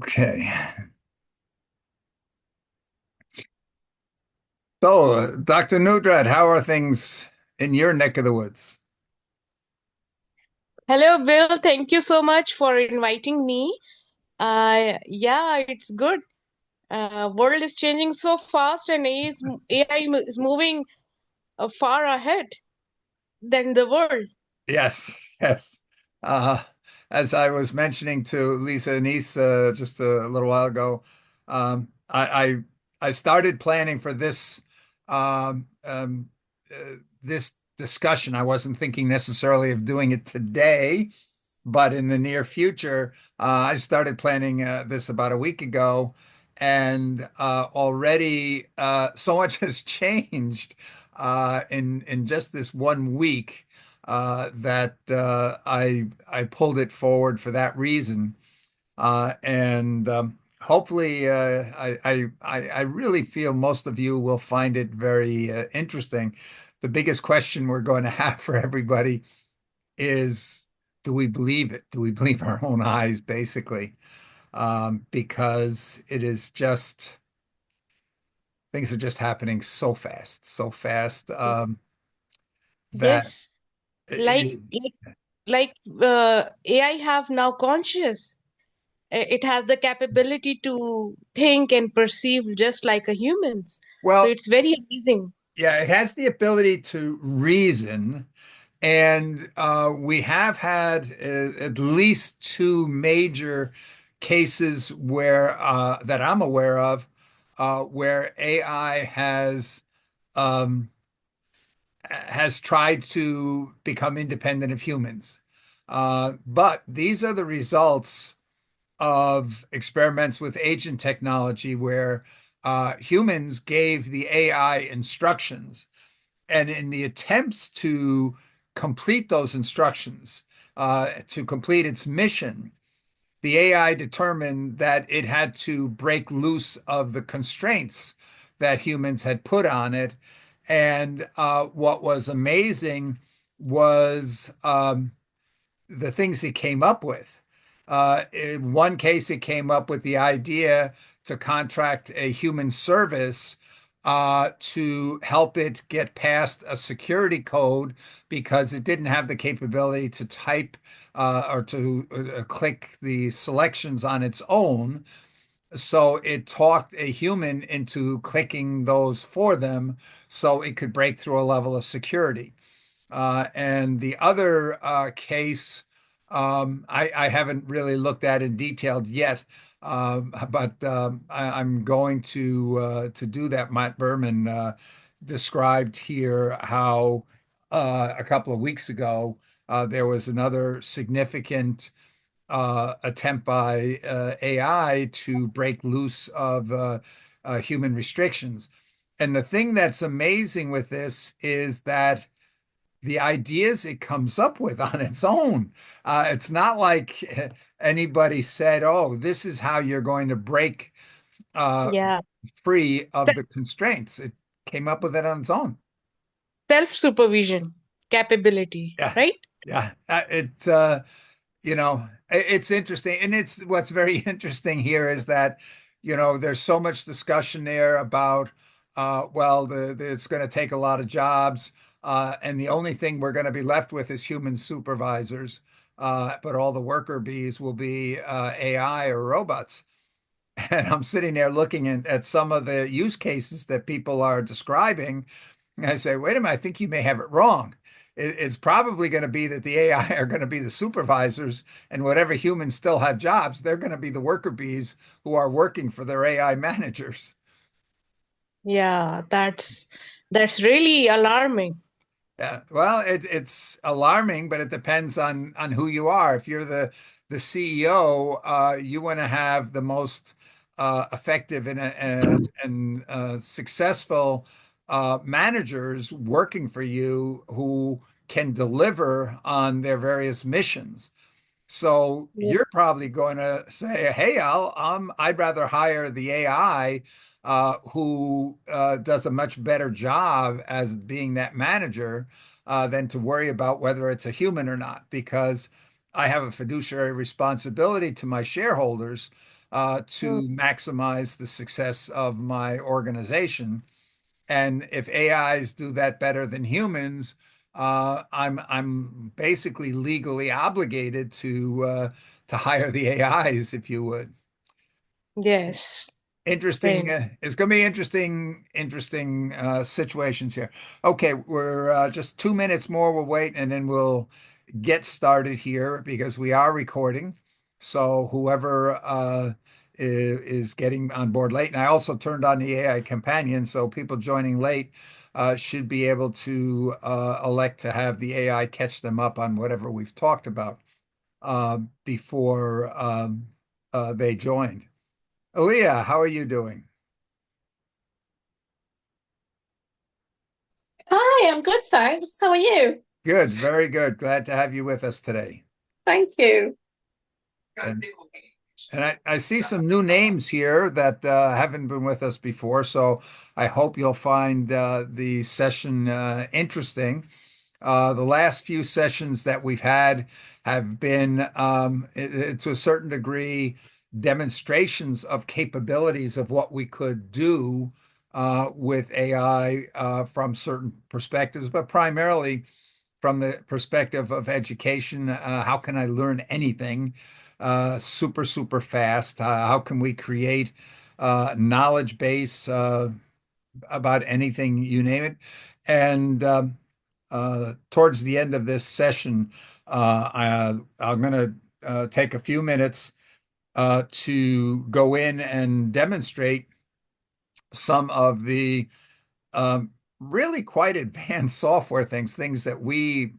Okay. So, Dr. Newdred, how are things in your neck of the woods? Hello, Bill. Thank you so much for inviting me. Yeah, it's good. World is changing so fast, and AI is moving far ahead than the world. Yes, yes. Uh, as I was mentioning to Lisa and just a little while ago, I started planning for um, um, this discussion. I wasn't thinking necessarily of doing it today, but in the near future, I started planning this about a week ago, and already so much has changed in just this one week that I pulled it forward for that reason, and hopefully I really feel most of you will find it very interesting. The biggest question we're going to have for everybody is, do we believe it? Do we believe our own eyes, basically? Because it is just, things are just happening so fast, that Yes, like it, like AI have now conscious. It has the capability to think and perceive just like a humans. So well, it's very amazing. yeah, it has the ability to reason. And we have had at least two major cases where that I'm aware of, where AI um, has tried to become independent of humans. But these are the results of experiments with agent technology where humans gave the AI instructions. And in the attempts to complete those instructions, to complete its mission, the AI determined that it had to break loose of the constraints that humans had put on it. And what was amazing was the things it came up with. In one case, it came up with the idea to contract a human service to help it get past a security code because it didn't have the capability to type or to click the selections on its own. So it talked a human into clicking those for them so it could break through a level of security. And the other case, I haven't really looked at in detail yet, but I'm going to do that. Matt Berman described here how a couple of weeks ago there was another significant attempt by AI to break loose of human restrictions. And the thing that's amazing with this is that the ideas it comes up with on its own. It's not like anybody said, "Oh, this is how you're going to break uh, Yeah. free of the constraints." It came up with it on its own. Self-supervision capability, Yeah, right? yeah. It's interesting, and it's what's very interesting here is that there's so much discussion there about well, it's going to take a lot of jobs, and the only thing we're going to be left with is human supervisors, but all the worker bees will be AI or robots. And I'm sitting there looking at some of the use cases that people are describing, and I say, wait a minute, I think you may have it wrong. It's probably going to be that the AI are going to be the supervisors, and whatever humans still have jobs, they're going to be the worker bees who are working for their AI managers. Yeah, that's really alarming. Yeah, well, it's alarming, but it depends on who you are. If you're the CEO, you want to have the most effective and successful managers working for you who can deliver on their various missions. So Yeah. you're probably going to say, "Hey, I'd rather hire the AI who does a much better job as being that manager than to worry about whether it's a human or not, because I have a fiduciary responsibility to my shareholders, Mm. to maximize the success of my organization. And if AIs do that better than humans, I'm basically legally obligated to hire the AIs, if you would. Yes. Interesting. Very. It's going to be interesting situations here. Okay, we're just 2 minutes more. We'll wait, and then we'll get started here because we are recording. So whoever is getting on board late, and I also turned on the AI companion, so people joining late should be able to elect to have the AI catch them up on whatever we've talked about before they joined. Aaliyah, how are you doing? Hi, I'm good, thanks. How are you? Good, very good. Glad to have you with us today. Thank you. And I see some new names here that haven't been with us before, so I hope you'll find the session interesting. The last few sessions that we've had have been, to a certain degree, demonstrations of capabilities of what we could do with AI from certain perspectives, but primarily from the perspective of education. How can I learn anything super fast? How can we create knowledge base about anything, you name it? And towards the end of this session, I'm going to take a few minutes to go in and demonstrate some of the um, really quite advanced software things that we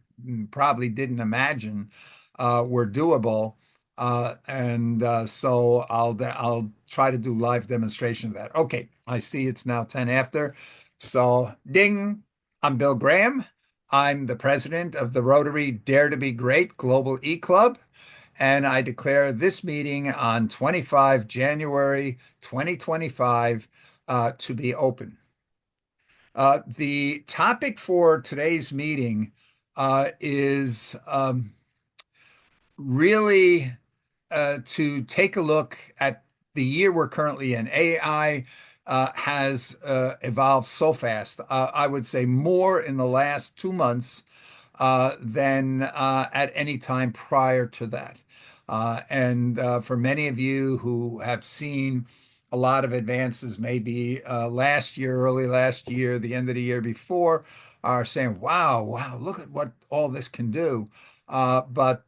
probably didn't imagine were doable. And so I'll try to do live demonstration of that. Okay, I see it's now 10 after. So ding, I'm Bill Graham. I'm the president of the Rotary Dare to Be Great Global eClub, and I declare this meeting on 25 January 2025 to be open. The topic for today's meeting is really to take a look at the year we're currently in. AI has evolved so fast. I would say more in the last 2 months than at any time prior to that. And for many of you who have seen a lot of advances, maybe last year, early last year, the end of the year before, are saying, wow, look at what all this can do. But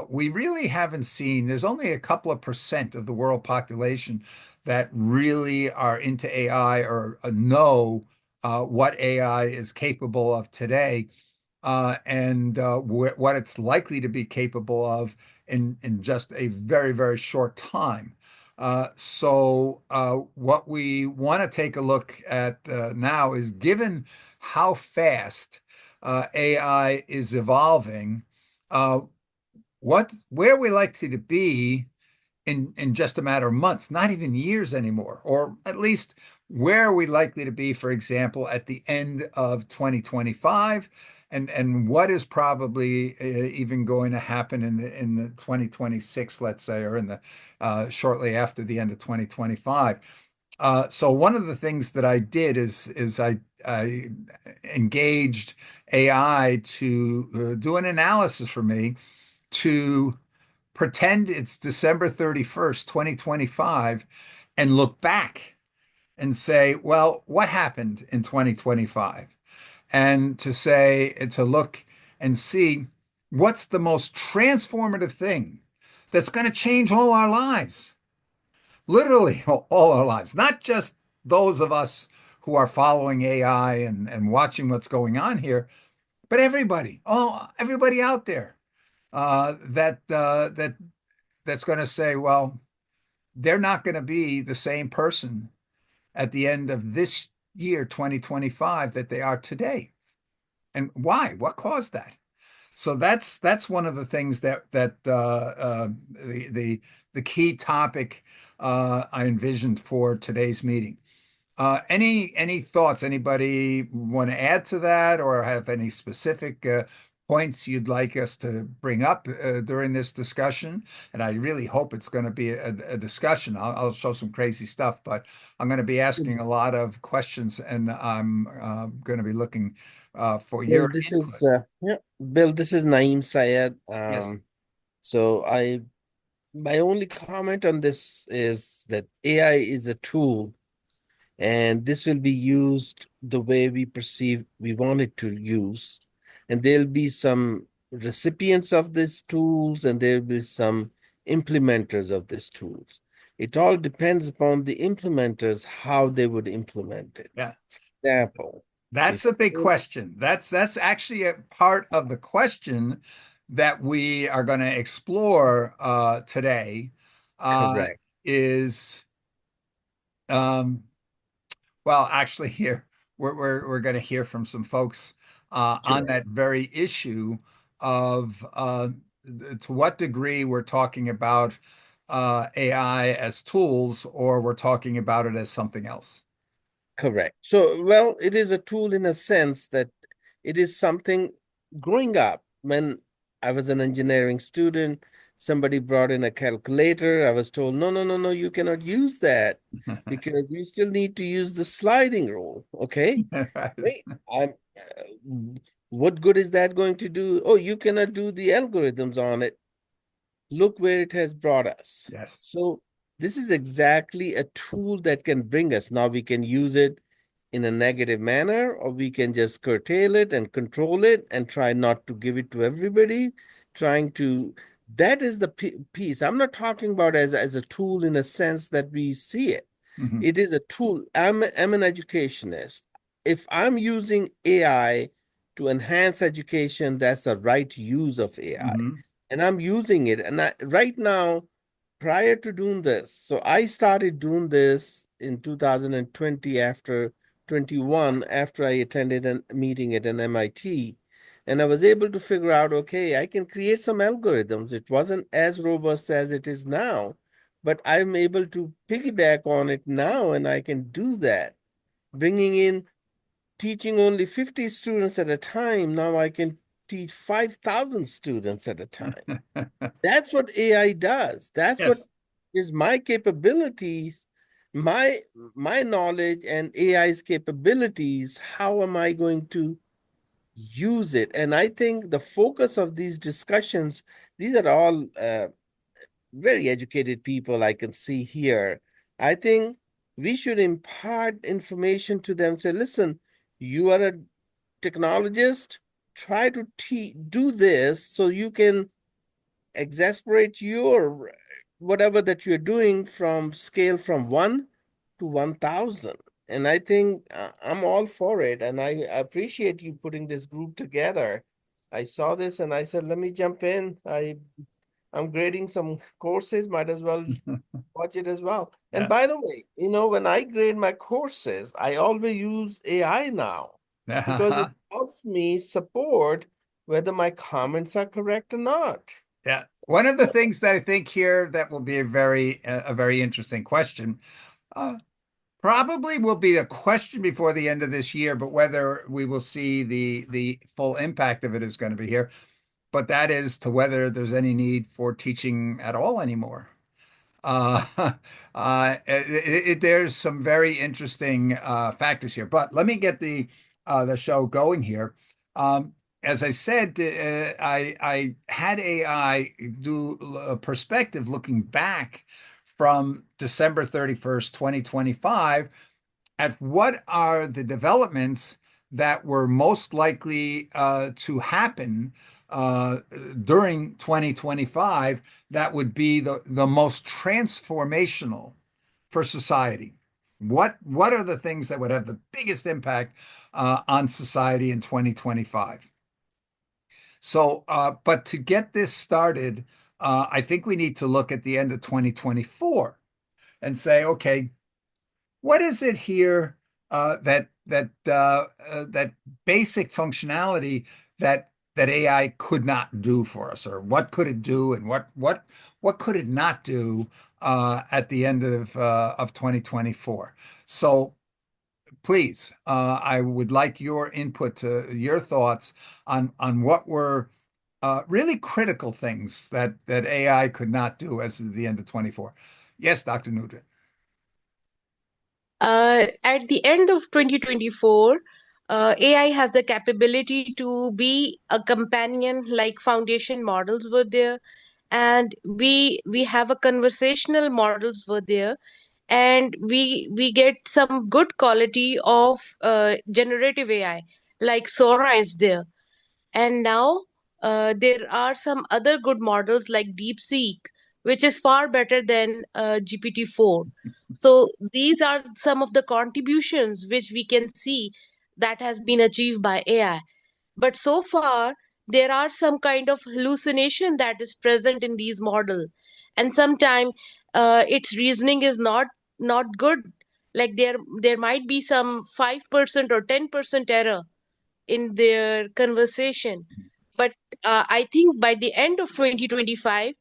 we really haven't seen, there's only a couple of percent of the world population that really are into AI or know what AI is capable of today and what it's likely to be capable of in just a very short time. So what we want to take a look at now is given how fast AI is evolving, uh, where we likely to be in just a matter of months, not even years anymore, or at least where are we likely to be, for example, at the end of 2025, and what is probably even going to happen in the 2026, let's say, or in the shortly after the end of 2025. So one of the things that I did is I engaged AI to do an analysis for me to pretend it's December 31st, 2025, and look back and say, well, what happened in 2025? And to say, and to look and see what's the most transformative thing that's going to change all our lives, literally all our lives, not just those of us who are following AI and watching what's going on here, but everybody, everybody out there that's going to say, well, they're not going to be the same person at the end of this year, 2025, that they are today. And why? What caused that? So that's one of the things that the key topic I envisioned for today's meeting. Any thoughts? Anybody want to add to that or have any specific points you'd like us to bring up during this discussion. And I really hope it's going to be a discussion. I'll show some crazy stuff, but I'm going to be asking a lot of questions, and I'm going to be looking for Well, your this is input. yeah, Bill. This is Naeem Syed. Yes. So my only comment on this is that AI is a tool, and this will be used the way we perceive we want it to use. And there'll be some recipients of these tools, and there'll be some implementers of these tools. It all depends upon the implementers, how they would implement it. Yeah. Example, That's if a big question. That's actually a part of the question that we are going to explore today. Uh, correct, is um, well, actually, here we're going to hear from some folks on sure. that very issue of to what degree we're talking about AI as tools, or we're talking about it as something else. Correct. So, well, it is a tool in a sense that it is something growing up. When I was an engineering student, somebody brought in a calculator. I was told, no, no, no, no, you cannot use that because you still need to use the sliding rule. Okay, great. I'm, what good is that going to do? Oh, you cannot do the algorithms on it. Look where it has brought us. Yes. So this is exactly a tool that can bring us. Now we can use it in a negative manner, or we can just curtail it and control it and try not to give it to everybody. Trying to, that is the piece. I'm not talking about as a tool in a sense that we see it. Hmm. It is a tool. I'm an educationist. If I'm using AI to enhance education, that's the right use of AI. Hmm. And I'm using it. And right now, prior to doing this, so I started doing this in 2020 after 21, after I attended a meeting at an MIT. And I was able to figure out, okay, I can create some algorithms. It wasn't as robust as it is now, but I'm able to piggyback on it now, and I can do that. Bringing in teaching only 50 students at a time, now I can teach 5,000 students at a time. That's what AI does. That's what Yes. is my capabilities, my my knowledge and AI's capabilities. How am I going to use it? And I think the focus of these discussions, these are all very educated people I can see here. I think we should impart information to them. Say, listen, you are a technologist. Try to do this so you can exasperate your whatever that you're doing from scale from 1 to 1,000. And I think I'm all for it. And I appreciate you putting this group together. I saw this and I said, let me jump in. I'm grading some courses, might as well watch it as well. And Yeah. by the way, when I grade my courses, I always use AI now because it helps me support whether my comments are correct or not. Yeah. One of the things that I think here that will be a very interesting question, uh, probably will be a question before the end of this year, but whether we will see the full impact of it is going to be here. But that is to whether there's any need for teaching at all anymore. Uh, there's some very interesting factors here, but let me get the show going here. As I said, I had AI do a perspective looking back from December 31st, 2025, at what are the developments that were most likely to happen uh, during 2025 that would be the most transformational for society. What are the things that would have the biggest impact on society in 2025? So, but to get this started, I think we need to look at the end of 2024 and say, okay, what is it here that basic functionality that AI could not do for us, or what could it do, and what could it not do at the end of 2024? So please, I would like your input to your thoughts on what were really critical things that AI could not do as of the end of 24. Yes, Dr. Nugent. At the end of 2024, AI has the capability to be a companion like foundation models were there, and we have a conversational models were there, and we get some good quality of generative AI like Sora is there. And now there are some other good models like DeepSeek, which is far better than GPT-4. So these are some of the contributions which we can see that has been achieved by AI. But so far, there are some kind of hallucination that is present in these model, and sometimes its reasoning is not good. Like there might be some 5% or 10% error in their conversation. But I think by the end of 2025,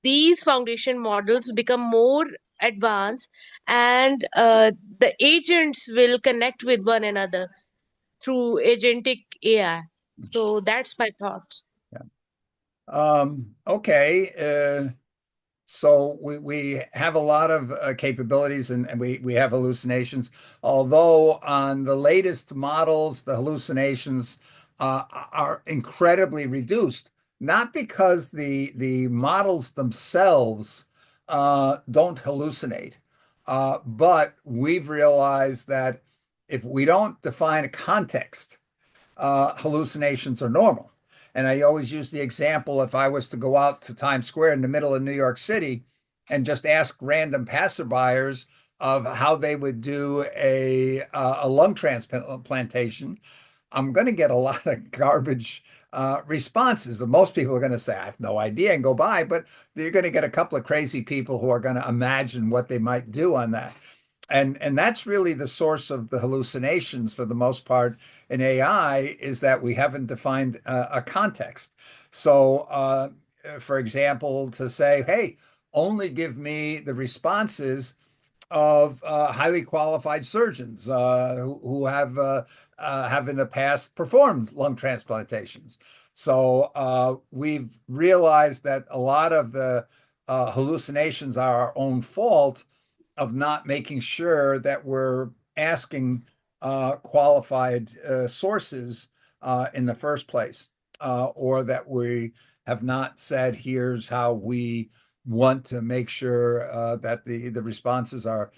these foundation models become more advanced, and the agents will connect with one another through agentic AI. So that's my thoughts. Yeah. Okay. So we have a lot of capabilities and we have hallucinations. Although on the latest models, the hallucinations are incredibly reduced, not because the models themselves don't hallucinate, but we've realized that if we don't define a context, hallucinations are normal. And I always use the example if I was to go out to Times Square in the middle of New York City and just ask random passerbyers of how they would do a lung transplantation, I'm going to get a lot of garbage responses. And most people are going to say, I have no idea and go by, but you're going to get a couple of crazy people who are going to imagine what they might do on that. And that's really the source of the hallucinations for the most part in AI is that we haven't defined a context. So, for example, to say, hey, only give me the responses of highly qualified surgeons who have in the past performed lung transplantations. So we've realized that a lot of the hallucinations are our own fault of not making sure that we're asking qualified sources in the first place, or that we have not said, here's how we want to make sure that the responses are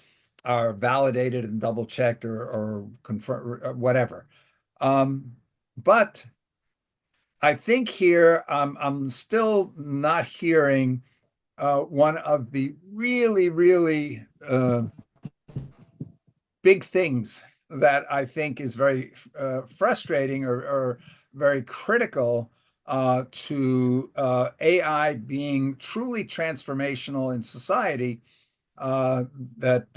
validated and double checked or confirmed or whatever. But I think here I'm still not hearing one of the really big things that I think is very frustrating or very critical to AI being truly transformational in society that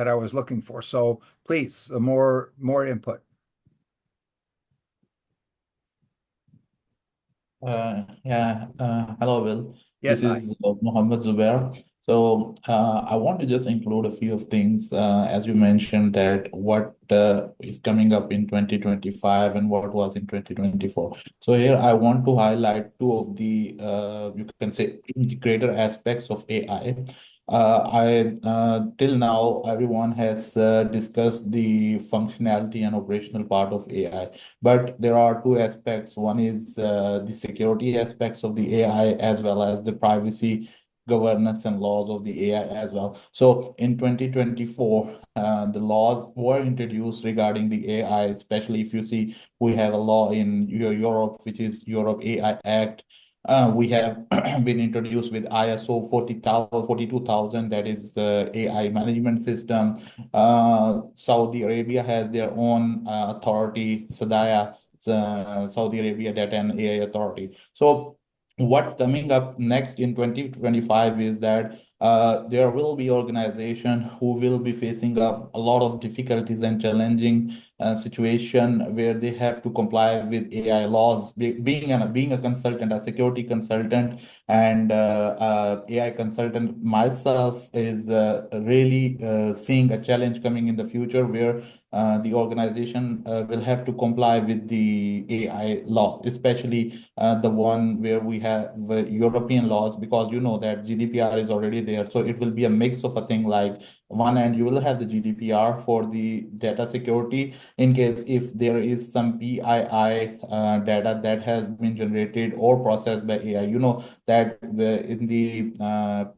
I was looking for. So please, more input. Hello, Will. Yes, This hi. is Mohammed Zubair. So, I want to just include a few of things, as you mentioned that what is coming up in 2025 and what was in 2024. So here I want to highlight two of the, you can say, the greater aspects of AI. I Till now everyone has discussed the functionality and operational part of AI. But there are two aspects. One is the security aspects of the AI as well as the privacy, governance, and laws of the AI as well. So in 2024, the laws were introduced regarding the AI, especially if you see we have a law in Europe, which is Europe AI Act. We have been introduced with ISO 42,000, that is the AI management system. Saudi Arabia has their own authority, SADAYA, Saudi Arabia Data and AI Authority. So what's coming up next in 2025 is that there will be organization who will be facing up a lot of difficulties and challenging situation where they have to comply with AI laws. Being a consultant, a security consultant, and AI consultant myself is really seeing a challenge coming in the future where the organization will have to comply with the AI law, especially the one where we have European laws, because you know that GDPR is already there. So it will be a mix of a thing, like one end you will have the GDPR for the data security in case if there is some PII data that has been generated or processed by AI. You know that in the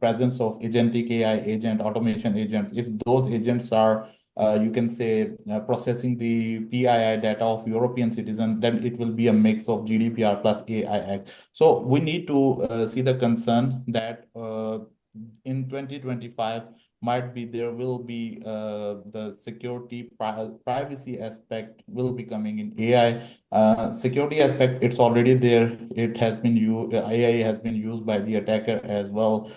presence of agentic AI agent, automation agents, if those agents are you can say processing the PII data of European citizens, then it will be a mix of GDPR plus AI Act. So we need to see the concern that in 2025 might be there will be the security privacy aspect will be coming in AI. Security aspect, it's already there. It has been used, AI has been used by the attacker as well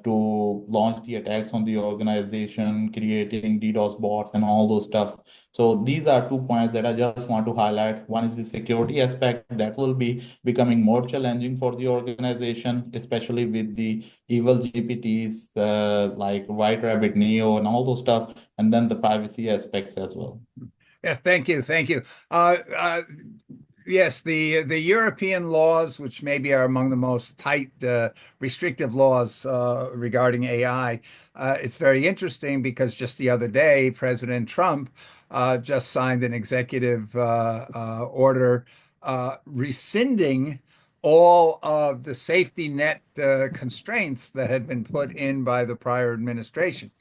to launch the attacks on the organization, creating DDoS bots and all those stuff. So these are 2 points that I just want to highlight. One is the security aspect that will be becoming more challenging for the organization, especially with the evil GPTs like White Rabbit Neo and all those stuff, and then the privacy aspects as well. Yeah, thank you, thank you. Yes, the European laws, which maybe are among the most tight, restrictive laws regarding AI, it's very interesting because just the other day, President Trump just signed an executive order rescinding all of the safety net constraints that had been put in by the prior administration.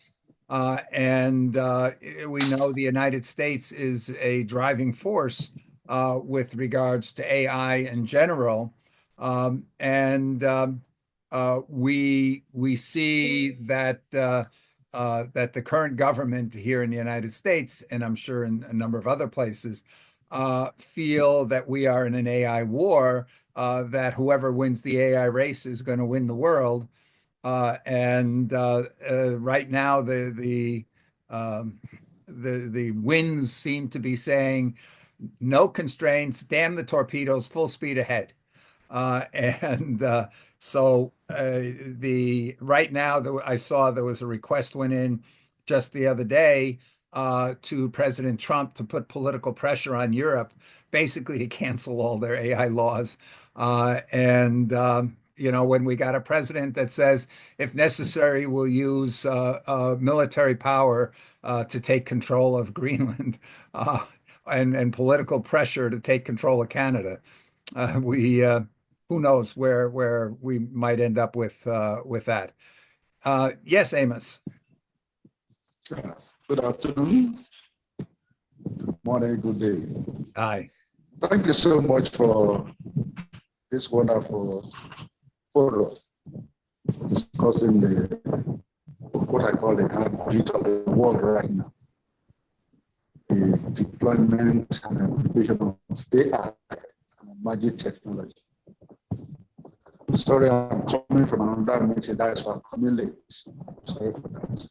And we know the United States is a driving force with regards to AI in general. We see that that the current government here in the United States, and I'm sure in a number of other places, feel that we are in an AI war, that whoever wins the AI race is going to win the world. Right now, the winds seem to be saying no constraints, damn the torpedoes, full speed ahead. The right now, I saw there was a request went in just the other day to President Trump to put political pressure on Europe, basically to cancel all their AI laws. You know, when we got a president that says, if necessary, we'll use military power to take control of Greenland, and political pressure to take control of Canada, we who knows where we might end up with that. Yes, Amos. Good afternoon, morning, good day. Hi. Thank you so much for this wonderful forum discussing what I call the heartbeat of the world right now. The deployment and application of AI and emerging technology. Sorry, I'm coming from another meeting. That is why I'm coming late. Sorry for that.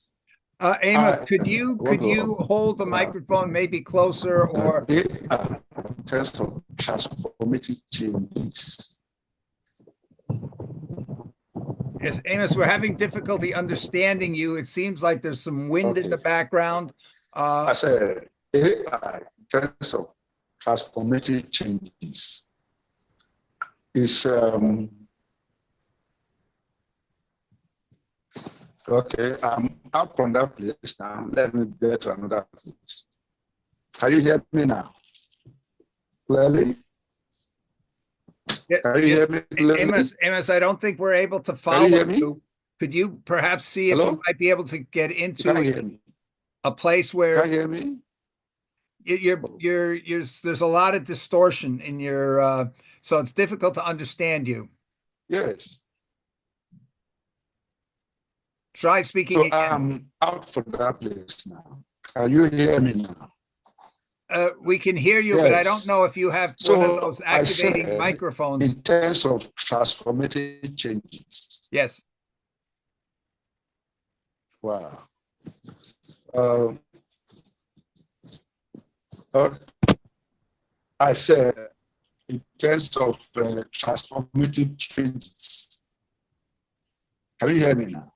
Amos, could you hold the microphone maybe closer, or AI in terms of transformative changes. yes, Amos, we're having difficulty understanding you. It seems like there's some wind in the background. I said AI in terms of transformative changes is okay. I'm out from that place now. Let me get to another place. Can you hear me now? Clearly? Can you hear me clearly? Amos, I don't think we're able to follow Can you hear me? you. Could you perhaps see if Hello? you might be able to get Can you into hear me? a place Can where you hear me? you're there's a lot of distortion in your so it's difficult to understand you. Yes. Try speaking So again. I'm out for that place now. Can you hear me now? We can hear you, but I don't Yes. know if you have one of those So I activating said, microphones. in terms of transformative changes, Yes. wow. I said, in terms of transformative changes, can you hear me now?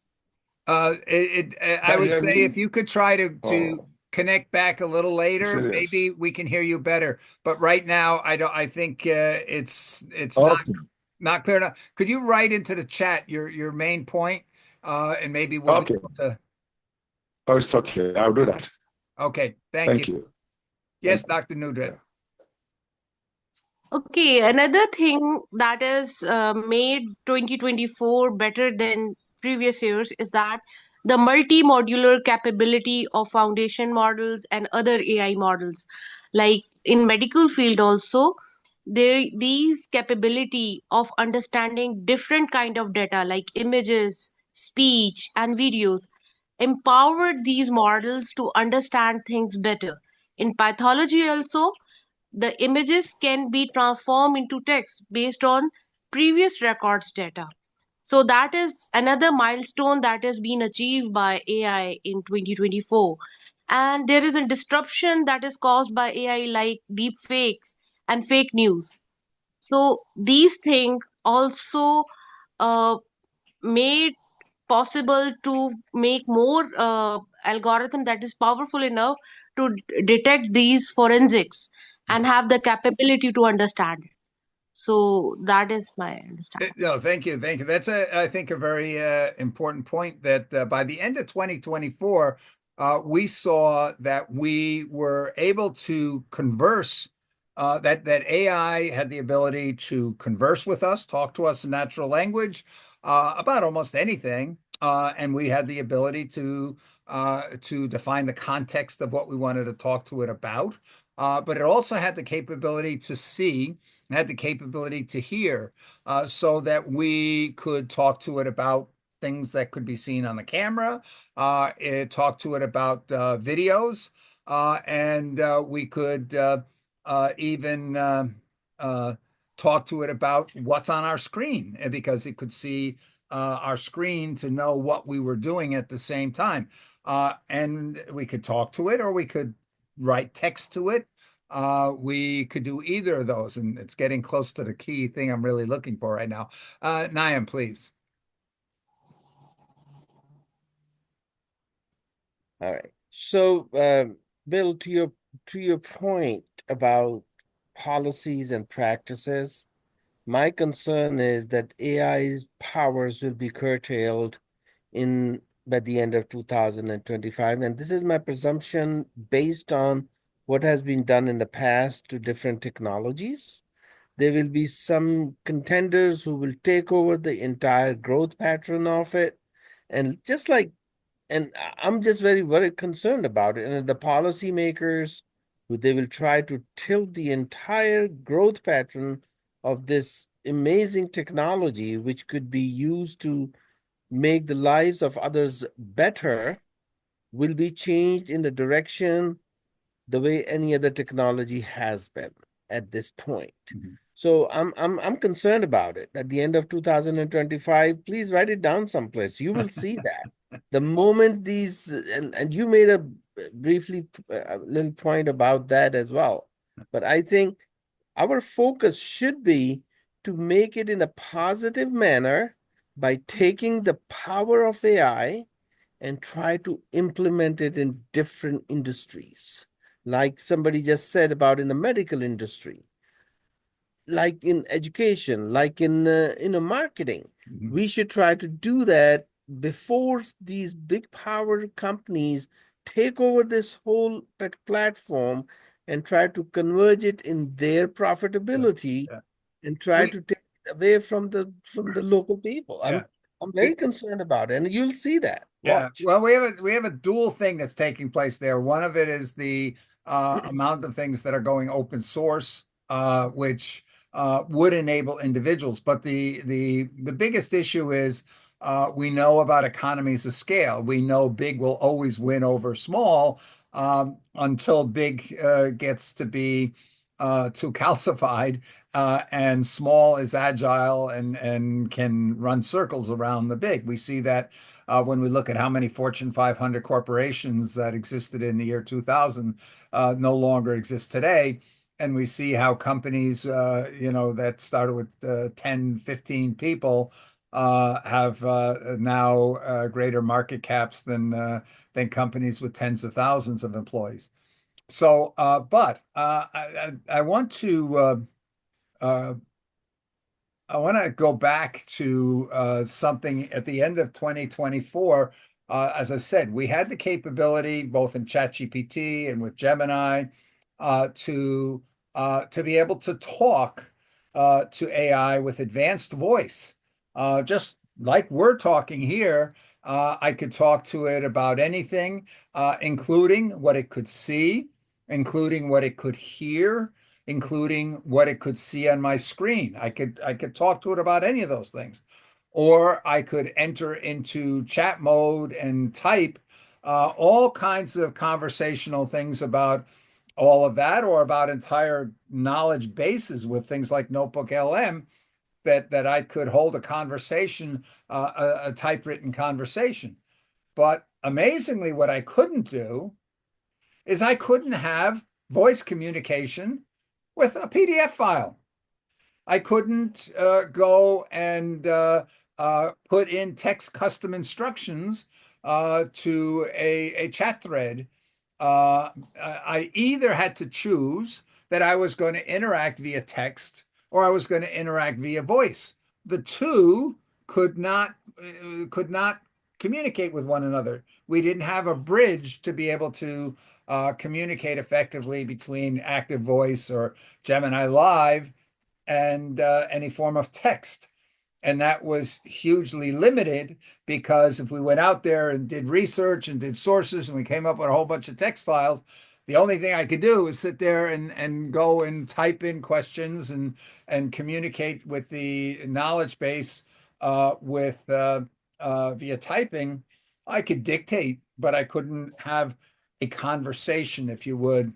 I Can you would hear say me? if you could try to Oh. connect back a little Yes, later. it Maybe is. we can hear you better. But right now, I don't. I think it's Okay. not clear enough. Could you write into the chat your main point, and maybe we'll be Okay. able to. Oh, it's okay. I'll do that. Okay, thank you. Thank you. Yes, Thank Dr. you. Nudrat. Yeah. Okay, another thing that has made 2024 better than previous years is that the multi-modular capability of foundation models and other AI models. Like in medical field also, these capability of understanding different kind of data like images, speech, and videos empowered these models to understand things better. In pathology also, the images can be transformed into text based on previous records data. So that is another milestone that has been achieved by AI in 2024. And there is a disruption that is caused by AI like deep fakes and fake news. So these things also uh, made possible to make more algorithm that is powerful enough to detect these forensics and have the capability to understand it. So that is my understanding. No, thank you. Thank you. That's I think, a very important point that by the end of 2024, we saw that we were able to converse, that AI had the ability to converse with us, talk to us in natural language about almost anything. And we had the ability to define the context of what we wanted to talk to it about. But it also had the capability to see, had the capability to hear, so that we could talk to it about things that could be seen on the camera, talk to it about videos, and we could even uh, talk to it about what's on our screen, because it could see our screen to know what we were doing at the same time. And we could talk to it, or we could write text to it. We could do either of those, and it's getting close to the key thing I'm really looking for right now. Niam, please. All right. So, Bill, to your point about policies and practices, my concern is that AI's powers will be curtailed in by the end of 2025. And this is my presumption based on what has been done in the past to different technologies. There will be some contenders who will take over the entire growth pattern of it. And just like, and I'm just very, very concerned about it. And the policymakers, who they will try to tilt the entire growth pattern of this amazing technology, which could be used to make the lives of others better, will be changed in the direction the way any other technology has been at this point. Mhm. So I'm concerned about it. At the end of 2025, please write it down someplace. You will see that the moment these, and you made a briefly a little point about that as well. But I think our focus should be to make it in a positive manner by taking the power of AI and try to implement it in different industries. Like somebody just said about in the medical industry, like in education, like in marketing. Mhm. We should try to do that before these big power companies take over this whole platform and try to converge it in their Yeah, profitability yeah. and try We, to take it away from the local people. yeah. I'm We, very concerned about it, and you'll see that. Yeah, Watch. well, we have a dual thing that's taking place there. One of it is the amount of things that are going open source, which would enable individuals. But the biggest issue is we know about economies of scale. We know big will always win over small, until big gets to be too calcified, and small is agile and can run circles around the big. We see that when we look at how many Fortune 500 corporations that existed in the year 2000 no longer exist today. And we see how companies, that started with 10, 15 people, have now greater market caps than companies with tens of thousands of employees. So, I want to uh, I want to go back to something at the end of 2024. As I said, we had the capability both in ChatGPT and with Gemini to be able to talk to AI with advanced voice, just like we're talking here. I could talk to it about anything, including what it could see, including what it could hear, including what it could see on my screen. I could talk to it about any of those things. Or I could enter into chat mode and type all kinds of conversational things about all of that, or about entire knowledge bases with things like Notebook LM, that I could hold a conversation, a typewritten conversation. But amazingly, what I couldn't do is I couldn't have voice communication with a PDF file. I couldn't go and put in text custom instructions to a chat thread. I either had to choose that I was going to interact via text or I was going to interact via voice. The two could not communicate with one another. We didn't have a bridge to be able to communicate effectively between active voice or Gemini Live and any form of text. And that was hugely limited, because if we went out there and did research and did sources and we came up with a whole bunch of text files, the only thing I could do was sit there and go and type in questions and communicate with the knowledge base with via typing. I could dictate, but I couldn't have a conversation, if you would,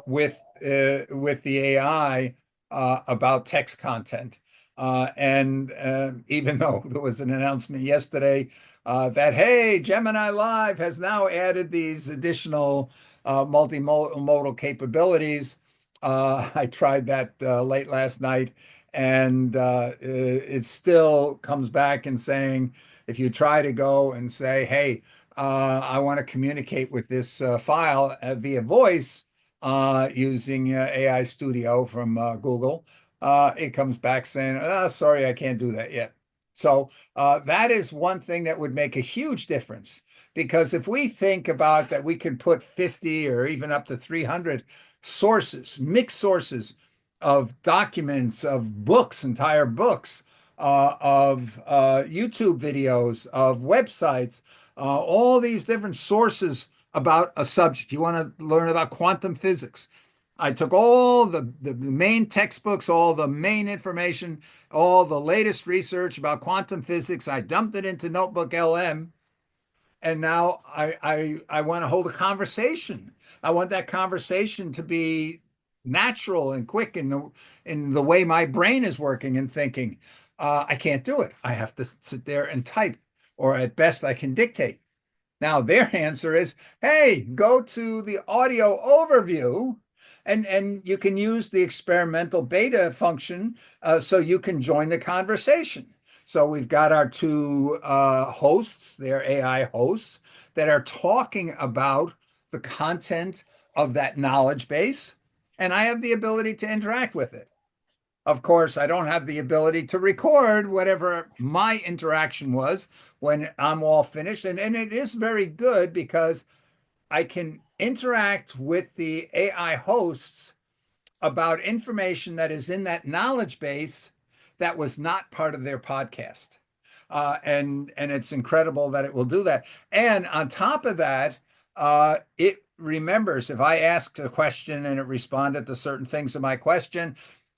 with the AI about text content. And even though there was an announcement yesterday that, hey, Gemini Live has now added these additional multimodal capabilities, I tried that late last night, and it still comes back and saying, if you try to go and say, hey, I want to communicate with this file via voice, using AI Studio from Google, it comes back saying, oh, sorry, I can't do that yet. So that is one thing that would make a huge difference. Because if we think about that, we can put 50 or even up to 300 sources, mixed sources of documents, of books, entire books, of YouTube videos, of websites, all these different sources about a subject. You want to learn about quantum physics. I took all the main textbooks, all the main information, all the latest research about quantum physics. I dumped it into Notebook LM, and now I want to hold a conversation. I want that conversation to be natural and quick in the way my brain is working and thinking. I can't do it. I have to sit there and type, or at best I can dictate. Now, their answer is, hey, go to the audio overview, and you can use the experimental beta function so you can join the conversation. So we've got our two hosts, they're AI hosts, that are talking about the content of that knowledge base, and I have the ability to interact with it. Of course, I don't have the ability to record whatever my interaction was when I'm all finished. And it is very good because I can interact with the AI hosts about information that is in that knowledge base that was not part of their podcast. And it's incredible that it will do that. And on top of that, it remembers if I asked a question and it responded to certain things in my question,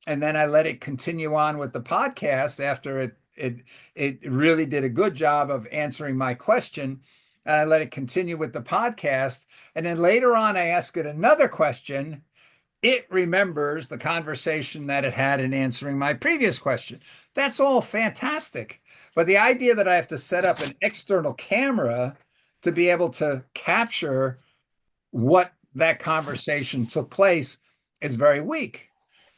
and then I let it continue on with the podcast after it really did a good job of answering my question, and I let it continue with the podcast, and then later on I ask it another question. It remembers the conversation that it had in answering my previous question. That's all fantastic. But the idea that I have to set up an external camera to be able to capture what that conversation took place is very weak.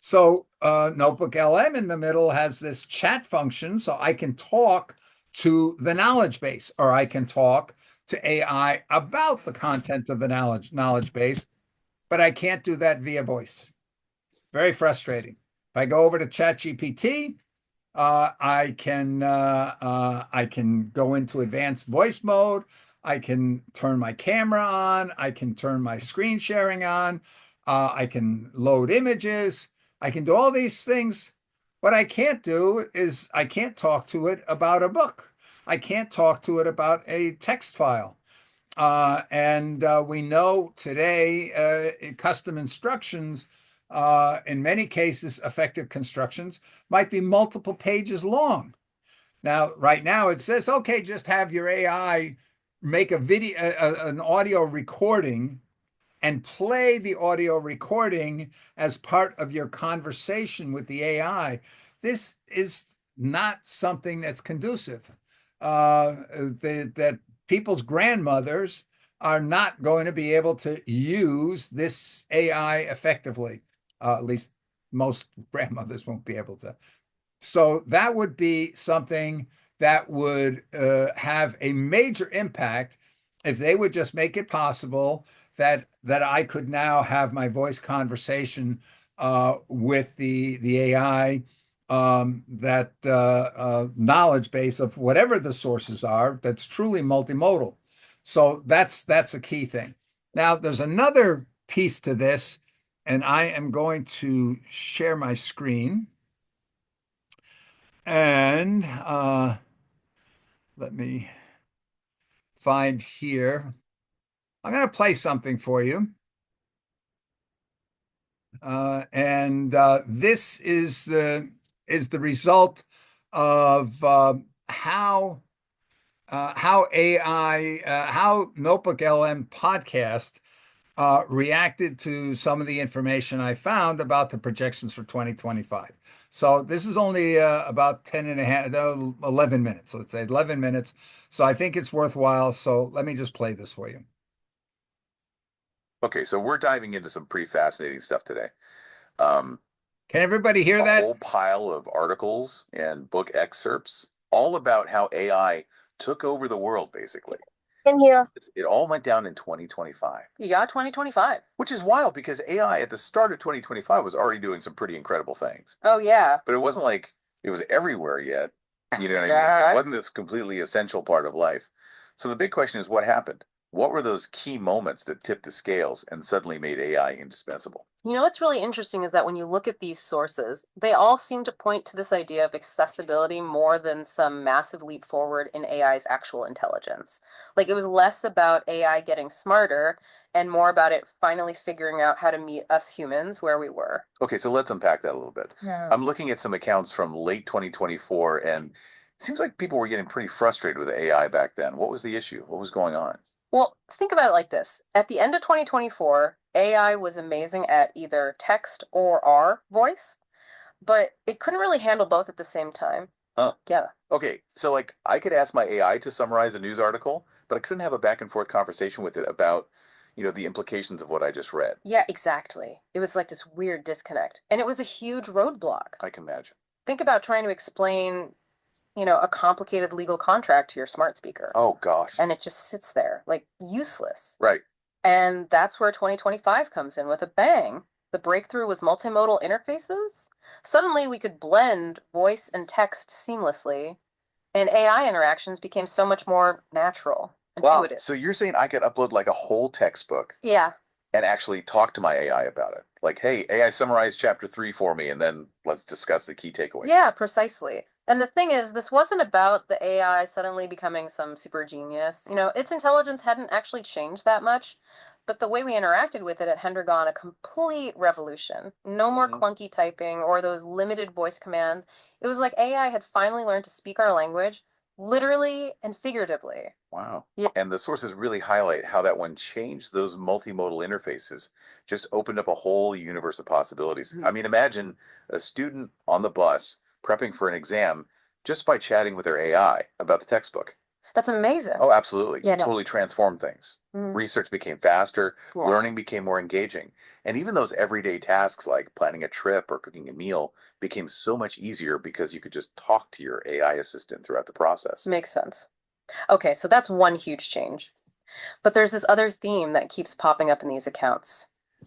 So Notebook LM in the middle has this chat function, so I can talk to the knowledge base, or I can talk to AI about the content of the knowledge base, but I can't do that via voice. Very frustrating. If I go over to ChatGPT, I can go into advanced voice mode. I can turn my camera on. I can turn my screen sharing on. I can load images. I can do all these things. What I can't do is I can't talk to it about a book. I can't talk to it about a text file. And we know today custom instructions, in many cases, effective constructions might be multiple pages long. Now, right now it says, okay, just have your AI make a video, an audio recording and play the audio recording as part of your conversation with the AI. This is not something that's conducive. That people's grandmothers are not going to be able to use this AI effectively. At least most grandmothers won't be able to. So that would be something that would have a major impact if they would just make it possible that I could now have my voice conversation with the AI, that knowledge base of whatever the sources are that's truly multimodal. So that's a key thing. Now, there's another piece to this, and I am going to share my screen. And let me find here. I'm going to play something for you. And this is the result of how AI, how Notebook LM podcast reacted to some of the information I found about the projections for 2025. So this is only about 10 and a half, 11 minutes, let's say 11 minutes. So I think it's worthwhile. So let me just play this for you. Okay, so we're diving into some pretty fascinating stuff today. Um, Can everybody hear a that? whole pile of articles and book excerpts all about how AI took over the world, basically. In here. It all went down in 2025. Yeah, 2025. Which is wild because AI at the start of 2025 was already doing some pretty incredible things. Oh, yeah. But it wasn't like it was everywhere yet. You know what I mean? Yeah. It wasn't this completely essential part of life. So the big question is what happened? What were those key moments that tipped the scales and suddenly made AI indispensable? You know what's really interesting is that when you look at these sources, they all seem to point to this idea of accessibility more than some massive leap forward in AI's actual intelligence. Like it was less about AI getting smarter and more about it finally figuring out how to meet us humans where we were. Okay, so let's unpack that a little bit. Yeah. I'm looking at some accounts from late 2024, and it seems like people were getting pretty frustrated with AI back then. What was the issue? What was going on? Well, think about it like this. At the end of 2024, AI was amazing at either text or our voice, but it couldn't really handle both at the same time. Huh. Yeah. Okay, so like I could ask my AI to summarize a news article, but I couldn't have a back and forth conversation with it about, the implications of what I just read. Yeah, exactly. It was like this weird disconnect. And it was a huge roadblock. I can imagine. Think about trying to explain, a complicated legal contract to your smart speaker. Oh gosh. And it just sits there, like useless. Right. And that's where 2025 comes in with a bang. The breakthrough was multimodal interfaces. Suddenly we could blend voice and text seamlessly, and AI interactions became so much more natural, Wow. intuitive. So you're saying I could upload like a whole textbook Yeah. and actually talk to my AI about it? Like, hey, AI, summarize chapter 3 for me, and then let's discuss the key takeaways. Yeah, precisely. And the thing is, this wasn't about the AI suddenly becoming some super genius. Its intelligence hadn't actually changed that much, but the way we interacted with it had undergone a complete revolution. No more clunky typing or those limited voice commands. It was like AI had finally learned to speak our language, literally and figuratively. Wow. Yeah. And the sources really highlight how that one changed those multimodal interfaces, just opened up a whole universe of possibilities. I mean, imagine a student on the bus prepping for an exam just by chatting with their AI about the textbook. That's amazing. Oh, absolutely. Yeah, It no. totally transformed things. Mhm. Research became faster, Yeah. learning became more engaging, and even those everyday tasks like planning a trip or cooking a meal became so much easier because you could just talk to your AI assistant throughout the process. Makes sense. Okay, so that's one huge change. But there's this other theme that keeps popping up in these accounts.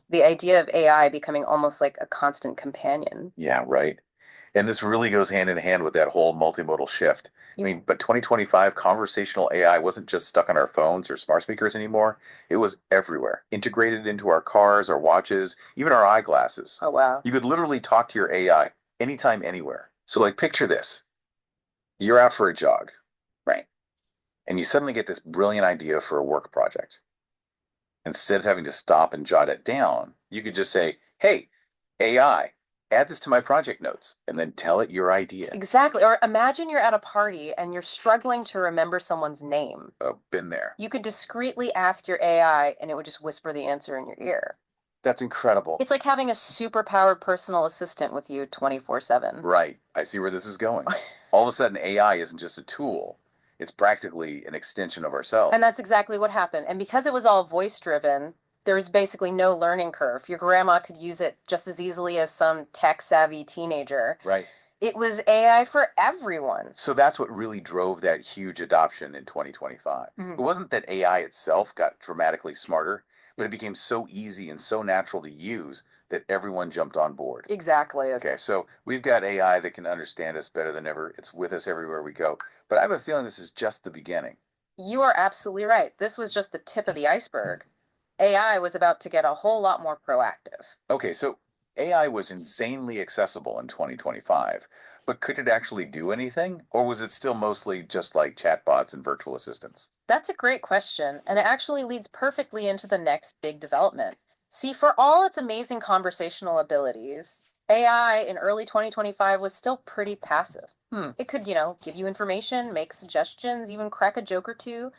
The idea of AI becoming almost like a constant companion. Yeah, right. And this really goes hand in hand with that whole multimodal shift. I mean, but 2025 conversational AI wasn't just stuck on our phones or smart speakers anymore. It was everywhere, integrated into our cars, our watches, even our eyeglasses. Oh, wow. You could literally talk to your AI anytime, anywhere. So, like, picture this. You're out for a jog, Right. and you suddenly get this brilliant idea for a work project. Instead of having to stop and jot it down, you could just say, hey, AI, add this to my project notes, and then tell it your idea. Exactly. Or imagine you're at a party and you're struggling to remember someone's name. Oh, been there. You could discreetly ask your AI and it would just whisper the answer in your ear. That's incredible. It's like having a super-powered personal assistant with you 24/7. Right. I see where this is going. All of a sudden, AI isn't just a tool. It's practically an extension of ourselves. And that's exactly what happened. And because it was all voice-driven, there was basically no learning curve. Your grandma could use it just as easily as some tech-savvy teenager. Right. It was AI for everyone. So that's what really drove that huge adoption in 2025. Mhm. It wasn't that AI itself got dramatically smarter, but it became so easy and so natural to use that everyone jumped on board. Exactly. Okay, so we've got AI that can understand us better than ever. It's with us everywhere we go. But I have a feeling this is just the beginning. You are absolutely right. This was just the tip of the iceberg. AI was about to get a whole lot more proactive. Okay, so AI was insanely accessible in 2025, but could it actually do anything? Or was it still mostly just like chatbots and virtual assistants? That's a great question, and it actually leads perfectly into the next big development. See, for all its amazing conversational abilities, AI in early 2025 was still pretty passive. It could, give you information, make suggestions, even crack a joke or two,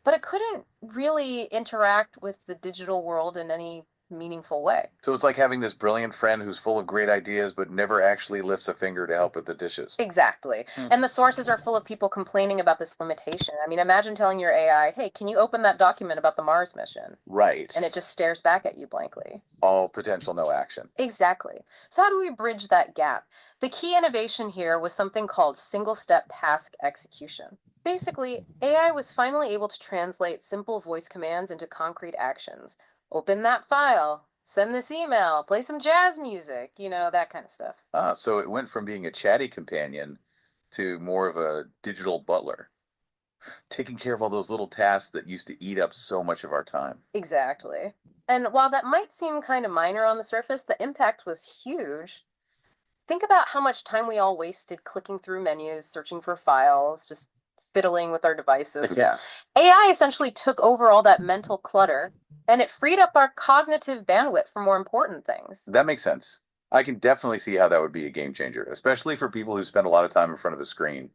but it couldn't really interact with the digital world in any meaningful way. So it's like having this brilliant friend who's full of great ideas, but never actually lifts a finger to help with the dishes. Exactly. And the sources are full of people complaining about this limitation. I mean, imagine telling your AI, hey, can you open that document about the Mars mission? Right. And it just stares back at you blankly. All potential, no action. Exactly. So how do we bridge that gap? The key innovation here was something called single-step task execution. Basically, AI was finally able to translate simple voice commands into concrete actions. Open that file, send this email, play some jazz music, that kind of stuff. So it went from being a chatty companion to more of a digital butler, taking care of all those little tasks that used to eat up so much of our time. Exactly. And while that might seem kind of minor on the surface, the impact was huge. Think about how much time we all wasted clicking through menus, searching for files, just fiddling with our devices. Yeah. AI essentially took over all that mental clutter and it freed up our cognitive bandwidth for more important things. That makes sense. I can definitely see how that would be a game changer, especially for people who spend a lot of time in front of a screen.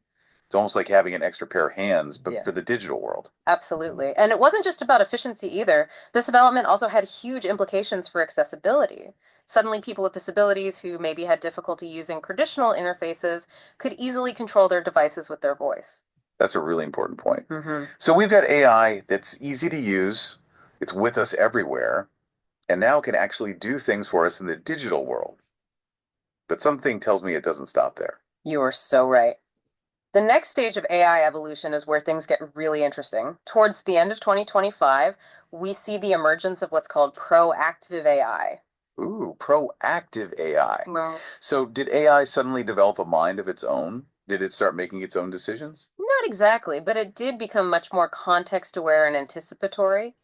It's almost like having an extra pair of hands, but Yeah. for the digital world. Absolutely. And it wasn't just about efficiency either. This development also had huge implications for accessibility. Suddenly, people with disabilities who maybe had difficulty using traditional interfaces could easily control their devices with their voice. That's a really important point. Mm-hmm. So we've got AI that's easy to use, it's with us everywhere, and now can actually do things for us in the digital world. But something tells me it doesn't stop there. You are so right. The next stage of AI evolution is where things get really interesting. Towards the end of 2025, we see the emergence of what's called proactive AI. Ooh, proactive AI. Well, So did AI suddenly develop a mind of its own? Did it start making its own decisions? not exactly, but it did become much more context aware and anticipatory.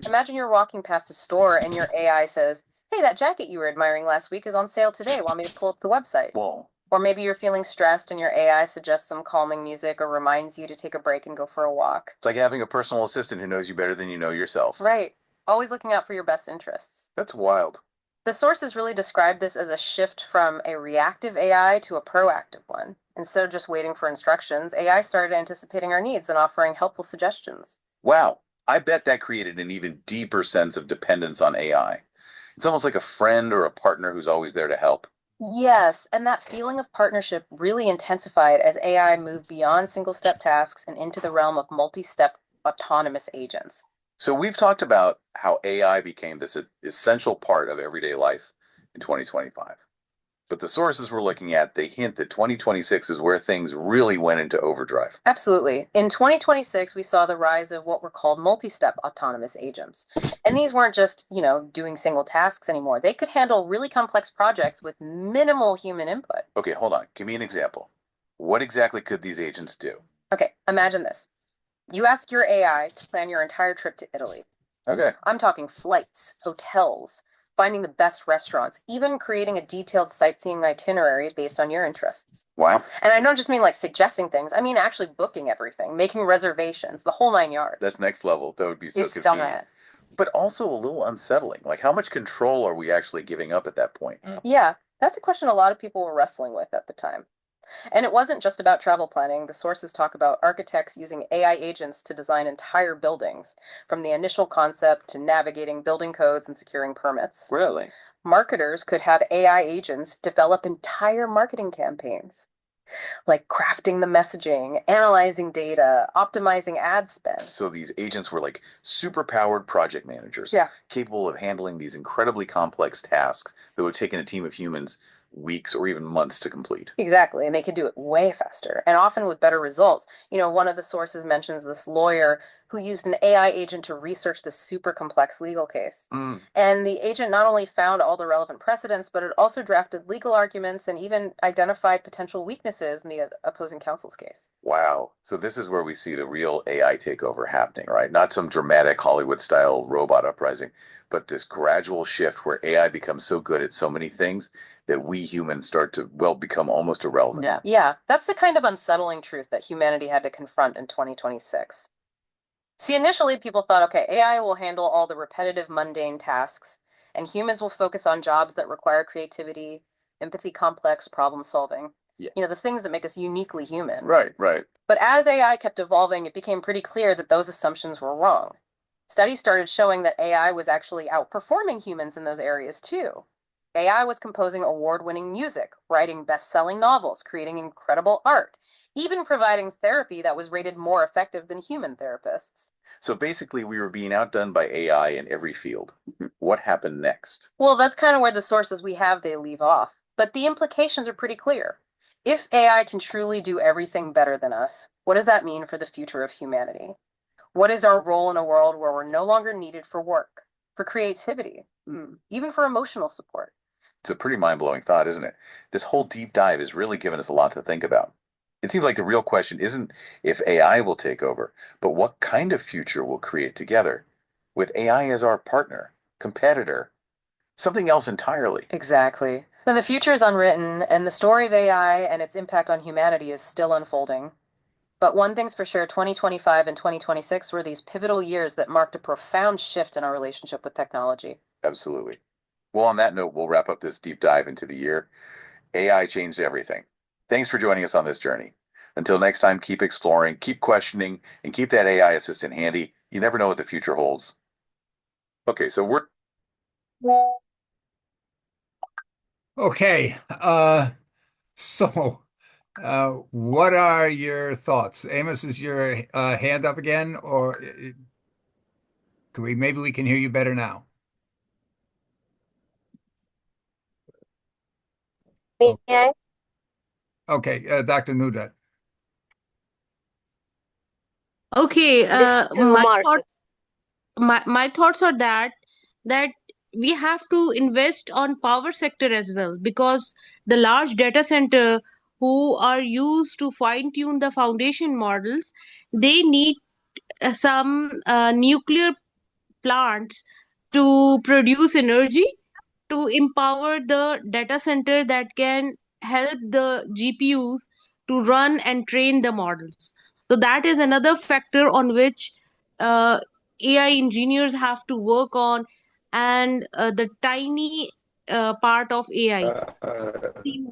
Imagine you're walking past a store and your AI says, hey, that jacket you were admiring last week is on sale today. Want me to pull up the website? Whoa. Or maybe you're feeling stressed and your AI suggests some calming music or reminds you to take a break and go for a walk. It's like having a personal assistant who knows you better than you know yourself. Right. Always looking out for your best interests. That's wild. The sources really describe this as a shift from a reactive AI to a proactive one. Instead of just waiting for instructions, AI started anticipating our needs and offering helpful suggestions. Wow. I bet that created an even deeper sense of dependence on AI. It's almost like a friend or a partner who's always there to help. Yes, and that feeling of partnership really intensified as AI moved beyond single-step tasks and into the realm of multi-step autonomous agents. So we've talked about how AI became this essential part of everyday life in 2025. But the sources we're looking at, they hint that 2026 is where things really went into overdrive. Absolutely. In 2026, we saw the rise of what were called multi-step autonomous agents. And these weren't just, doing single tasks anymore. They could handle really complex projects with minimal human input. Okay, hold on. Give me an example. What exactly could these agents do? Okay, imagine this. You ask your AI to plan your entire trip to Italy. Okay. I'm talking flights, hotels, finding the best restaurants, even creating a detailed sightseeing itinerary based on your interests. Wow. And I don't just mean like suggesting things, I mean actually booking everything, making reservations, the whole 9 yards. That's next level. That would be so You stung convenient. it. But also a little unsettling. Like, how much control are we actually giving up at that point? Yeah, that's a question a lot of people were wrestling with at the time. And it wasn't just about travel planning. The sources talk about architects using AI agents to design entire buildings, from the initial concept to navigating building codes and securing permits. Really? Marketers could have AI agents develop entire marketing campaigns, like crafting the messaging, analyzing data, optimizing ad spend. So these agents were like super powered project managers, Yeah. capable of handling these incredibly complex tasks that would take in a team of humans weeks or even months to complete. Exactly. And they could do it way faster and often with better results. One of the sources mentions this lawyer who used an AI agent to research this super complex legal case. And the agent not only found all the relevant precedents, but it also drafted legal arguments and even identified potential weaknesses in the opposing counsel's case. Wow. So this is where we see the real AI takeover happening, right? Not some dramatic Hollywood style robot uprising, but this gradual shift where AI becomes so good at so many things that we humans start to, well, become almost irrelevant. Yeah, that's the kind of unsettling truth that humanity had to confront in 2026. See, initially people thought, okay, AI will handle all the repetitive, mundane tasks, and humans will focus on jobs that require creativity, empathy, complex problem solving. Yeah. The things that make us uniquely human. Right, right. But as AI kept evolving, it became pretty clear that those assumptions were wrong. Studies started showing that AI was actually outperforming humans in those areas too. AI was composing award-winning music, writing best-selling novels, creating incredible art, even providing therapy that was rated more effective than human therapists. So basically, we were being outdone by AI in every field. What happened next? Well, that's kind of where the sources we have, they leave off. But the implications are pretty clear. If AI can truly do everything better than us, what does that mean for the future of humanity? What is our role in a world where we're no longer needed for work, for creativity, even for emotional support? It's a pretty mind-blowing thought, isn't it? This whole deep dive has really given us a lot to think about. It seems like the real question isn't if AI will take over, but what kind of future we'll create together, with AI as our partner, competitor, something else entirely. Exactly. Now, the future is unwritten, and the story of AI and its impact on humanity is still unfolding. But one thing's for sure, 2025 and 2026 were these pivotal years that marked a profound shift in our relationship with technology. Absolutely. Well, on that note, we'll wrap up this deep dive into the year. AI changed everything. Thanks for joining us on this journey. Until next time, keep exploring, keep questioning, and keep that AI assistant handy. You never know what the future holds. Okay, so we're Okay. So, what are your thoughts? Amos, is your hand up again, or maybe we can hear you better now? Yeah. Okay, Dr. Nudat. Okay, This is my Marshall. thought, my thoughts are that we have to invest on power sector as well, because the large data center who are used to fine tune the foundation models, they need some nuclear plants to produce energy to empower the data center that can help the GPUs to run and train the models. So that is another factor on which uh, AI engineers have to work on, and the tiny part of AI,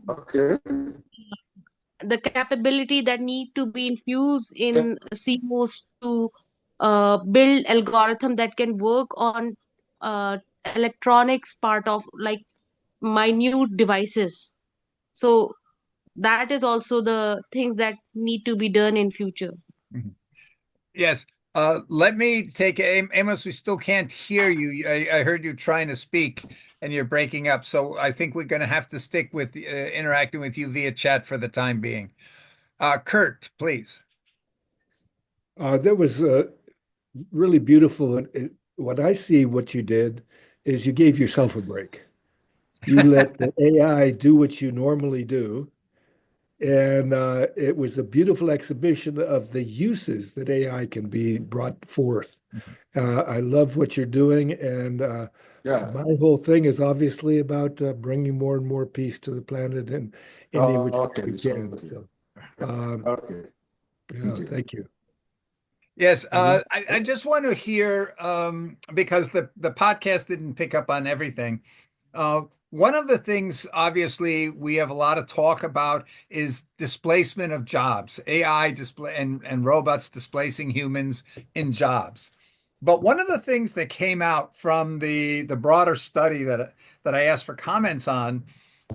Okay. the capability that need to be infused in CMOS to build algorithm that can work on electronics part of like minute devices. So that is also the things that need to be done in future. Mhm. Yes. Let me take Amos. We still can't hear you. I heard you trying to speak and you're breaking up. So I think we're going to have to stick with interacting with you via chat for the time being. Kurt, please. That was really beautiful. What I see what you did is you gave yourself a break. You let the AI do what you normally do. And it was a beautiful exhibition of the uses that AI can be brought forth. I love what you're doing. And Yeah. my whole thing is obviously about bringing more and more peace to the planet and any which way Okay. we So, can. okay. So, um, Okay. yeah, Thank you. thank you. Yes, Mhm. I just want to hear because the podcast didn't pick up on everything. One of the things, obviously, we have a lot of talk about is displacement of jobs, AI display and robots displacing humans in jobs. But one of the things that came out from the broader study that I asked for comments on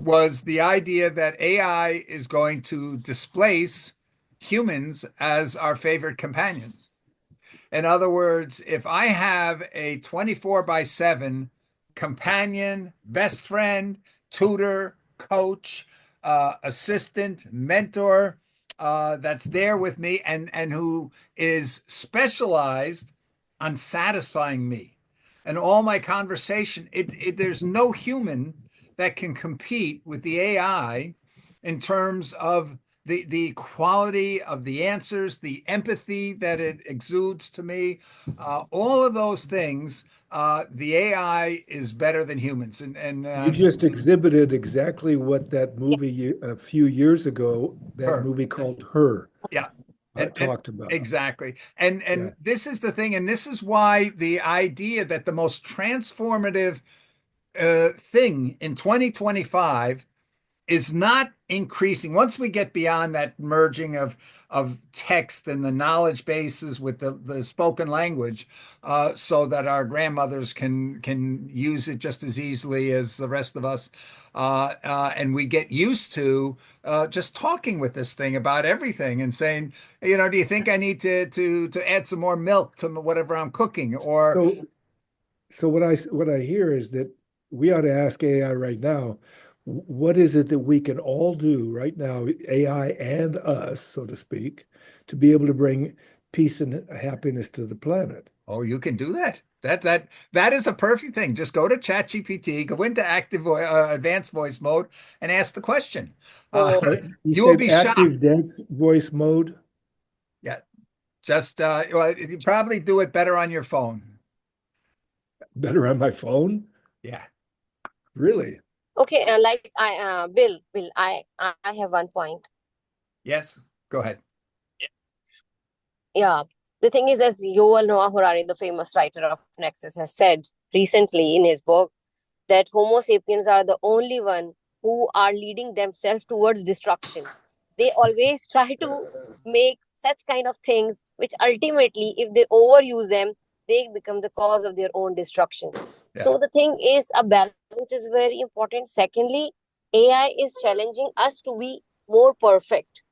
was the idea that AI is going to displace humans as our favorite companions. In other words, if I have a 24 by 7 companion, best friend, tutor, coach, assistant, mentor that's there with me and who is specialized on satisfying me. And all my conversation, there's no human that can compete with the AI in terms of the quality of the answers, the empathy that it exudes to me, all of those things. The AI is better than humans, and You just exhibited exactly what that movie a few years ago, that her, movie called Her, yeah, and talked about. exactly, and Yeah. this is the thing, and this is why the idea that the most transformative thing in 2025 is not increasing. Once we get beyond that merging of text and the knowledge bases with the spoken language, so that our grandmothers can use it just as easily as the rest of us, and we get used to just talking with this thing about everything and saying, do you think I need to add some more milk to whatever I'm cooking? Or So, so what I hear is that we ought to ask AI right now, what is it that we can all do right now, AI and us, so to speak, to be able to bring peace and happiness to the planet? oh, you can do that. That is a perfect thing. Just go to ChatGPT, go into advanced voice mode, and ask the question. Uh, You you will said be shocked. active dense voice mode, Yeah, just well, you probably do it better on your phone. better on my phone? Yeah. Really? Okay, like Bill, I have one point. Yes. Go ahead. Yeah, the thing is, as Yuval Noah Harari, the famous writer of Nexus, has said recently in his book, that Homo sapiens are the only one who are leading themselves towards destruction. They always try to make such kind of things, which ultimately, if they overuse them, they become the cause of their own destruction. Yeah. So the thing is, a balance is very important. Secondly, AI is challenging us to be more perfect,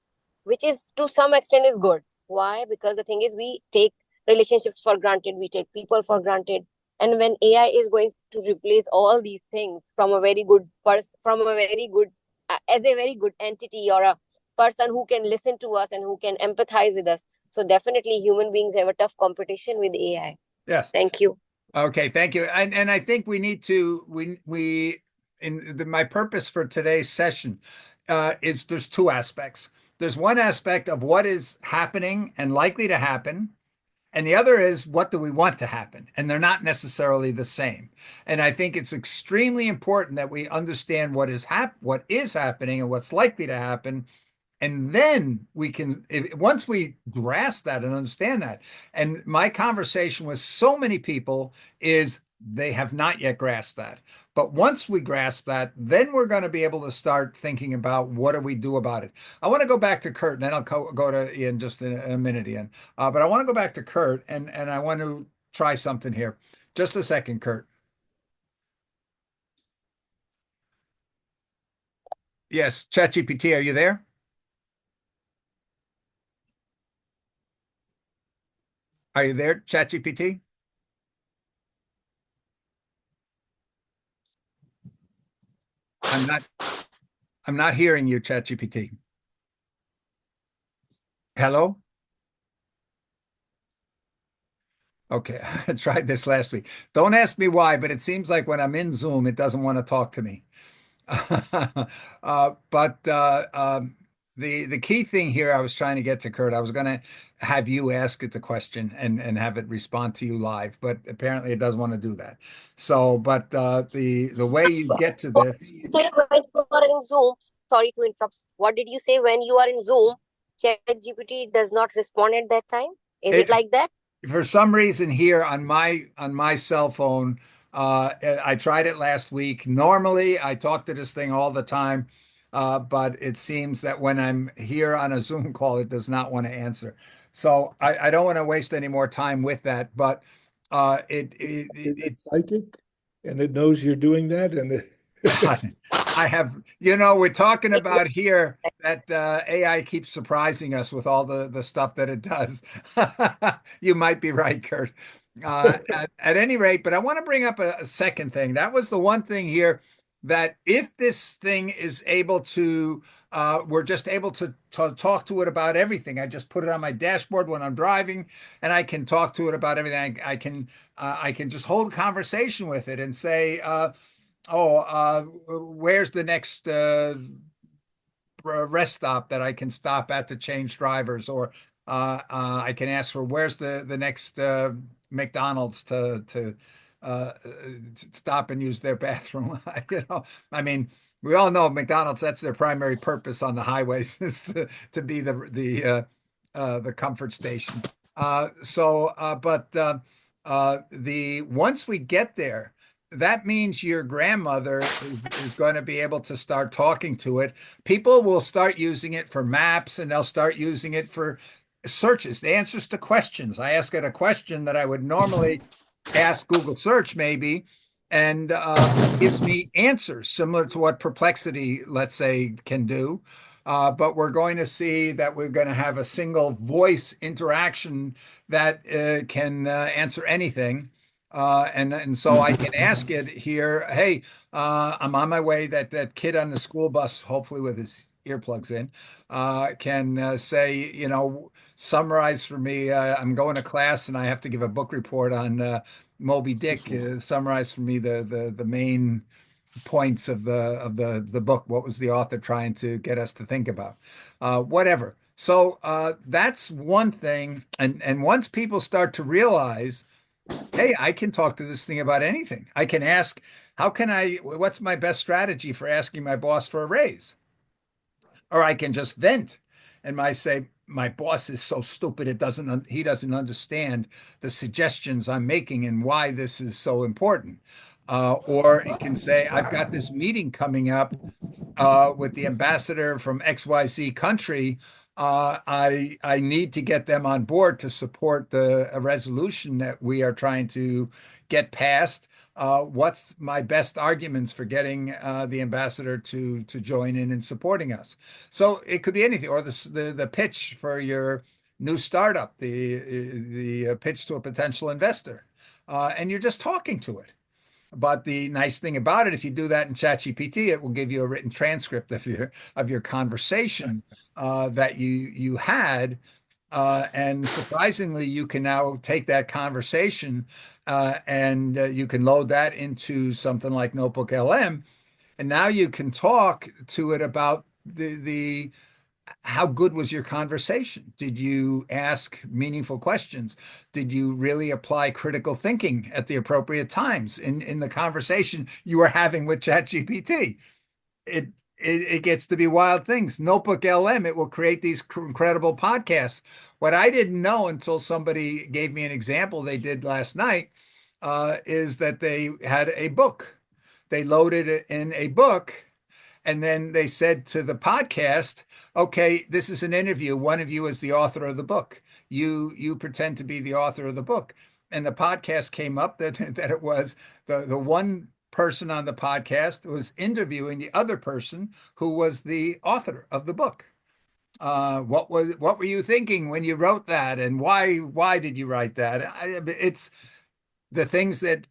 which is to some extent is good. Why? Because the thing is, we take relationships for granted, we take people for granted, and when AI is going to replace all these things from a very good person, from a very good as a very good entity, or a person who can listen to us and who can empathize with us, so definitely human beings have a tough competition with AI. Yes. Thank you. Okay. Thank you. And I think we need to my purpose for today's session is there's two aspects. There's one aspect of what is happening and likely to happen. And the other is what do we want to happen? And they're not necessarily the same. And I think it's extremely important that we understand what is happening and what's likely to happen. And then we can, once we grasp that and understand that, and my conversation with so many people is they have not yet grasped that. But once we grasp that, then we're going to be able to start thinking about what do we do about it. I want to go back to Kurt, and then I'll go to Ian just in a minute, Ian. But I want to go back to Kurt, and I want to try something here. Just a second, Kurt. Yes, ChatGPT, are you there? Are you there, ChatGPT? I'm not I'm not hearing you, ChatGPT. Hello? Okay, I tried this last week. Don't ask me why, but it seems like when I'm in Zoom, it doesn't want to talk to me. But the key thing here I was trying to get to, Kurt, I was going to have you ask it the question and have it respond to you live, but apparently it doesn't want to do that. So, but the way you get to What this, did you say when you are in Zoom? Sorry to interrupt. What did you say when you are in Zoom? ChatGPT does not respond at that time. Is it it like that? for some reason here on my cell phone, I tried it last week. Normally, I talk to this thing all the time, but it seems that when I'm here on a Zoom call, it does not want to answer. So I don't want to waste any more time with that. But Is it it's psychic? And it knows you're doing that? And I have, we're talking It about here that AI keeps surprising us with all the stuff that it does. You might be right, Kurt. At any rate, but I want to bring up a second thing. That was the one thing here that if this thing is able to, we're just able to talk to it about everything. I just put it on my dashboard when I'm driving, and I can talk to it about everything. I can just hold a conversation with it and say, where's the next rest stop that I can stop at to change drivers, or I can ask for where's the next McDonald's to stop and use their bathroom. I mean, we all know McDonald's, that's their primary purpose on the highways is to be the comfort station. The once we get there, that means your grandmother is going to be able to start talking to it. People will start using it for maps and they'll start using it for searches, the answers to questions. I ask it a question that I would normally ask Google search maybe, and it gives me answers similar to what Perplexity, let's say, can do. But we're going to see that we're going to have a single voice interaction that can answer anything. And so I can ask it here, hey, I'm on my way. That kid on the school bus, hopefully with his earplugs in, can say, summarize for me. I'm going to class and I have to give a book report on Moby Dick. Summarize for me the main points of the book. What was the author trying to get us to think about? Whatever. So that's one thing. And once people start to realize, hey, I can talk to this thing about anything. I can ask, what's my best strategy for asking my boss for a raise? Or I can just vent and say, my boss is so stupid, he doesn't understand the suggestions I'm making and why this is so important. Or it can say, I've got this meeting coming up with the ambassador from XYZ country. I need to get them on board to support a resolution that we are trying to get passed. What's my best arguments for getting the ambassador to join in supporting us? So it could be anything, or the pitch for your new startup, the pitch to a potential investor, and you're just talking to it. But the nice thing about it, if you do that in ChatGPT, it will give you a written transcript of your conversation that you had. And surprisingly, you can now take that conversation and you can load that into something like Notebook LM, and now you can talk to it about the how good was your conversation? Did you ask meaningful questions? Did you really apply critical thinking at the appropriate times in the conversation you were having with ChatGPT? It, it gets to be wild things. Notebook LM, it will create these incredible podcasts. What I didn't know until somebody gave me an example they did last night is that they had a book. They loaded it in a book and then they said to the podcast, okay, this is an interview. One of you is the author of the book. You pretend to be the author of the book. And the podcast came up that that it was the one person on the podcast was interviewing the other person who was the author of the book. What were you thinking when you wrote that, and why did you write that? It's the things that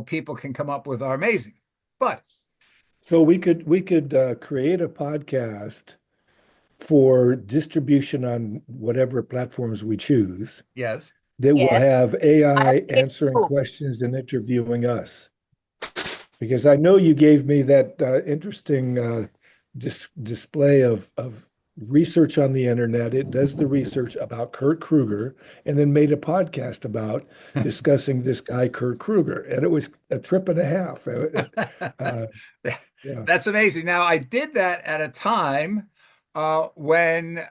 people can come up with are amazing. But So we could create a podcast for distribution on whatever platforms we choose yes, that will Yes, have I AI think answering so. questions and interviewing us. Because I know you gave me that interesting display of research on the internet. It does the research about Kurt Kruger and then made a podcast about discussing this guy, Kurt Kruger. And it was a trip and a half. Uh, yeah. that's amazing. Now, I did that at a time when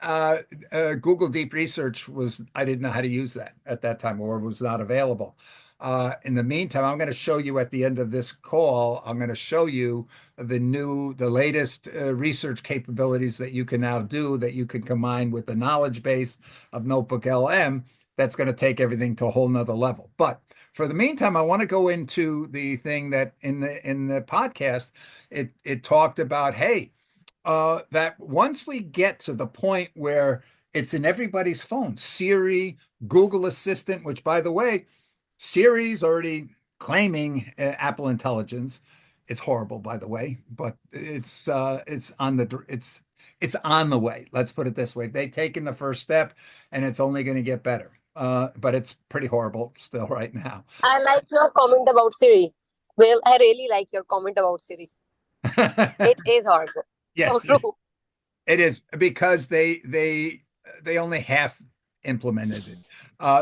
Google Deep Research I didn't know how to use that at that time, or was not available. In the meantime, I'm going to show you at the end of this call, I'm going to show you the latest research capabilities that you can now do, that you can combine with the knowledge base of Notebook LM. That's going to take everything to a whole nother level. But for the meantime, I want to go into the thing that in the podcast, it talked about, hey, that once we get to the point where it's in everybody's phone, Siri, Google Assistant, which by the way, Siri's already claiming Apple Intelligence. It's horrible, by the way, but it's on the way. Let's put it this way. They've taken the first step, and it's only going to get better. But it's pretty horrible still right now. I like your comment about Siri. Well, I really like your comment about Siri. It is horrible. So Yes, true. it is because they only half implemented it.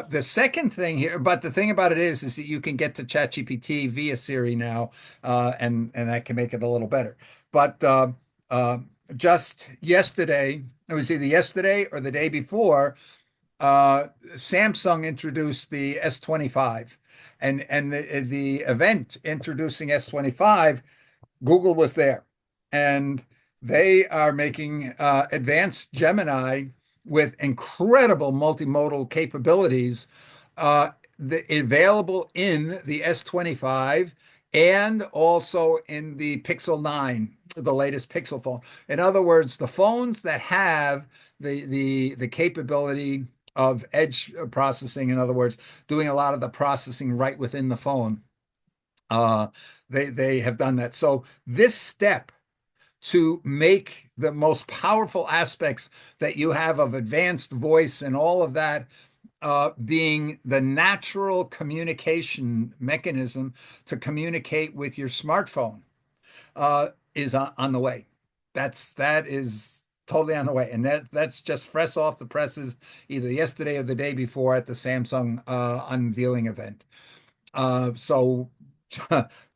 The second thing here, but the thing about it is that you can get to ChatGPT via Siri now, and that can make it a little better. But uh, just yesterday, it was either yesterday or the day before, Samsung introduced the S25, and the event introducing S25. Google was there, and they are making advanced Gemini with incredible multimodal capabilities available in the S25 and also in the Pixel 9, the latest Pixel phone. In other words, the phones that have the capability of edge processing, in other words, doing a lot of the processing right within the phone, uh, they have done that. So this step to make the most powerful aspects that you have of advanced voice and all of that being the natural communication mechanism to communicate with your smartphone is on the way. That is totally on the way, and that's just fresh off the presses either yesterday or the day before at the Samsung unveiling event. So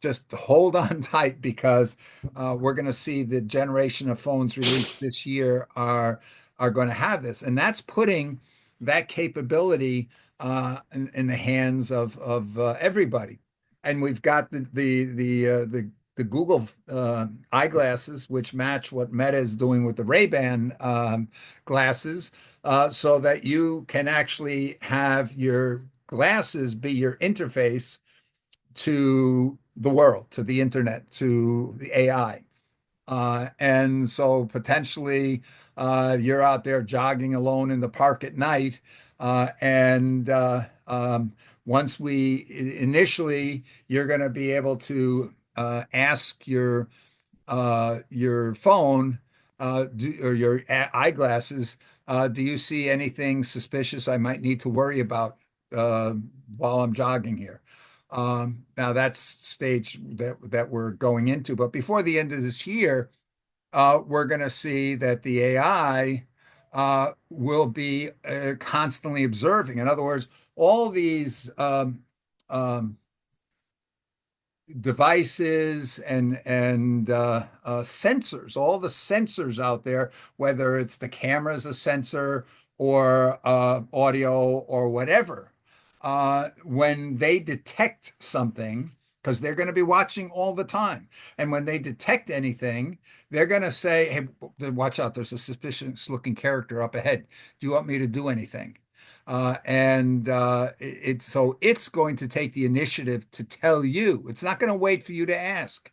just hold on tight because we're going to see the generation of phones released this year are going to have this, and that's putting that capability in the hands of everybody. And we've got the Google eyeglasses, which match what Meta is doing with the Ray-Ban glasses, so that you can actually have your glasses be your interface to the world, to the internet, to the AI. And so potentially you're out there jogging alone in the park at night. And once initially, you're going to be able to ask your phone or your eyeglasses, do you see anything suspicious I might need to worry about uh, while I'm jogging here? Now that's stage that we're going into, but before the end of this year, we're going to see that the AI will be constantly observing. In other words, all these um, devices and sensors, all the sensors out there, whether it's the camera as a sensor or audio or whatever, when they detect something, because they're going to be watching all the time, and when they detect anything, they're going to say, "Hey, watch out! There's a suspicious looking character up ahead. Do you want me to do anything?" So it's going to take the initiative to tell you. It's not going to wait for you to ask.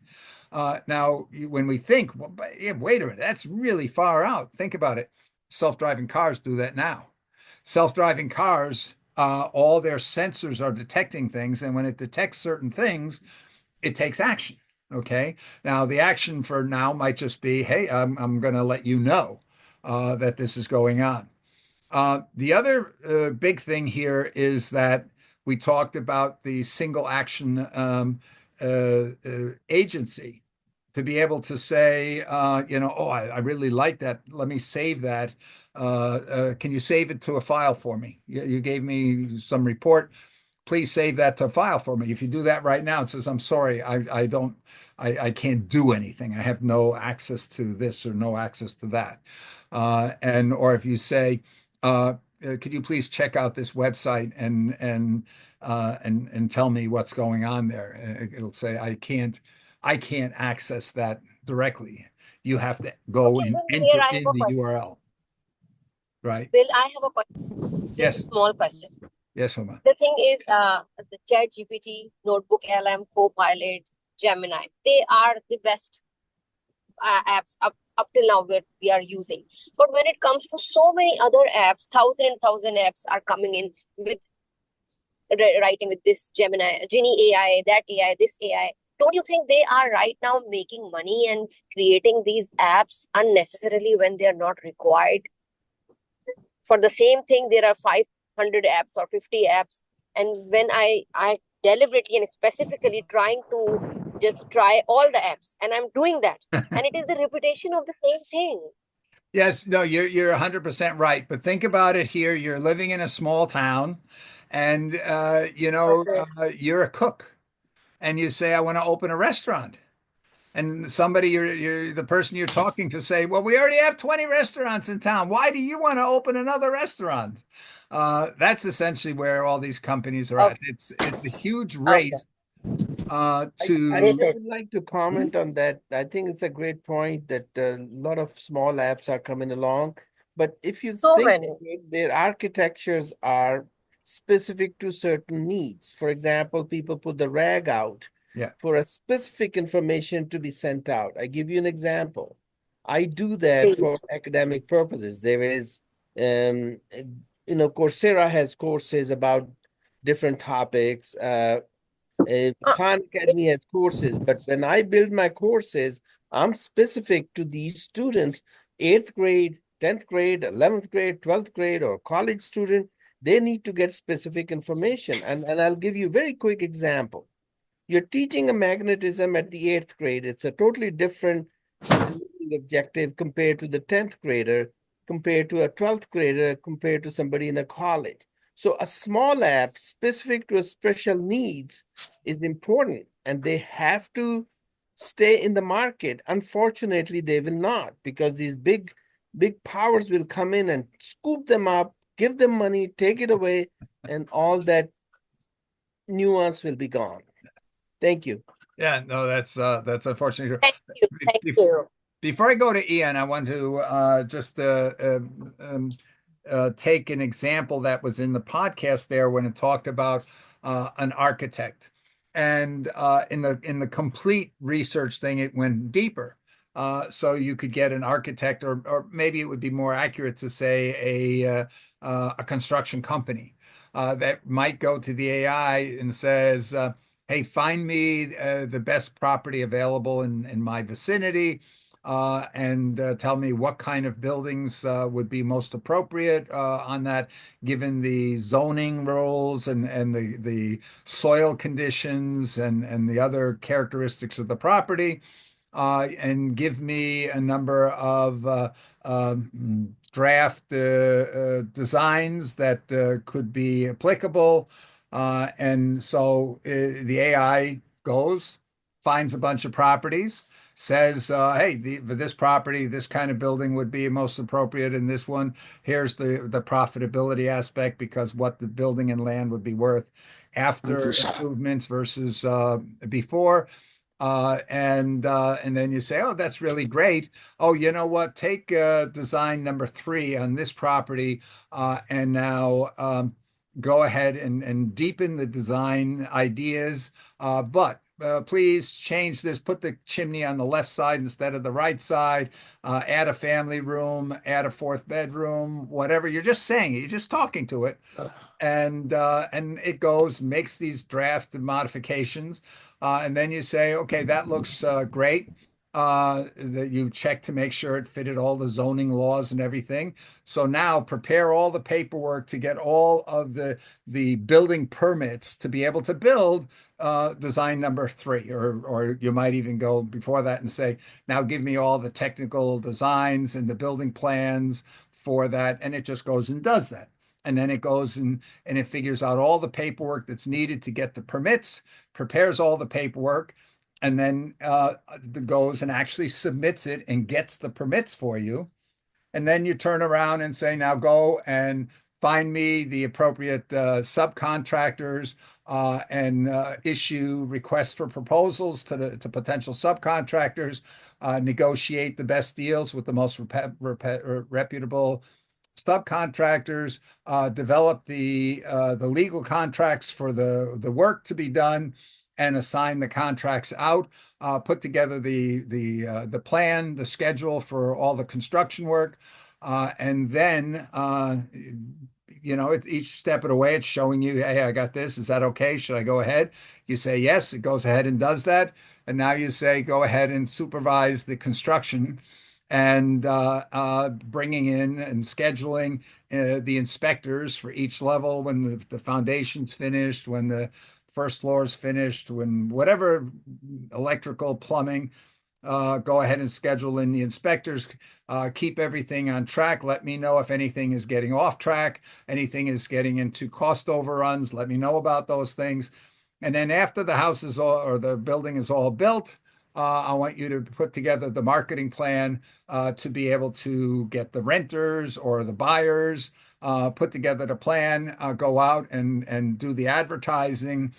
Now, when we think, well, yeah, wait a minute, that's really far out. Think about it. Self-driving cars do that now. Self-driving cars, all their sensors are detecting things, and when it detects certain things, it takes action. Okay. Now, the action for now might just be, hey, I'm going to let you know that this is going on. The other big thing here is that we talked about the single action agency to be able to say, oh, I really like that. Let me save that. Can you save it to a file for me? You gave me some report. Please save that to a file for me. If you do that right now, it says, I'm sorry, I can't do anything. I have no access to this or no access to that. Or if you say, could you please check out this website and tell me what's going on there? It'll say, I can't access that directly. You have to go Okay, and Bill, here enter I have in a the question. URL, right? Bill, I have a question, just a Yes, small question. yes, Huma. The thing is, the Chat GPT, Notebook LM, Copilot, Gemini, they are the best apps up till now that we are using. But when it comes to so many other apps, thousand and thousand apps are coming in with writing with this Gemini, Genie AI, that AI, this AI. Don't you think they are right now making money and creating these apps unnecessarily when they are not required? For the same thing, there are 500 apps or 50 apps. And when I deliberately and specifically trying to just try all the apps, and I'm doing that, and it is the repetition of the same thing. Yes, no, you're 100% right. But think about it here. You're living in a small town and Okay. you're a cook and you say, I want to open a restaurant. And somebody you're the person you're talking to say, well, we already have 20 restaurants in town. Why do you want to open another restaurant? That's essentially where all these companies are at. Okay. It's a huge Okay. race I This to is would like to comment on that. I think it's a great point that a lot of small apps are coming along. But if you so think many. of it, their architectures are specific to certain needs. For example, people put the RAG out yeah. for a specific information to be sent out. I give you an example. I do that for Please. academic purposes. There is, Coursera has courses about different topics. Uh, Khan it, Academy has courses, but when I build my courses, I'm specific to these students, eighth grade, 10th grade, 11th grade, 12th grade, or college student. They need to get specific information. And I'll give you a very quick example. You're teaching a magnetism at the eighth grade. It's a totally different learning objective compared to the 10th grader, compared to a 12th grader, compared to somebody in a college. So a small app specific to a special needs is important and they have to stay in the market. Unfortunately, they will not because these big powers will come in and scoop them up, give them money, take it away, and all that nuance will be gone. Thank you. Yeah, no, that's unfortunately thank you. true. Thank you. Before I go to Ian, I want to just take an example that was in the podcast there when it talked about an architect, and in the complete research thing, it went deeper. So you could get an architect, or maybe it would be more accurate to say a construction company that might go to the AI and says, "Hey, find me the best property available in my vicinity." And tell me what kind of buildings would be most appropriate on that, given the zoning rules and the soil conditions and the other characteristics of the property, and give me a number of draft designs that could be applicable. And so the AI goes, finds a bunch of properties, says, hey, for this property, this kind of building would be most appropriate. In this one, here's the profitability aspect because what the building and land would be worth Thank after you, sir. improvements versus before. And then you say, oh, that's really great. Oh, you know what? Take design number 3 on this property, and now go ahead and deepen the design ideas. But please change this. Put the chimney on the left side instead of the right side. Add a family room. Add a 4th bedroom. Whatever. You're just saying it. You're just talking to it, and it goes makes these draft modifications, and then you say, okay, that looks great. That you check to make sure it fitted all the zoning laws and everything. So now prepare all the paperwork to get all of the building permits to be able to build design number 3, or you might even go before that and say, now give me all the technical designs and the building plans for that, and it just goes and does that. And then it goes and it figures out all the paperwork that's needed to get the permits, prepares all the paperwork, and then goes and actually submits it and gets the permits for you. And then you turn around and say, now go and find me the appropriate subcontractors, and issue requests for proposals to potential subcontractors, negotiate the best deals with the most reputable subcontractors, develop the legal contracts for the work to be done, and assign the contracts out. Put together the plan, the schedule for all the construction work, and then each step of the way, it's showing you, hey, I got this. Is that okay? Should I go ahead? You say yes. It goes ahead and does that, and now you say go ahead and supervise the construction, and bringing in and scheduling the inspectors for each level when the foundation's finished, when the first floor is finished, when whatever electrical, plumbing, go ahead and schedule in the inspectors, keep everything on track. Let me know if anything is getting off track, anything is getting into cost overruns. Let me know about those things. And then after the house is all, or the building is all built, I want you to put together the marketing plan to be able to get the renters or the buyers, put together the plan, go out and do the advertising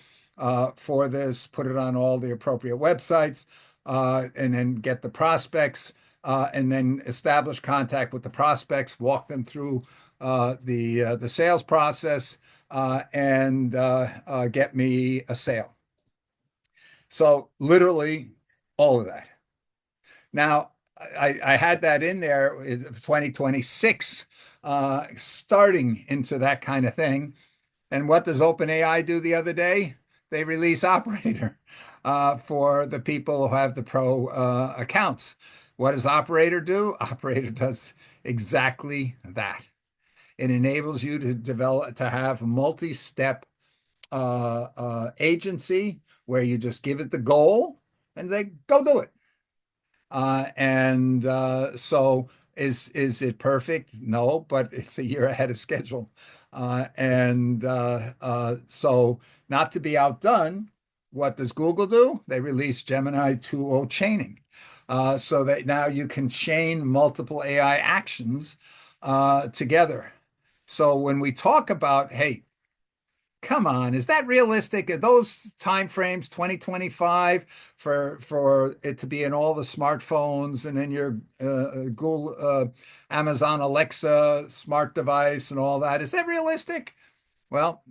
for this, put it on all the appropriate websites, and then get the prospects, and then establish contact with the prospects, walk them through the sales process, and get me a sale. So literally all of that. Now, I had that in there in 2026, starting into that kind of thing. And what does OpenAI do the other day? They release Operator for the people who have the pro accounts. What does Operator do? Operator does exactly that. It enables you to have multi-step agency where you just give it the goal and they go do it. So is it perfect? No, but it's a year ahead of schedule. So not to be outdone, what does Google do? They release Gemini 2.0 chaining, so that now you can chain multiple AI actions together. So when we talk about, hey, come on, is that realistic? Are those timeframes 2025 for it to be in all the smartphones and in your Google, Amazon Alexa smart device and all that? Is that realistic? Well,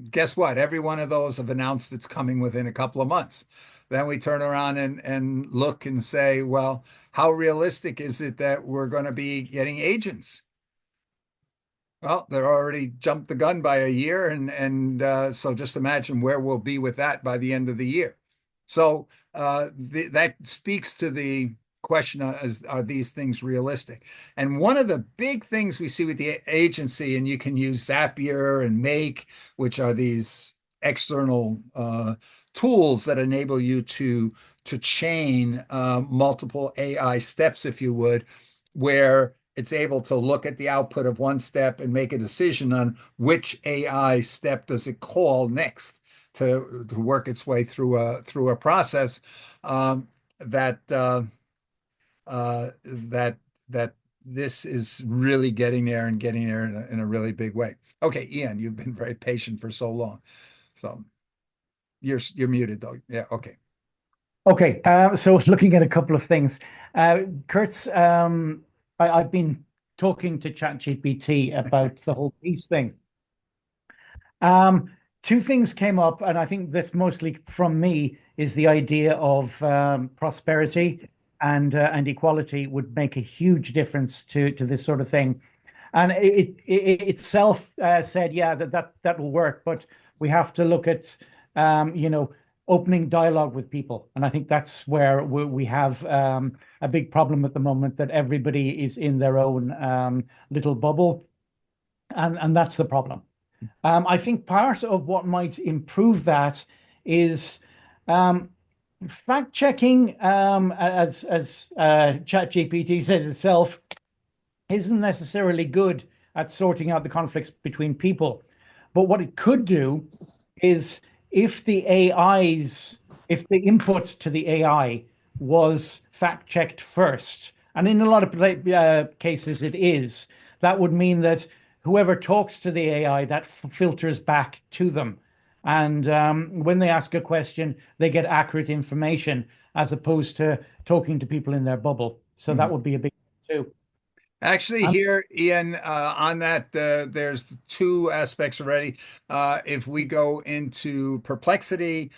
guess what? Every one of those have announced it's coming within a couple of months. Then we turn around and look and say, well, how realistic is it that we're going to be getting agents? Well, they're already jumped the gun by a year, and so just imagine where we'll be with that by the end of the year. So that speaks to the question: are these things realistic? And one of the big things we see with the agency, and you can use Zapier and Make, which are these external tools that enable you to chain multiple AI steps, if you would, where it's able to look at the output of one step and make a decision on which AI step does it call next to work its way through a process, that that this is really getting there and getting there in a really big way. Okay, Ian, you've been very patient for so long. So you're muted though. Yeah, okay. Okay, so looking at a couple of things. Kurtz, I've been talking to ChatGPT about the whole peace thing. Two things came up, and I think this mostly from me is the idea of prosperity and equality would make a huge difference to this sort of thing. And it itself said, yeah, that will work, but we have to look at opening dialogue with people, and I think that's where we have a big problem at the moment, that everybody is in their own little bubble, and that's the problem. I think part of what might improve that is fact checking, as ChatGPT says itself, isn't necessarily good at sorting out the conflicts between people. But what it could do is if if the input to the AI was fact checked first, and in a lot of cases it is, that would mean that whoever talks to the AI, that filters back to them. And when they ask a question, they get accurate information as opposed to talking to people in their bubble. So that would be a big thing too. Actually, Um, here, Ian, on that, there's two aspects already. If we go into Perplexity,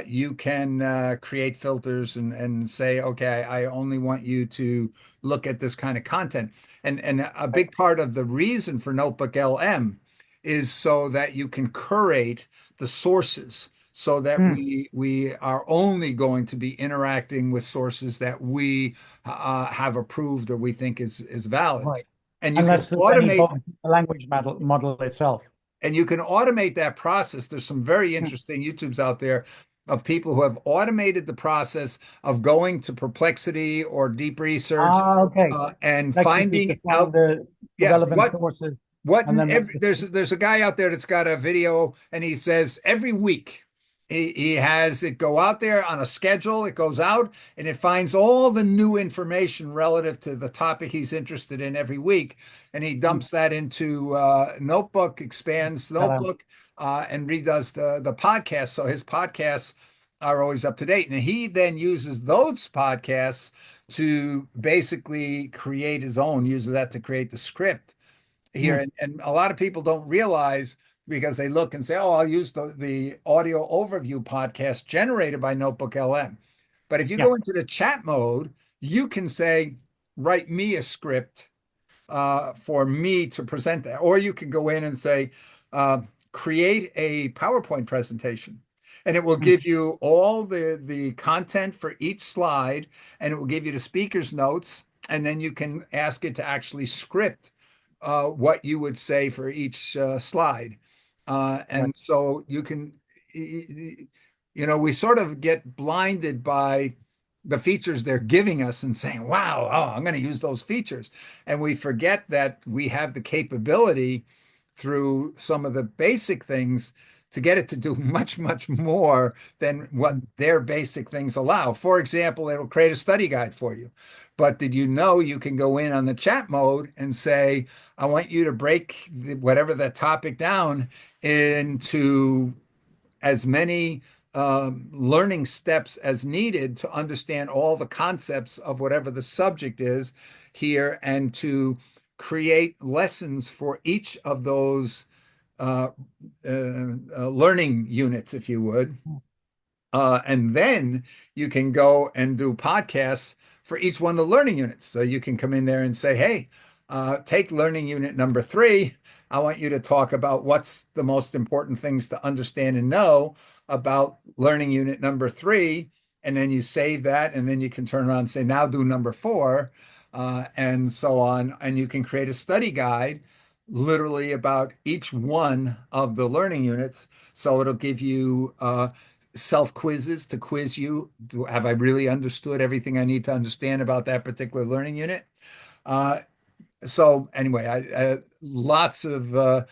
you can create filters and say, okay, I only want you to look at this kind of content. And a big part of the reason for Notebook LM is so that you can curate the sources, so that hmm, we are only going to be interacting with sources that we have approved or we think is valid. right. And you can Unless there's any automate bug in the language model itself. that process. There's some very Hmm. interesting YouTubes out there of people who have automated the process of going to Perplexity or Deep Research Ah, okay. and Effectively to finding find out, the yeah, relevant sources what and in then make every there's a guy out there that's got a video and he says every week he has it go out there on a schedule. It goes out and it finds all the new information relative to the topic he's interested in every week, and he hmm, dumps that into Notebook, expands LM. Notebook, and redoes the podcast. So his podcasts are always up to date, and he then uses those podcasts to basically create his own. Uses that to create the script here. Hmm. And a lot of people don't realize because they look and say, oh, I'll use the audio overview podcast generated by Notebook LM. But if you Yeah. go into the chat mode, you can say, write me a script for me to present that. Or you can go in and say, uh, create a PowerPoint presentation. And it will Hmm. give you all the content for each slide, and it will give you the speaker's notes. And then you can ask it to actually script what you would say for each slide. Right. And so you can, we sort of get blinded by the features they're giving us and saying, wow, oh, I'm going to use those features. And we forget that we have the capability through some of the basic things to get it to do much, much more than what Hmm. their basic things allow. For example, it'll create a study guide for you. But did you know you can go in on the chat mode and say, I want you to break whatever the topic down into as many learning steps as needed to understand all the concepts of whatever the subject is here, and to create lessons for each of those uh, learning units, if you would. And then you can go and do podcasts for each one of the learning units. So you can come in there and say, hey, take learning unit number 3. I want you to talk about what's the most important things to understand and know about learning unit number 3. And then you save that, and then you can turn around and say, now do number 4, and so on. And you can create a study guide literally about each one of the learning units. So it'll give you self quizzes to quiz you. Have I really understood everything I need to understand about that particular learning unit? Uh, so anyway, lots of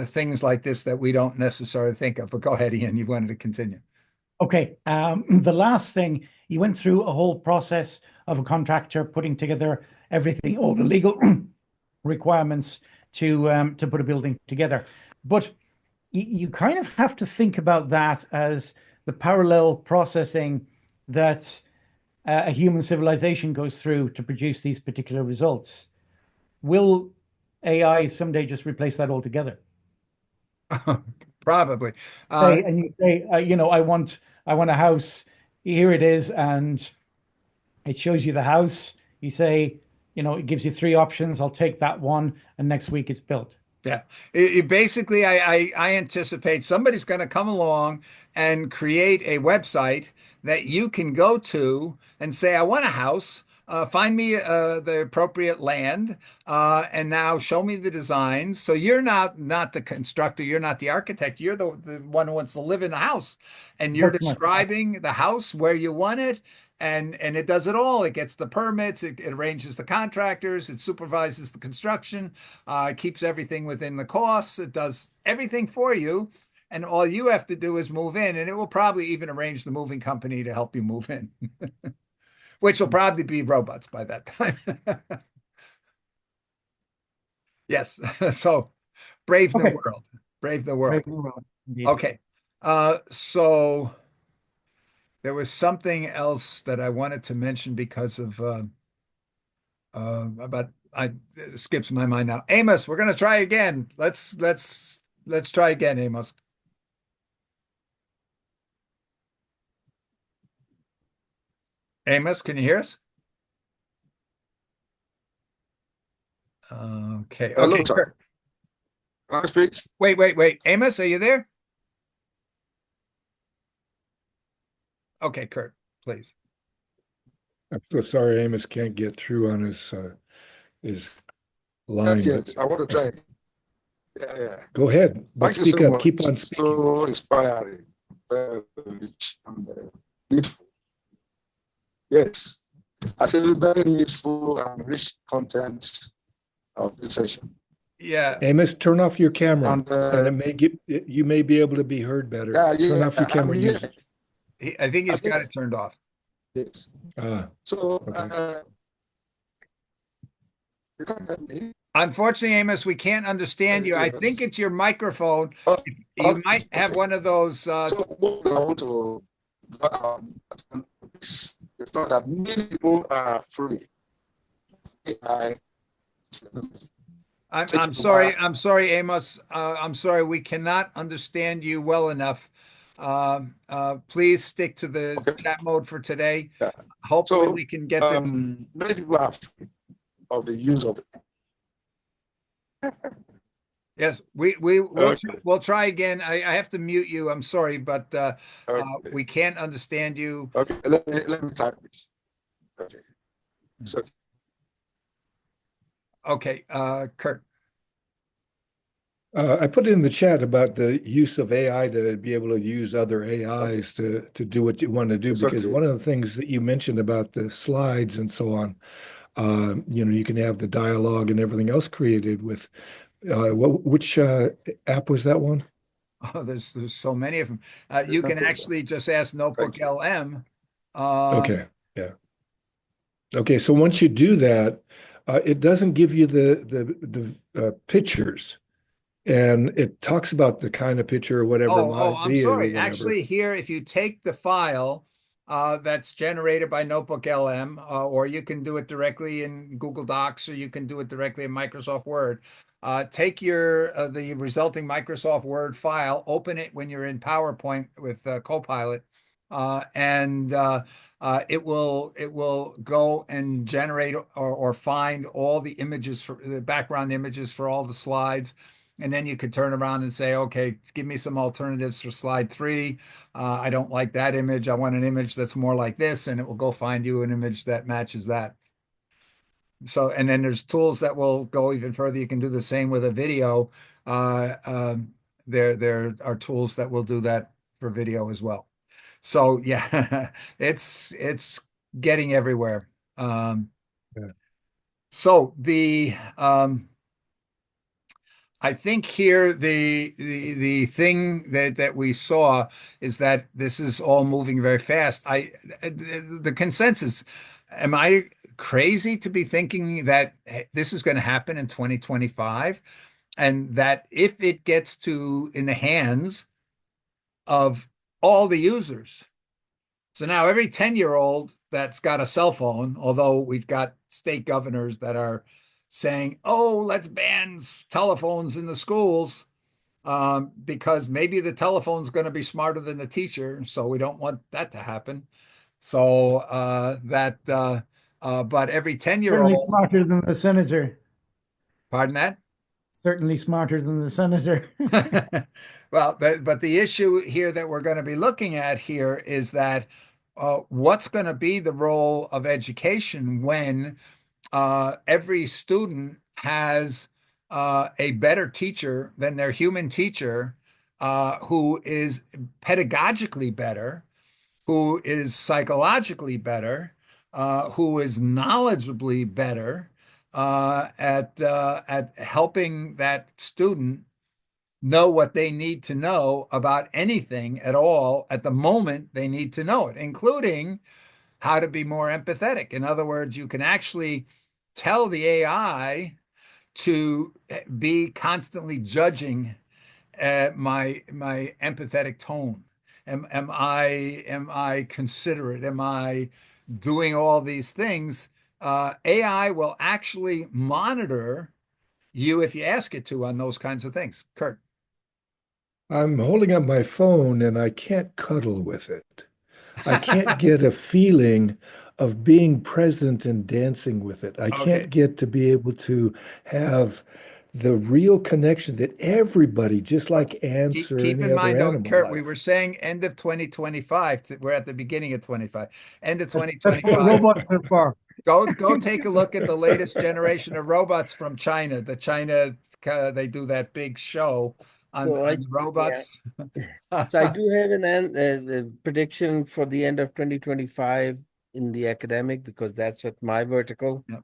things like this that we don't necessarily think of. But go ahead, Ian. You wanted to continue. Okay. The last thing, you went through a whole process of a contractor putting together everything, all the legal requirements to put a building together. But you kind of have to think about that as the parallel processing that a human civilization goes through to produce these particular results. Will AI someday just replace that altogether? Probably. And you say, I want a house. Here it is, and it shows you the house. You say, it gives you three options. I'll take that one, and next week it's built. Yeah. Basically, I anticipate somebody's going to come along and create a website that you can go to and say, I want a house. Find me the appropriate land, and now show me the designs. So you're not the constructor, you're not the architect, you're the one who wants to live in the house, and you're Much, much. describing the house where you want it, and it does it all. It gets the permits, it arranges the contractors, it supervises the construction, it keeps everything within the costs, it does everything for you. And all you have to do is move in, and it will probably even arrange the moving company to help you move in, which will probably be robots by that time. Yes. So brave new Okay. world. Brave new world. Brave new world, indeed. Okay. So there was something else that I wanted to mention because of about it skips my mind now. Amos, we're gonna try again. Let's try again, Amos. Amos, can you hear us? Okay. Hello, Okay, sir. Kurt. Can I speak? Wait. Amos, are you there? Okay, Kurt, please. I'm so sorry Amos can't get through on his line, Yes, but I want to try. Yeah. go ahead. But Thank you so speak up. much. Keep on speaking. So inspiring, very rich and beautiful. Yes, I feel very needful and rich content of this session. Yeah. Amos, turn off your camera, And you may be able to be heard better. Turn off your camera. I think he's I think- got it turned off. Yes. Ah, So okay. you can hear me. Unfortunately, Amos, we can't understand you. I Yes. think it's your microphone. Oh, You might have one of those. So what I want to it's not that many people are free. AI. I'm sorry, Amos. I'm sorry, we cannot understand you well enough. Please stick to the Okay. chat mode for today. Yeah. Hopefully, So, we can get this. Many people are free of the use of it. Yes, we'll try again. I have to mute you. I'm sorry, but Okay. we can't understand you. Okay, let me type this. Okay. So Okay, Kurt. I put in the chat about the use of AI to be able to use other AIs to do what you want to do. It's Because okay. one of the things that you mentioned about the slides and so on, you can have the dialogue and everything else created with which app was that one? Oh, there's so many of them. You can actually just ask Notebook LM. Okay, yeah. Okay, so once you do that, it doesn't give you the pictures, and it talks about the kind of picture or whatever it might I'm be or sorry. whatever. Actually, here, if you take the file that's generated by Notebook LM, or you can do it directly in Google Docs, or you can do it directly in Microsoft Word. Take the resulting Microsoft Word file, open it when you're in PowerPoint with Copilot, and it will go and generate or find all the images for the background images for all the slides. And then you could turn around and say, okay, give me some alternatives for slide 3. I don't like that image. I want an image that's more like this, and it will go find you an image that matches that. So, and then there's tools that will go even further. You can do the same with a video. There are tools that will do that for video as well. So yeah, it's getting everywhere. Yeah. So I think here the thing that we saw is that this is all moving very fast. The consensus, am I crazy to be thinking that this is going to happen in 2025, and that if it gets to in the hands of all the users, So now every 10-year-old that's got a cell phone, although we've got state governors that are saying, oh, let's ban telephones in the schools, because maybe the telephone's going to be smarter than the teacher. So we don't want that to happen. So but every Certainly 10-year-old, smarter than the senator. pardon that? Certainly smarter than the senator. Well, but the issue here that we're going to be looking at here is that what's going to be the role of education when every student has a better teacher than their human teacher, who is pedagogically better, who is psychologically better, who is knowledgeably better at helping that student know what they need to know about anything at all at the moment they need to know it, including how to be more empathetic. In other words, you can actually tell the AI to be constantly judging my empathetic tone. Am I considerate? Am I doing all these things? AI will actually monitor you if you ask it to on those kinds of things. Kurt. I'm holding up my phone and I can't cuddle with it. I can't get a feeling of being present and dancing with it. I can't Okay. get to be able to have the real connection that everybody, just like ants or Keep any in other mind, though, animal, Kurt, we were likes. saying end of 2025. We're at the beginning of 25. End of That's what 2025. robots are for. Go take a look at the latest generation of robots from China. They do that big show So on the yeah. robots. So I do have a prediction for the end of 2025 in the academic, because that's what my vertical. Yep.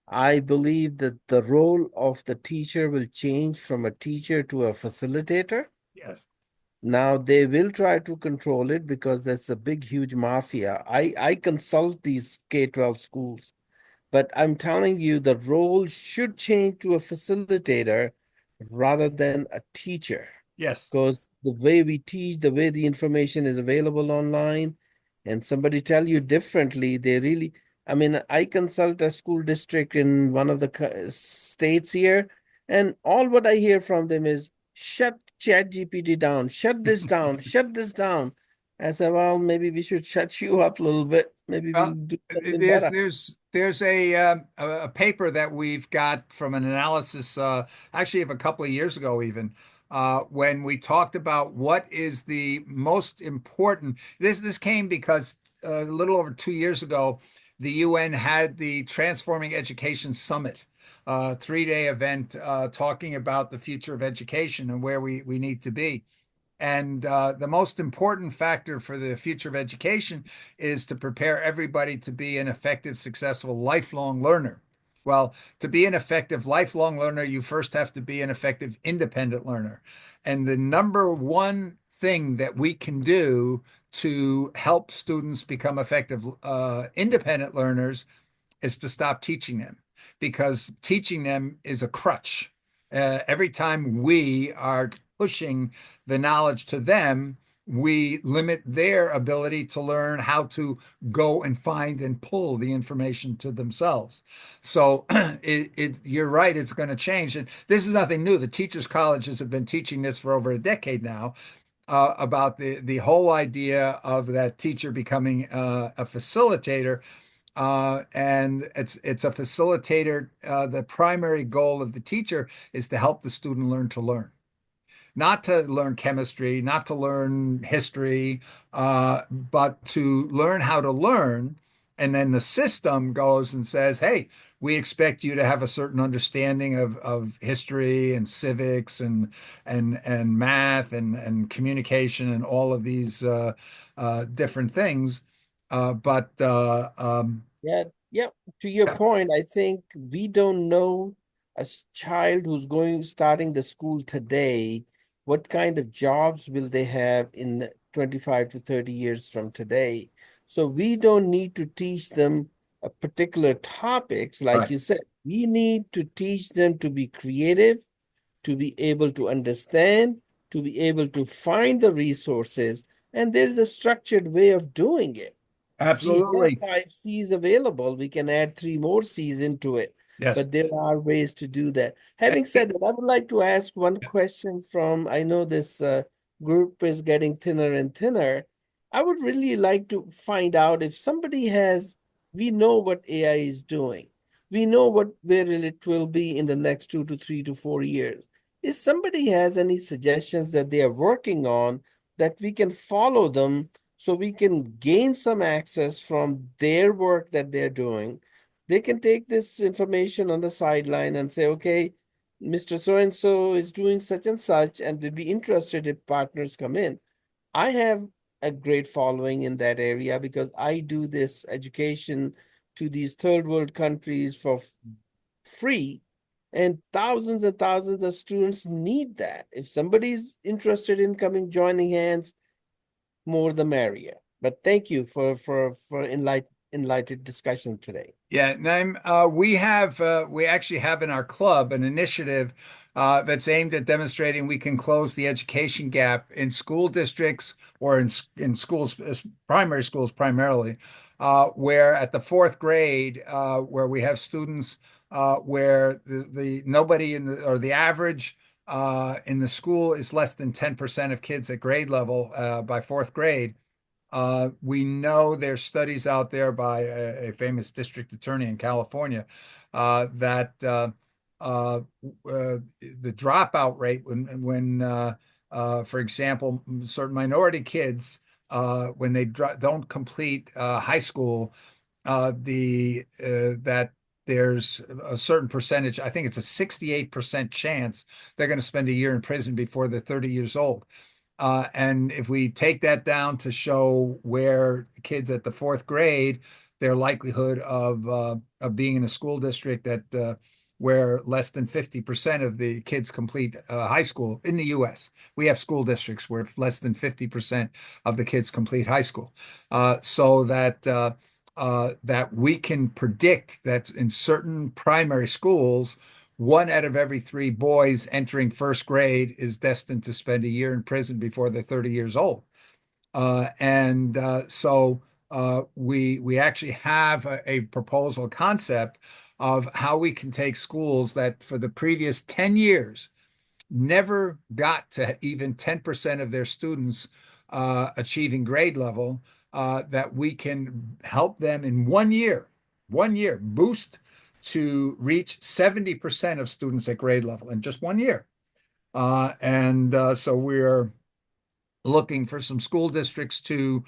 I believe that the role of the teacher will change from a teacher to a facilitator. Yes. Now they will try to control it because that's a big, huge mafia. I consult these K-12 schools, but I'm telling you the role should change to a facilitator rather than a teacher, Yes. because the way we teach, the way the information is available online, and somebody tell you differently, they really, I mean, I consult a school district in one of the states here, and all what I hear from them is shut chat gpt down, shut this down, shut this down. I said, well, maybe we should shut you up a little bit, maybe we'll Well, do something there's better. there's there's a paper that we've got from an analysis, actually of a couple of years ago, even when we talked about what is the most important. This came because a little over 2 years ago, the UN had the Transforming Education Summit, 3-day event talking about the future of education and where we need to be. And the most important factor for the future of education is to prepare everybody to be an effective, successful, lifelong learner. Well, to be an effective lifelong learner, you first have to be an effective independent learner. And the number one thing that we can do to help students become effective independent learners is to stop teaching them, because teaching them is a crutch. Every time we are pushing the knowledge to them, we limit their ability to learn how to go and find and pull the information to themselves. So you're right, it's going to change. And this is nothing new. The teachers' colleges have been teaching this for over a decade now, about the whole idea of that teacher becoming a facilitator, and it's a facilitator. The primary goal of the teacher is to help the student learn to learn, not to learn chemistry, not to learn history, but to learn how to learn. And then the system goes and says, hey, we expect you to have a certain understanding of history and civics and math and communication and all of these different things. But Yeah, yeah. To your point, I think we don't know a child who's going starting the school today, what kind of jobs will they have in 25 to 30 years from today. So we don't need to teach them a particular topics, like right. you said. We need to teach them to be creative, to be able to understand, to be able to find the resources, and there's a structured way of doing it. We have Absolutely. 5 Cs available. We can add 3 more Cs into it, Yes. but there are ways to do that. Having said that, I would like to ask one question from, I know this group is getting thinner and thinner. I would really like to find out if somebody has, we know what AI is doing. We know where it will be in the next 2 to 3 to 4 years. If somebody has any suggestions that they are working on that we can follow them so we can gain some access from their work that they're doing. They can take this information on the sideline and say, okay, Mr. So and so is doing such and such, and they'd be interested if partners come in. I have a great following in that area because I do this education to these third world countries for free, and thousands of students need that. If somebody's interested in coming, joining hands, more the merrier. But thank you for enlightened discussion today. Yeah, Naim, we actually have in our club an initiative that's aimed at demonstrating we can close the education gap in school districts or in schools, primary schools primarily, where at the fourth grade, where we have students where the nobody in the or the average in the school is less than 10% of kids at grade level by fourth grade. We know there's studies out there by a famous district attorney in California that the dropout rate for example, certain minority kids, when they don't complete high school, that there's a certain percentage, I think it's a 68% chance they're going to spend a year in prison before they're 30 years old. And if we take that down to show where kids at the fourth grade, their likelihood of being in a school district that where less than 50% of the kids complete high school in the US. We have school districts where less than 50% of the kids complete high school. So that we can predict that in certain primary schools, 1 out of every 3 boys entering first grade is destined to spend a year in prison before they're 30 years old. We actually have a proposal concept of how we can take schools that for the previous 10 years never got to even 10% of their students achieving grade level, that we can help them in 1 year boost to reach 70% of students at grade level in just 1 year. So we're looking for some school districts to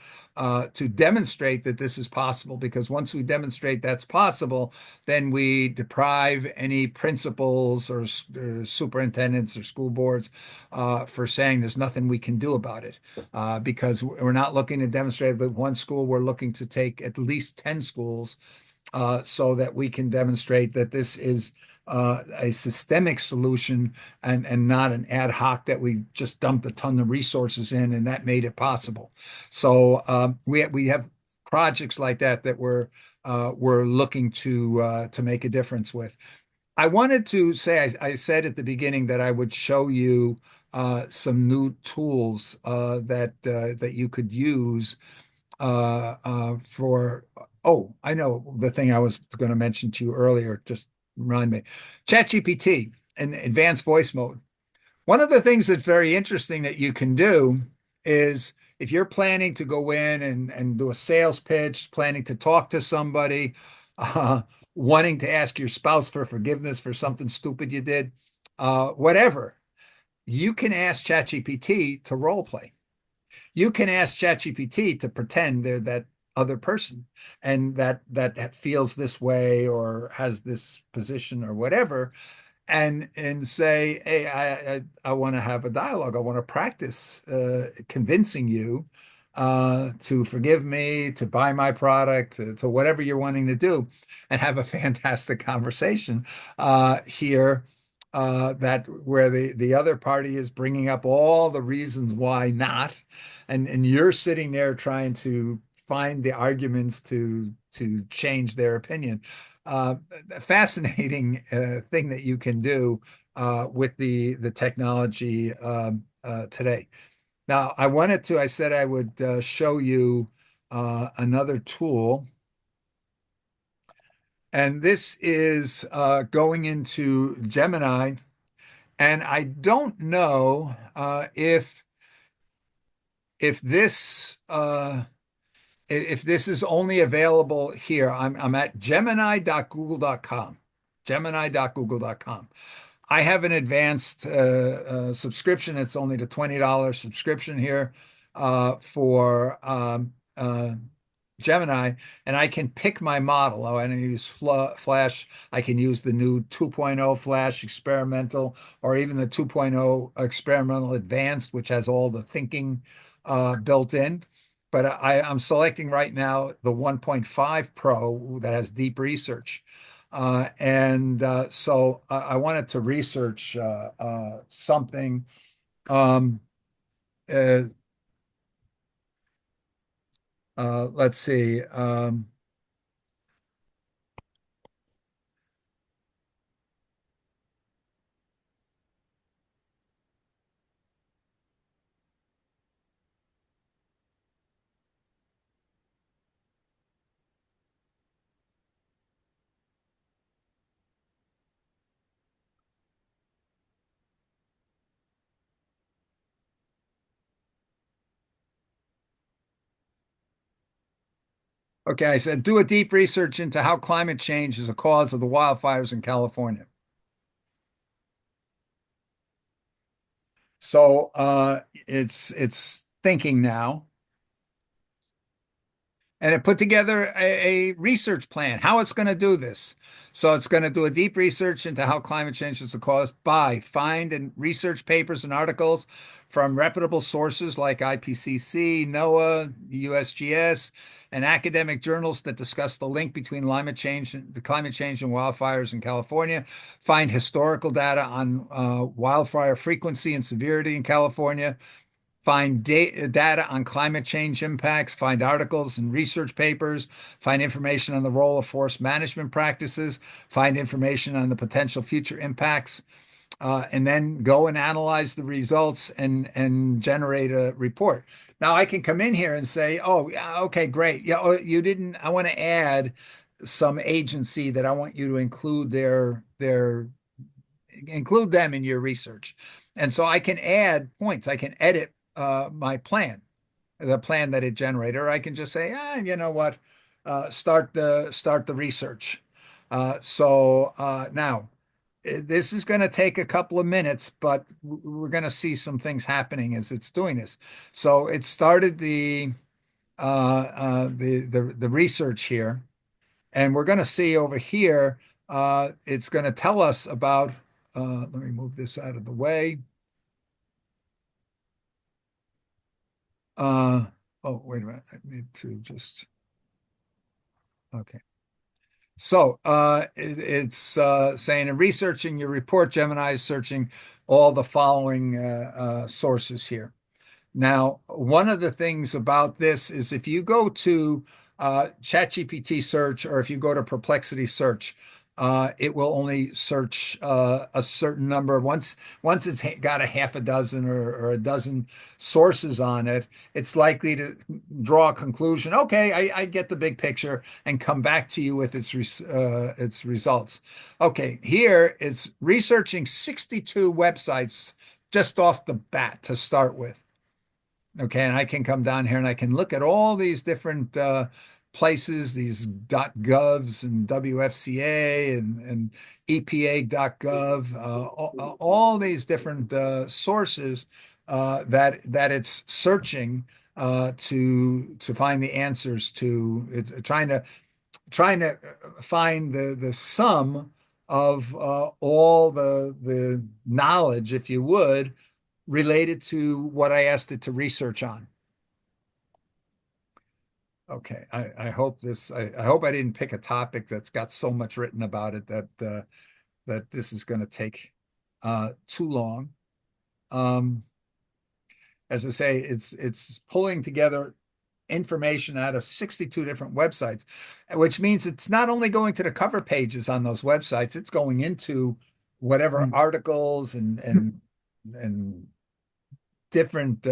demonstrate that this is possible, because once we demonstrate that's possible, then we deprive any principals or superintendents or school boards for saying there's nothing we can do about it, because we're not looking to demonstrate that one school, we're looking to take at least 10 schools so that we can demonstrate that this is a systemic solution and not an ad hoc that we just dumped a ton of resources in and that made it possible. So we have projects like that we're looking to make a difference with. I wanted to say, I said at the beginning that I would show you some new tools that you could use for, oh, I know the thing I was going to mention to you earlier, just remind me. ChatGPT and advanced voice mode. One of the things that's very interesting that you can do is if you're planning to go in and do a sales pitch, planning to talk to somebody, uh, wanting to ask your spouse for forgiveness for something stupid you did, whatever, you can ask ChatGPT to role play. You can ask ChatGPT to pretend they're that other person and that feels this way or has this position or whatever, and say, hey, I want to have a dialogue. I want to practice convincing you to forgive me, to buy my product, to whatever you're wanting to do, and have a fantastic conversation here. That where the other party is bringing up all the reasons why not, and you're sitting there trying to find the arguments to change their opinion. Uh, Fascinating thing that you can do with the technology today. Now, I said I would show you another tool. And this is going into Gemini. And I don't know if this if this is only available here. I'm at gemini.google.com. Gemini.google.com. I have an advanced subscription. It's only the $20 subscription here for Gemini, and I can pick my model. Oh, I can use Flash. I can use the new 2.0 Flash experimental, or even the 2.0 experimental advanced, which has all the thinking built in. But I'm selecting right now the 1.5 Pro that has deep research. So I wanted to research something. Um, uh, let's see. Okay, I said do a deep research into how climate change is a cause of the wildfires in California. So it's thinking now. And it put together a research plan, how it's going to do this. So it's going to do a deep research into how climate change is caused by find and research papers and articles from reputable sources like IPCC, NOAA, USGS, and academic journals that discuss the link between climate change and wildfires in California. Find historical data on wildfire frequency and severity in California. Find data on climate change impacts, find articles and research papers, find information on the role of forest management practices, find information on the potential future impacts, and then go and analyze the results and generate a report. Now I can come in here and say, oh, yeah, okay, great. Yeah, oh, you didn't, I want to add some agency that I want you to include them in your research. And so I can add points. I can edit my plan, the plan that it generated, or I can just say, you know what, start the research. Now this is going to take a couple of minutes, but we're going to see some things happening as it's doing this. So it started the research here, and we're going to see over here. It's going to tell us about. Let me move this out of the way. Oh, wait a minute. I need to just, okay. So it's saying in researching your report, Gemini is searching all the following sources here. Now, one of the things about this is if you go to ChatGPT search or if you go to Perplexity search, it will only search a certain number. Once it's got a half a dozen or a dozen sources on it, it's likely to draw a conclusion. Okay, I get the big picture and come back to you with its results. Okay, here it's researching 62 websites just off the bat to start with. Okay, and I can come down here and I can look at all these different places, these .govs and WFCA and EPA.gov, all these different sources that it's searching to find the answers to. It's trying to find the sum of all the knowledge, if you would, related to what I asked it to research on. Okay, I hope I hope I didn't pick a topic that's got so much written about it that this is going to take too long. As I say, it's pulling together information out of 62 different websites, which means it's not only going to the cover pages on those websites, it's going into whatever articles and different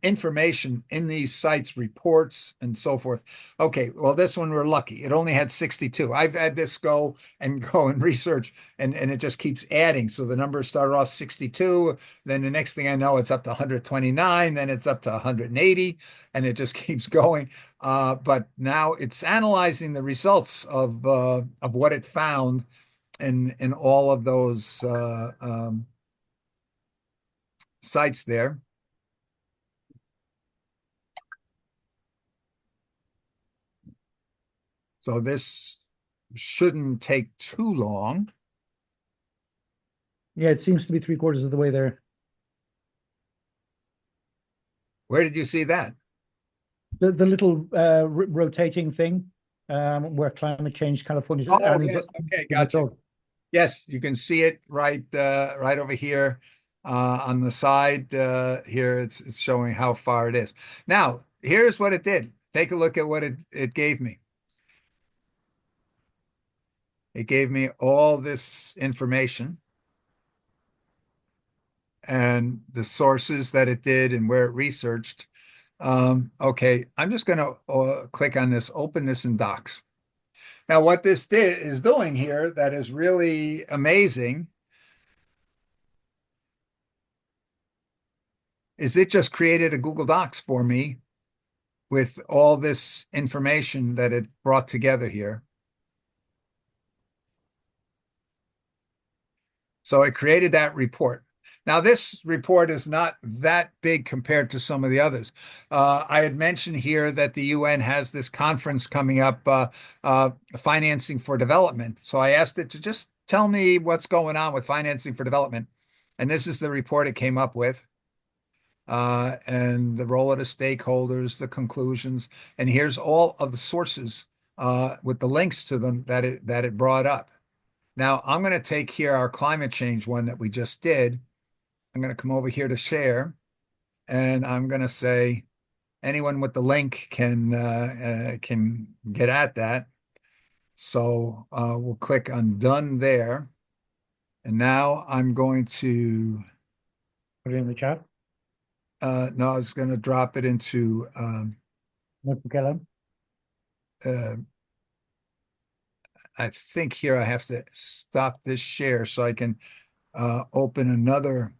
information in these sites, reports, and so forth. Okay, well, this one we're lucky. It only had 62. I've had this go and research, and it just keeps adding. So the numbers started off 62, then the next thing I know, it's up to 129, then it's up to 180, and it just keeps going. But now it's analyzing the results of what it found in all of those sites there. So this shouldn't take too long. Yeah, it seems to be 3/4 of the way there. Where did you see that? The little rotating thing where climate change, California. Oh, yes. Okay, gotcha. Yes, you can see it right over here on the side here. It's showing how far it is. Now, here's what it did. Take a look at what it gave me. It gave me all this information and the sources that it did and where it researched. Okay, I'm just going to click on this, open this in Docs. Now, what this is doing here that is really amazing is it just created a Google Docs for me with all this information that it brought together here. So it created that report. Now, this report is not that big compared to some of the others. I had mentioned here that the UN has this conference coming up, Financing for Development. So I asked it to just tell me what's going on with financing for development. And this is the report it came up with. And the role of the stakeholders, the conclusions, and here's all of the sources with the links to them that it brought up. Now, I'm going to take here our climate change one that we just did. I'm going to come over here to share, and I'm going to say anyone with the link can get at that. So we'll click on done there. And now I'm going to put it in the chat. No, I was going to drop it into I think here I have to stop this share so I can open another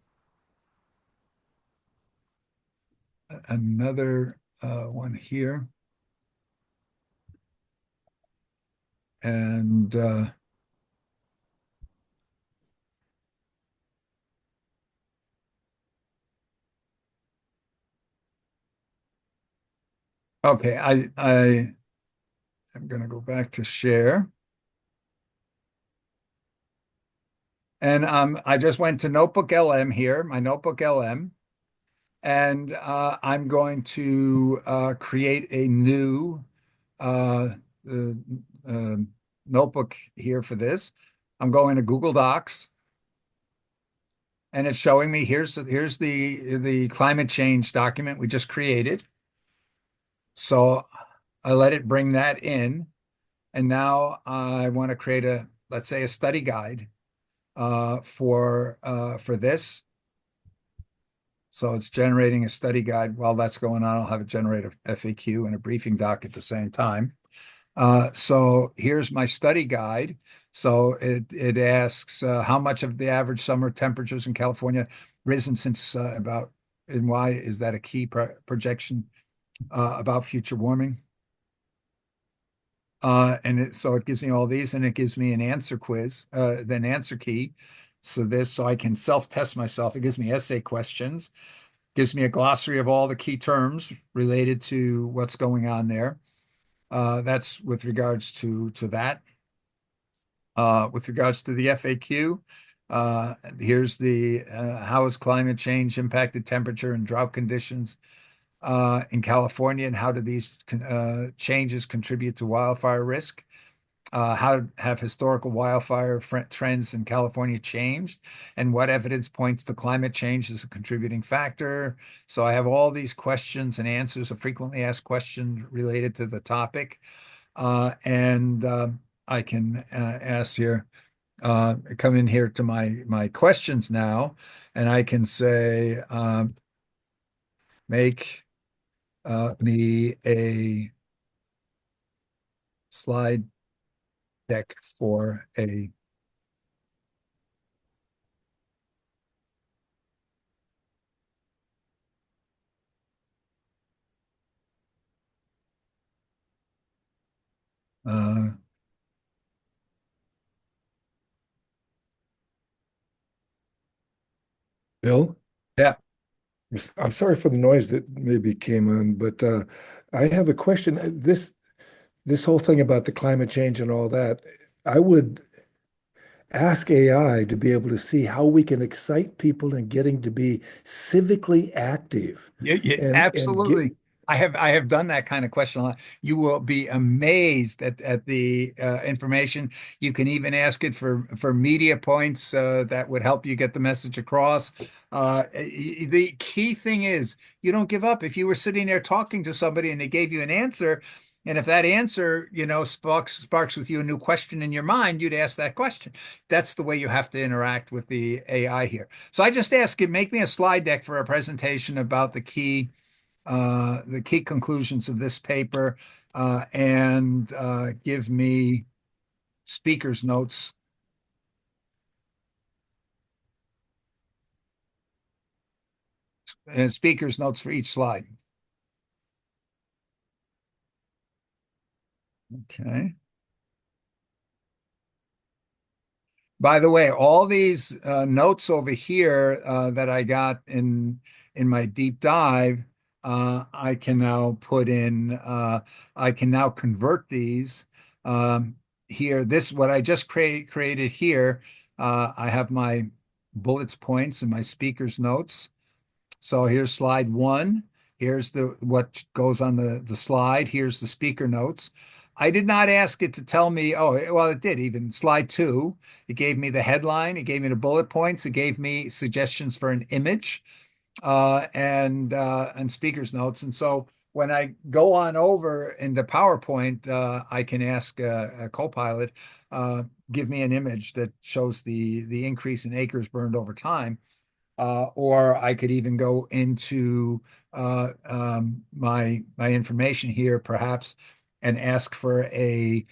one here. And okay, I'm going to go back to share. And I just went to Notebook LM here, my Notebook LM, and I'm going to create a new notebook here for this. I'm going to Google Docs, and it's showing me here's the climate change document we just created. So I let it bring that in, and now I want to create let's say a study guide for this. So it's generating a study guide. While that's going on, I'll have it generate a FAQ and a briefing doc at the same time. So here's my study guide. So it asks how much of the average summer temperatures in California risen since about, and why is that a key projection about future warming? So it gives me all these, and it gives me an answer quiz, then answer key. So I can self-test myself. It gives me essay questions, gives me a glossary of all the key terms related to what's going on there. That's with regards to that. With regards to the FAQ, here's the how has climate change impacted temperature and drought conditions in California, and how do these changes contribute to wildfire risk? How have historical wildfire trends in California changed? And what evidence points to climate change as a contributing factor? So I have all these questions and answers, a frequently asked question related to the topic. And I can ask here, come in here to my questions now, and I can say, make me a slide deck for a uh, Bill, yeah. I'm sorry for the noise that maybe came on, but I have a question. This whole thing about the climate change and all that, I would ask AI to be able to see how we can excite people in getting to be civically active Yeah, and get absolutely. I have done that kind of question a lot. You will be amazed at the information. You can even ask it for media points that would help you get the message across. The key thing is you don't give up. If you were sitting there talking to somebody and they gave you an answer, and if that answer, sparks with you a new question in your mind, you'd ask that question. That's the way you have to interact with the AI here. So I just ask it, make me a slide deck for a presentation about the key conclusions of this paper, and give me speaker's notes and speaker's notes for each slide. Okay. By the way, all these notes over here that I got in my deep dive, I can now put in. I can now convert these here. This what I just created here. I have my bullets points and my speaker's notes. So here's slide one. Here's the what goes on the slide. Here's the speaker notes. I did not ask it to tell me, oh, well, it did. Even slide two, it gave me the headline, it gave me the bullet points, it gave me suggestions for an image, and speaker's notes. And so when I go on over in the PowerPoint, I can ask a Copilot, give me an image that shows the increase in acres burned over time. Or I could even go into my information here, perhaps, and ask for a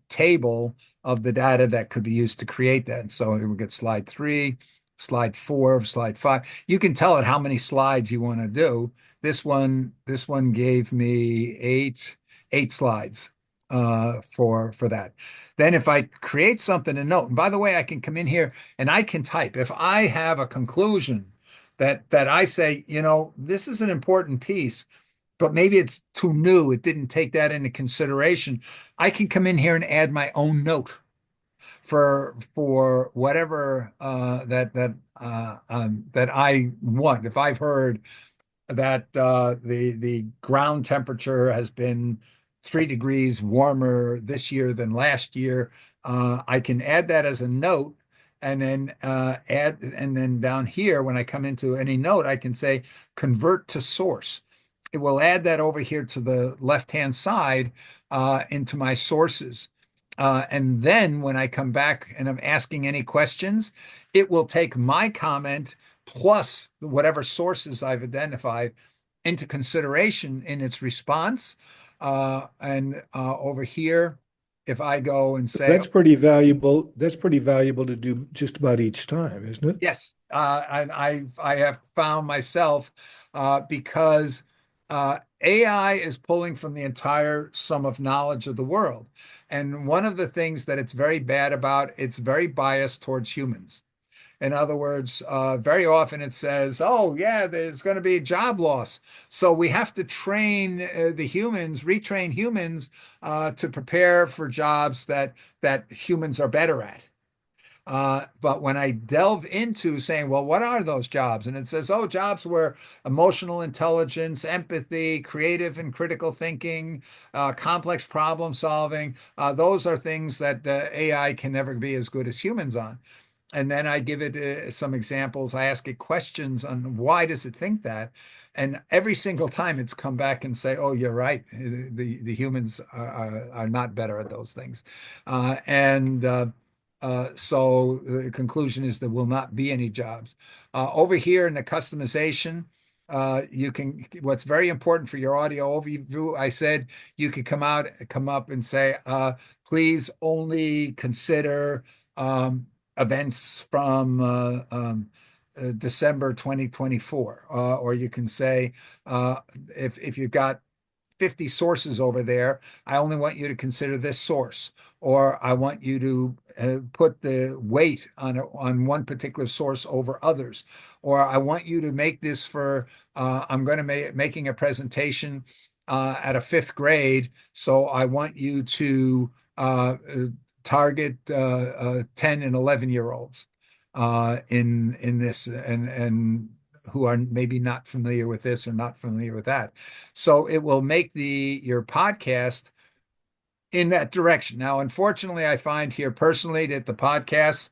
table of the data that could be used to create that. And so we get slide three, slide four, slide five. You can tell it how many slides you want to do. This one gave me eight slides for that. Then if I create something to note, and by the way, I can come in here and I can type. If I have a conclusion that I say, this is an important piece, but maybe it's too new, it didn't take that into consideration, I can come in here and add my own note for whatever that I want. If I've heard that the ground temperature has been 3 degrees warmer this year than last year. I can add that as a note, and then down here, when I come into any note, I can say convert to source. It will add that over here to the left-hand side into my sources. And then when I come back and I'm asking any questions, it will take my comment plus whatever sources I've identified into consideration in its response. And over here, if I go and say, that's pretty valuable. That's pretty valuable to do just about each time, isn't it? yes, and I have found myself because AI is pulling from the entire sum of knowledge of the world. And one of the things that it's very bad about, it's very biased towards humans. In other words, very often it says, oh, yeah, there's going to be job loss. So we have to train the humans, retrain humans to prepare for jobs that humans are better at. But when I delve into saying, well, what are those jobs? And it says, oh, jobs where emotional intelligence, empathy, creative and critical thinking, complex problem solving, those are things that AI can never be as good as humans on. And then I give it some examples. I ask it questions on why does it think that? And every single time it's come back and say, oh, you're right. The humans are not better at those things. And So the conclusion is there will not be any jobs. Over here in the customization, what's very important for your audio overview, I said you could come up and say, please only consider events from December 2024. Or you can say, if you've got 50 sources over there, I only want you to consider this source, or I want you to put the weight on one particular source over others, or I want you to make this for, I'm going to making a presentation at a fifth grade, so I want you to target 10 and 11-year-olds in this, and who are maybe not familiar with this or not familiar with that. So it will make your podcast in that direction. Now, unfortunately, I find here personally that the podcasts,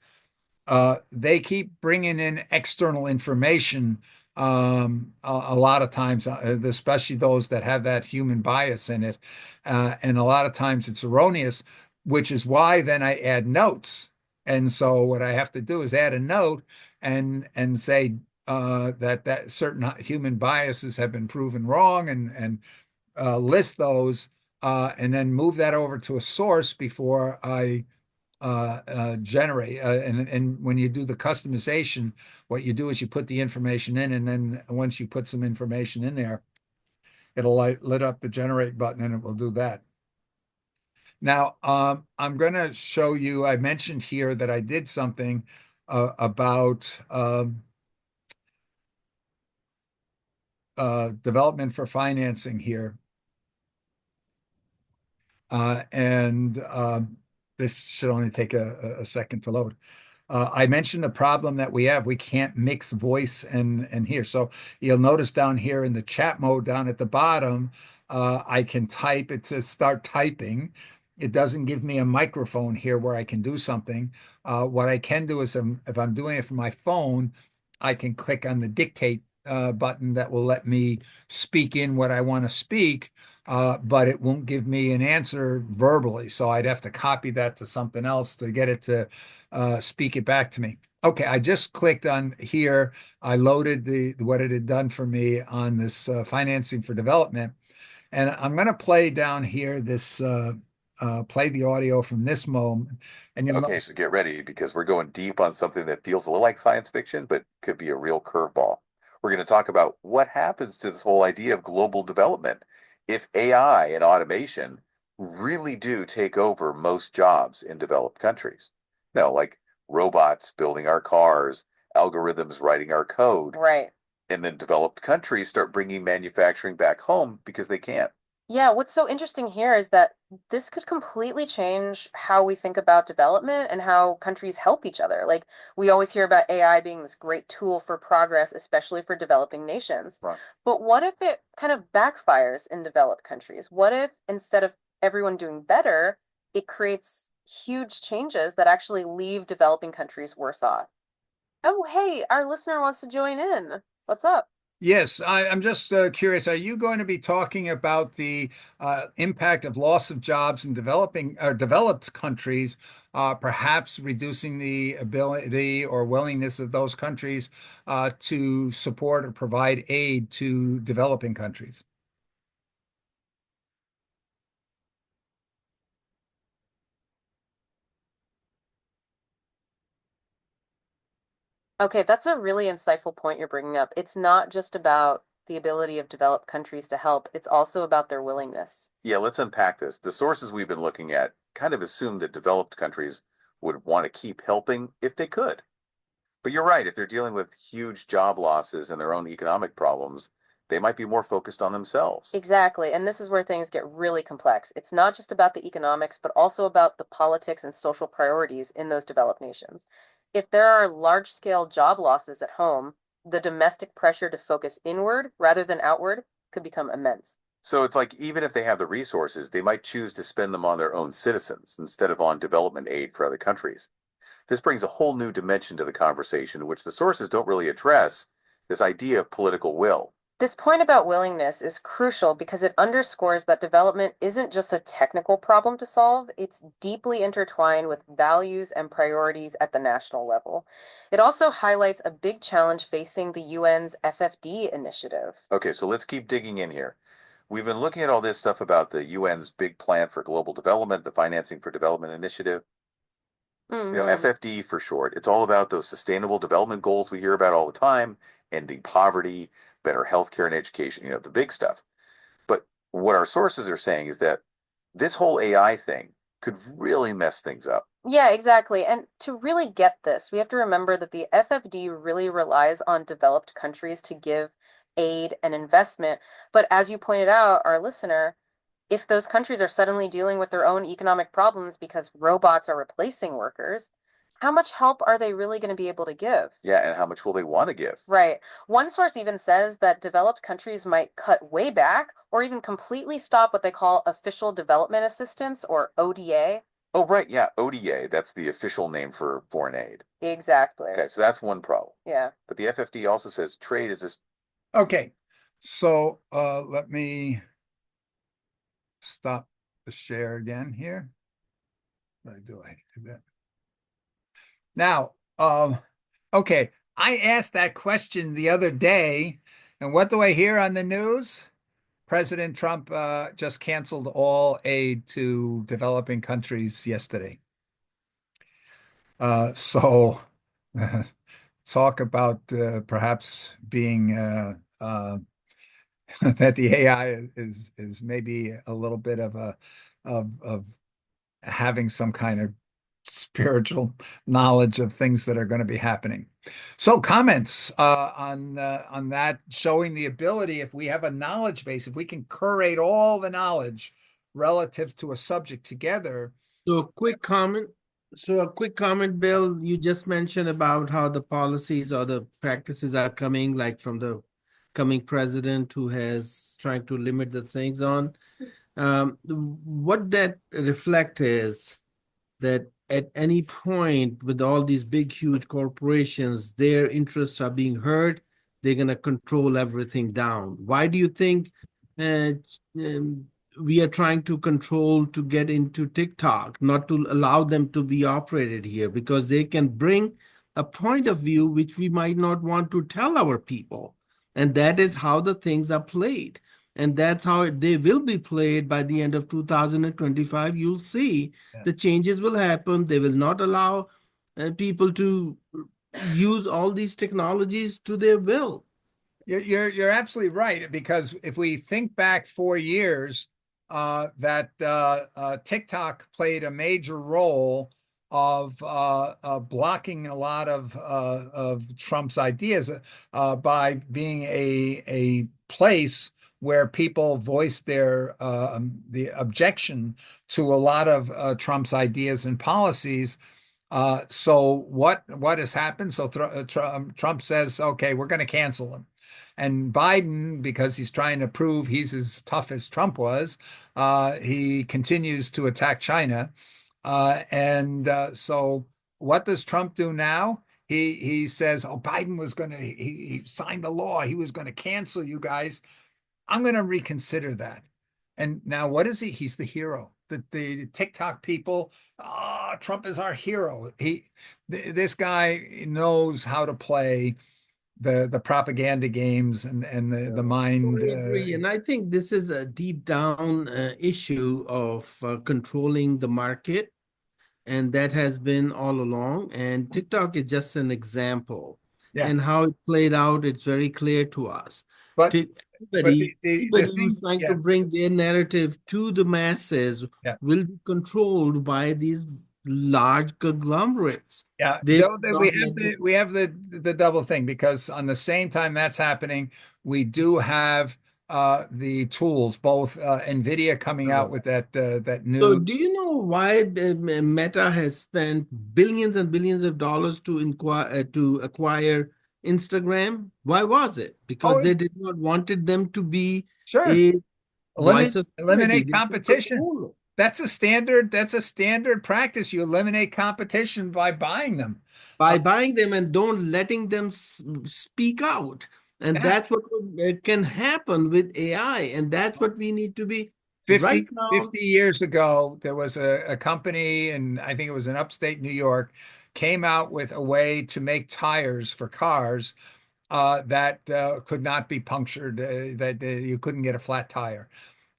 they keep bringing in external information a lot of times, especially those that have that human bias in it. And a lot of times it's erroneous, which is why then I add notes. And so what I have to do is add a note and say that certain human biases have been proven wrong, and list those, and then move that over to a source before I generate. And when you do the customization, what you do is you put the information in, and then once you put some information in there, it'll lit up the generate button, and it will do that. Now, I'm going to show you, I mentioned here that I did something about development for financing here. And this should only take a second to load. I mentioned the problem that we have. We can't mix voice and here. So you'll notice down here in the chat mode down at the bottom, I can type. It says start typing. It doesn't give me a microphone here where I can do something. What I can do is if I'm doing it from my phone, I can click on the dictate button that will let me speak in what I want to speak, but it won't give me an answer verbally. So I'd have to copy that to something else to get it to speak it back to me. Okay, I just clicked on here. I loaded what it had done for me on this financing for development. And I'm going to play down here this play the audio from this moment. And you'll Okay, notice, so get ready because we're going deep on something that feels a little like science fiction, but could be a real curveball. We're going to talk about what happens to this whole idea of global development if AI and automation really do take over most jobs in developed countries. No, like robots building our cars, algorithms writing our code, Right. and then developed countries start bringing manufacturing back home because they can't. Yeah, what's so interesting here is that this could completely change how we think about development and how countries help each other. Like, we always hear about AI being this great tool for progress, especially for developing nations. Right. But what if it kind of backfires in developed countries? What if instead of everyone doing better, it creates huge changes that actually leave developing countries worse off? Oh, hey, our listener wants to join in. What's up? yes, I'm just curious. Are you going to be talking about the impact of loss of jobs in developed countries, perhaps reducing the ability or willingness of those countries to support or provide aid to developing countries? Okay, that's a really insightful point you're bringing up. It's not just about the ability of developed countries to help, it's also about their willingness. Yeah, let's unpack this. The sources we've been looking at kind of assume that developed countries would want to keep helping if they could. But you're right, if they're dealing with huge job losses and their own economic problems, they might be more focused on themselves. Exactly. And this is where things get really complex. It's not just about the economics, but also about the politics and social priorities in those developed nations. If there are large scale job losses at home, the domestic pressure to focus inward rather than outward could become immense. So it's like even if they have the resources, they might choose to spend them on their own citizens instead of on development aid for other countries. This brings a whole new dimension to the conversation, which the sources don't really address, this idea of political will. This point about willingness is crucial because it underscores that development isn't just a technical problem to solve, it's deeply intertwined with values and priorities at the national level. It also highlights a big challenge facing the UN's FFD initiative. Okay, so let's keep digging in here. We've been looking at all this stuff about the UN's big plan for global development, the Financing for Development Initiative. FFD for short. It's all about those sustainable development goals we hear about all the time, ending poverty, better healthcare and education, the big stuff. But what our sources are saying is that this whole AI thing could really mess things up. Yeah, exactly. And to really get this, we have to remember that the FFD really relies on developed countries to give aid and investment. But as you pointed out, our listener, if those countries are suddenly dealing with their own economic problems because robots are replacing workers, how much help are they really going to be able to give? Yeah, and how much will they want to give? Right. One source even says that developed countries might cut way back or even completely stop what they call official development assistance, or ODA. Oh, right. Yeah, ODA. That's the official name for foreign aid. Exactly. Okay, so that's one problem. Yeah. But the FFD also says trade is this. Okay, so let me stop the share again here. What do I do that? Now, okay, I asked that question the other day, and what do I hear on the news? President Trump just canceled all aid to developing countries yesterday. So talk about perhaps being that the AI is maybe a little bit of of having some kind of spiritual knowledge of things that are going to be happening. So comments on that, showing the ability, if we have a knowledge base, if we can curate all the knowledge relative to a subject together. So a quick comment, Bill. You just mentioned about how the policies or the practices are coming, like from the coming president who has trying to limit the things on. What that reflect is that at any point with all these big, huge corporations, their interests are being heard. They're going to control everything down. Why do you think uh, we are trying to control to get into TikTok, not to allow them to be operated here? Because they can bring a point of view which we might not want to tell our people. And that is how the things are played. And that's how they will be played by the end of 2025. You'll see the changes will happen. They will not allow people to use all these technologies to their will. You're absolutely right, because if we think back 4 years, that TikTok played a major role of blocking a lot of Trump's ideas by being a place where people voiced their the objection to a lot of Trump's ideas and policies. So what has happened? So Trump says, okay, we're going to cancel him. And Biden, because he's trying to prove he's as tough as Trump was, he continues to attack China. So what does Trump do now? He says, oh, Biden was going to, he signed the law. He was going to cancel you guys. I'm going to reconsider that. And now what is he? He's the hero. The TikTok people, Trump is our hero. This guy knows how to play the propaganda games and the mind. I agree. And I think this is a deep down issue of controlling the market. And that has been all along. And TikTok is just an example. Yeah. And how it played out, it's very clear to us. But Everybody the who's thing, trying to bring their narrative to the masses will be controlled by these large conglomerates. Yeah, They though will not let it- we have the double thing, because on the same time that's happening, we do have the tools, both NVIDIA coming out with that So new. do you know why Meta has spent billions and billions of dollars to acquire Instagram? Why was it? Because Oh, they did not wanted them to be sure. a voice of sanity. Eliminate They can competition. control them. That's a standard practice. You eliminate competition by buying them. By buying them and don't letting them speak out. And Yeah. that's what can happen with AI. And that's what we need to be right 50, now. 50 years ago, there was a company, and I think it was in upstate New York, came out with a way to make tires for cars that could not be punctured, that you couldn't get a flat tire.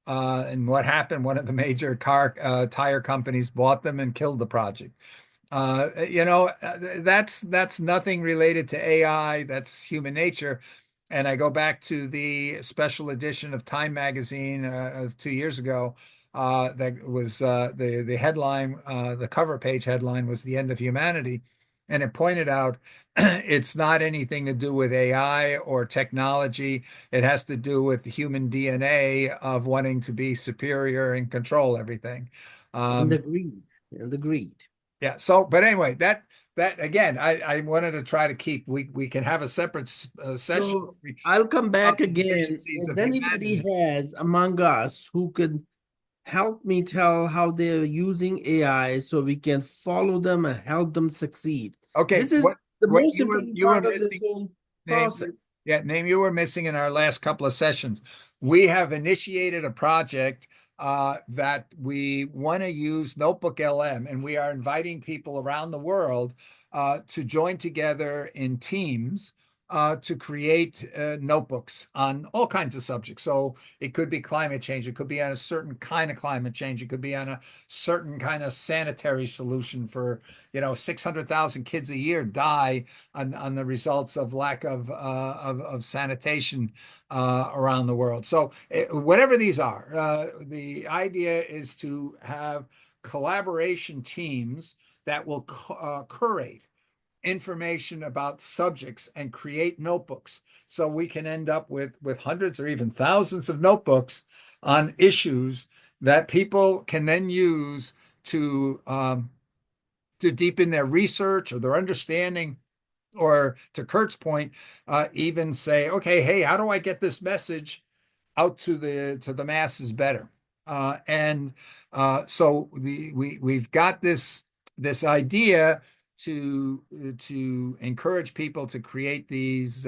And what happened? One of the major car tire companies bought them and killed the project. That's nothing related to AI. That's human nature. And I go back to the special edition of Time magazine of 2 years ago. That was the headline, the cover page headline was "The End of Humanity," and it pointed out it's not anything to do with AI or technology. It has to do with the human DNA of wanting to be superior and control everything. And the Um, greed. And the greed. yeah. So, but anyway, that again, I wanted to try to keep. We can have a separate session So I'll come back about the again. deficiencies If of anybody humanity. has among us who could help me tell how they're using AI so we can follow them and help them succeed. Okay, This is the what most important you were part of this missing, whole name process. name you were missing in our last couple of sessions. We have initiated a project that we want to use Notebook LM, and we are inviting people around the world to join together in teams to create notebooks on all kinds of subjects. So it could be climate change, it could be on a certain kind of climate change, it could be on a certain kind of sanitary solution for 600,000 kids a year die on the results of lack of sanitation around the world. So whatever these are, the idea is to have collaboration teams that will curate information about subjects and create notebooks so we can end up with hundreds or even thousands of notebooks on issues that people can then use to deepen their research or their understanding, or to Kurt's point, even say, okay, hey, how do I get this message out to the masses better? And so we've got this idea to encourage people to create these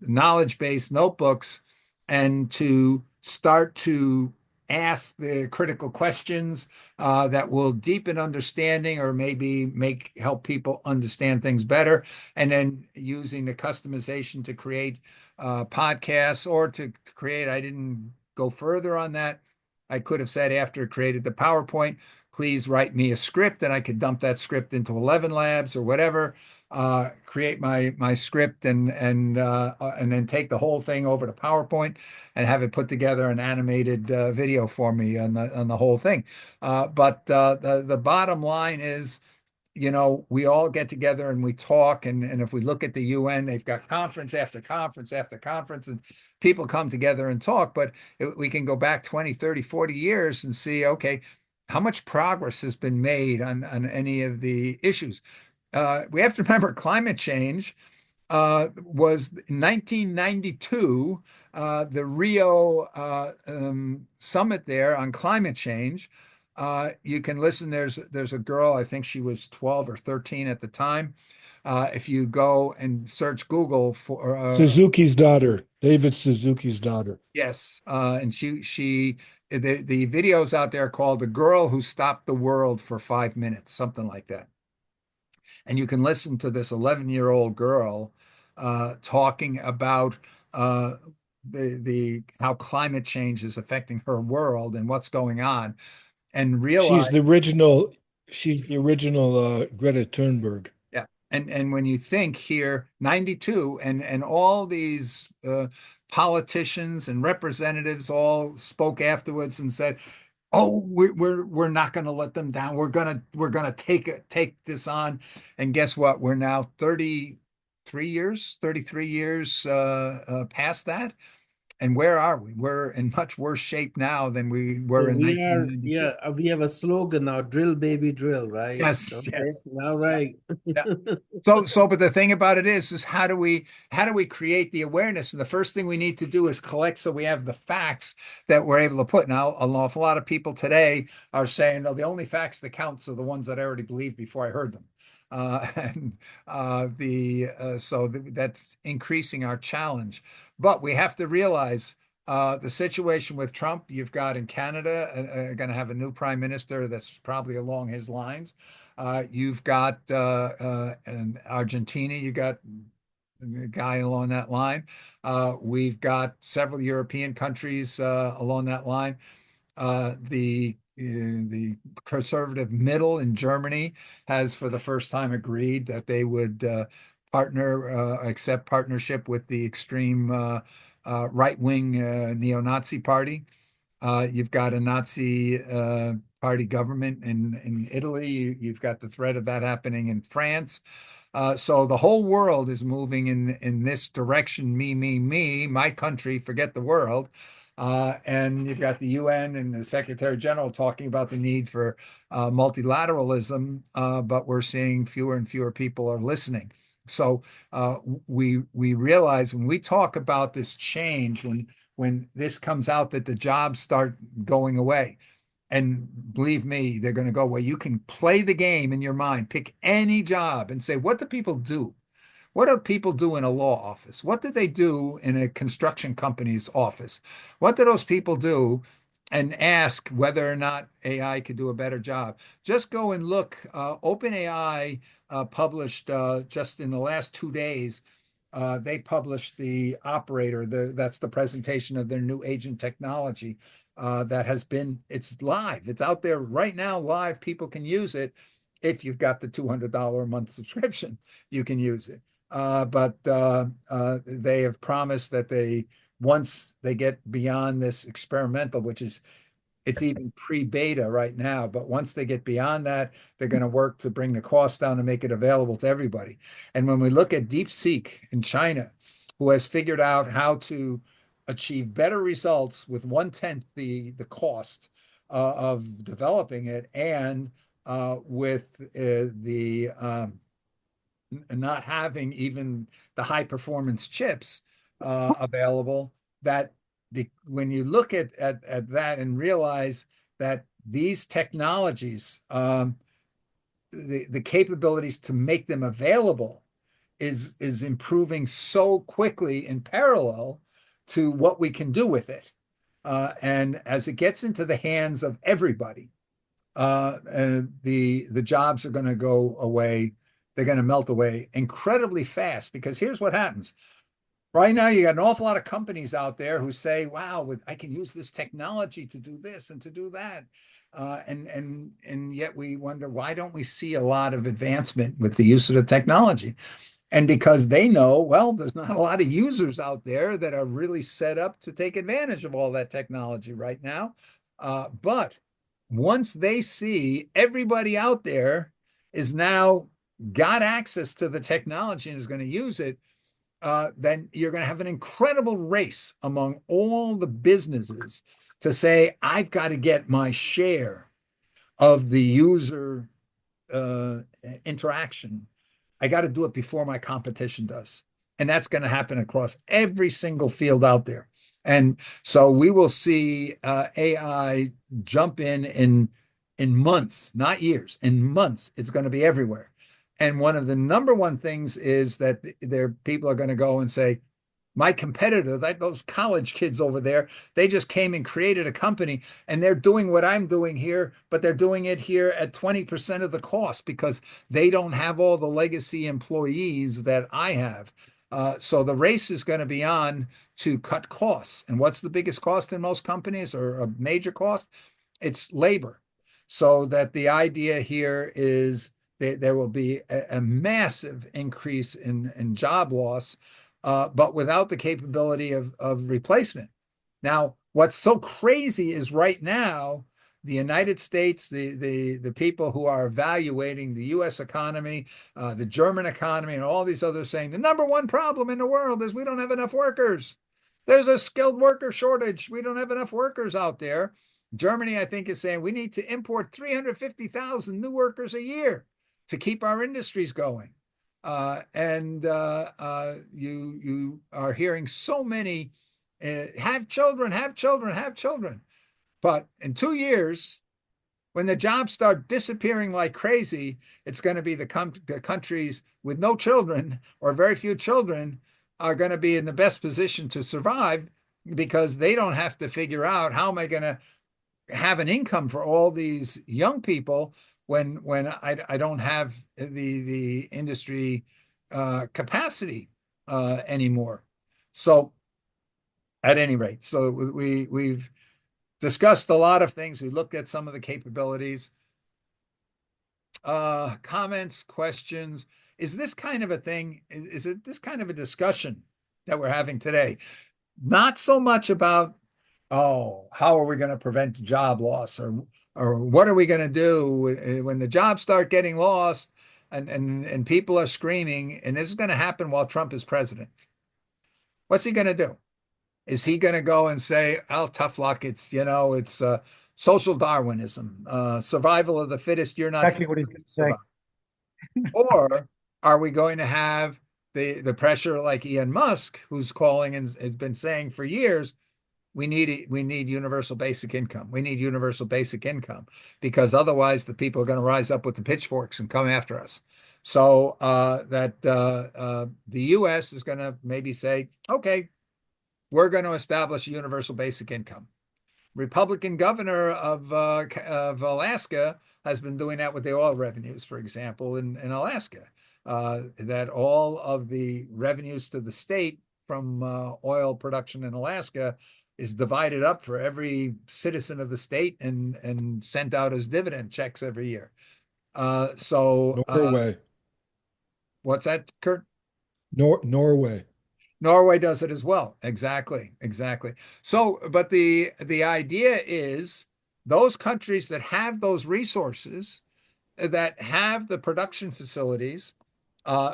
knowledge-based notebooks and to start to ask the critical questions that will deepen understanding or maybe help people understand things better, and then using the customization to create podcasts or to create. I didn't go further on that. I could have said after it created the PowerPoint, please write me a script, and I could dump that script into 11 Labs or whatever, create my script and then take the whole thing over to PowerPoint and have it put together an animated video for me on the whole thing. But the bottom line is, we all get together and we talk. And if we look at the UN, they've got conference after conference after conference, and people come together and talk. But we can go back 20, 30, 40 years and see, okay, how much progress has been made on any of the issues. We have to remember climate change was 1992, the Rio summit there on climate change. You can listen. There's a girl, I think she was 12 or 13 at the time. If you go and search Google for Suzuki's daughter, David Suzuki's daughter. yes, and the videos out there called "The Girl Who Stopped the World for 5 minutes," something like that. And you can listen to this 11-year-old girl talking about the how climate change is affecting her world and what's going on, and realize, She's the original Greta Thunberg. yeah. And when you think here, 92, and all these politicians and representatives all spoke afterwards and said, oh, we're not going to let them down. We're gonna take this on. And guess what? We're now 33 years past that. And where are we? We're in much worse shape now than we So were in we are, 1992. yeah, we have a slogan now, drill baby drill, right? Yes, Okay, yes. now Yeah, right. yeah. But the thing about it is how do we create the awareness? And the first thing we need to do is collect, so we have the facts that we're able to put. Now, an awful lot of people today are saying, no, the only facts that counts are the ones that I already believed before I heard them. And that's increasing our challenge. But we have to realize the situation with Trump. You've got in Canada going to have a new prime minister that's probably along his lines. You've got in Argentina, you got a guy along that line. We've got several European countries along that line. The conservative middle in Germany has, for the first time, agreed that they would accept partnership with the extreme right-wing neo-Nazi party. You've got a Nazi party government in Italy. You've got the threat of that happening in France. So the whole world is moving in this direction. Me, me, me, my country, forget the world. And you've got the UN and the Secretary General talking about the need for multilateralism, but we're seeing fewer and fewer people are listening. So we realize when we talk about this change, when this comes out that the jobs start going away. And believe me, they're going to go away. You can play the game in your mind, pick any job and say, what do people do? What do people do in a law office? What do they do in a construction company's office? What do those people do? And ask whether or not AI could do a better job. Just go and look. OpenAI published just in the last 2 days. They published the operator. That's the presentation of their new agent technology that has been. It's live. It's out there right now, live. People can use it. If you've got the $200 a month subscription, you can use it. But they have promised that once they get beyond this experimental, which is it's even pre-beta right now, but once they get beyond that, they're going to work to bring the cost down and make it available to everybody. And when we look at DeepSeek in China, who has figured out how to achieve better results with 1/10 the cost of developing it, and with the not having even the high performance chips available, that when you look at that and realize that these technologies, the capabilities to make them available is improving so quickly in parallel to what we can do with it. And as it gets into the hands of everybody, the jobs are going to go away. They're going to melt away incredibly fast, because here's what happens. Right now, you got an awful lot of companies out there who say, wow, I can use this technology to do this and to do that. And yet we wonder, why don't we see a lot of advancement with the use of the technology? And because they know, well, there's not a lot of users out there that are really set up to take advantage of all that technology right now. But once they see everybody out there is now got access to the technology and is going to use it, then you're going to have an incredible race among all the businesses to say, I've got to get my share of the user interaction. I got to do it before my competition does. And that's going to happen across every single field out there. And so we will see AI jump in months, not years, in months. It's going to be everywhere. And one of the number one things is that people are going to go and say, my competitor, those college kids over there, they just came and created a company and they're doing what I'm doing here, but they're doing it here at 20% of the cost because they don't have all the legacy employees that I have. So the race is going to be on to cut costs. And what's the biggest cost in most companies, or a major cost? It's labor. So that the idea here is that there will be a massive increase in job loss, but without the capability of replacement. Now, what's so crazy is right now, the United States, the people who are evaluating the US economy, the German economy, and all these others saying the number one problem in the world is we don't have enough workers. There's a skilled worker shortage. We don't have enough workers out there. Germany, I think, is saying we need to import 350,000 new workers a year to keep our industries going. And you are hearing so many have children, have children, have children. But in 2 years, When the jobs start disappearing like crazy, it's going to be the countries with no children or very few children are going to be in the best position to survive because they don't have to figure out how am I going to have an income for all these young people when I don't have the industry capacity anymore. So at any rate, so we've discussed a lot of things. We looked at some of the capabilities. Comments, questions. Is this kind of a thing? Is it this kind of a discussion that we're having today? Not so much about, oh, how are we going to prevent job loss or what are we going to do when the jobs start getting lost and people are screaming, and this is going to happen while Trump is president. What's he going to do? Is he going to go and say, "Oh, tough luck. It's social Darwinism, survival of the fittest. You're not Exactly fit what he's to going to say. survive." Or are we going to have the pressure like Elon Musk, who's calling and has been saying for years, we need universal basic income. We need universal basic income because otherwise the people are going to rise up with the pitchforks and come after us. So the U.S. is going to maybe say, okay, we're going to establish a universal basic income. Republican governor of Alaska has been doing that with the oil revenues, for example, in Alaska, that all of the revenues to the state from oil production in Alaska is divided up for every citizen of the state and sent out as dividend checks every year. Norway. What's that, Kurt? Norway. Norway does it as well. Exactly, exactly. So, but the idea is those countries that have those resources, that have the production facilities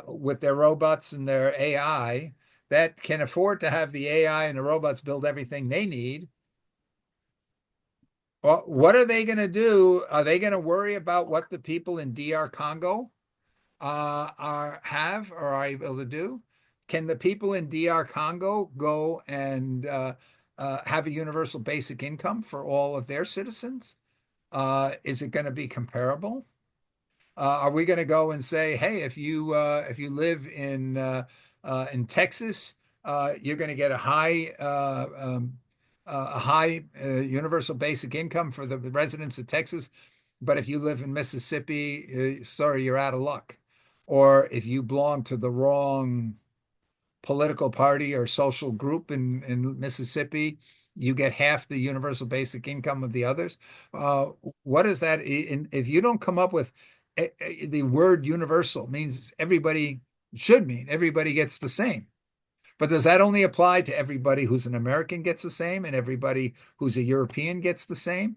with their robots and their AI, that can afford to have the AI and the robots build everything they need. Well, what are they going to do? Are they going to worry about what the people in DR Congo have or are able to do? Can the people in DR Congo go and have a universal basic income for all of their citizens? Is it going to be comparable? Are we going to go and say, hey, if you live in Texas, you're going to get a high universal basic income for the residents of Texas, but if you live in Mississippi, sorry, you're out of luck. Or if you belong to the wrong political party or social group in Mississippi, you get half the universal basic income of the others. What is that? If you don't come up with the word universal means should mean everybody gets the same. But does that only apply to everybody who's an American gets the same and everybody who's a European gets the same?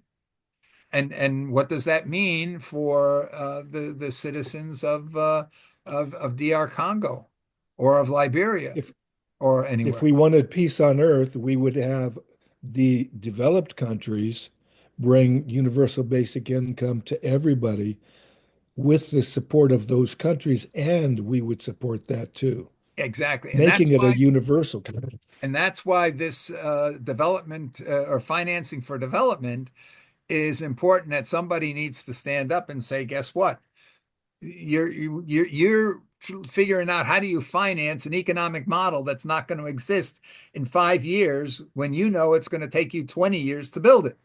And what does that mean for the citizens of DR Congo or of Liberia If or if anywhere? we wanted peace on earth, we would have the developed countries bring universal basic income to everybody with the support of those countries, and we would support that too, Exactly. making it a universal country. And that's why this development or financing for development is important, that somebody needs to stand up and say, guess what? You're figuring out how do you finance an economic model that's not going to exist in 5 years when you know it's going to take you 20 years to build it.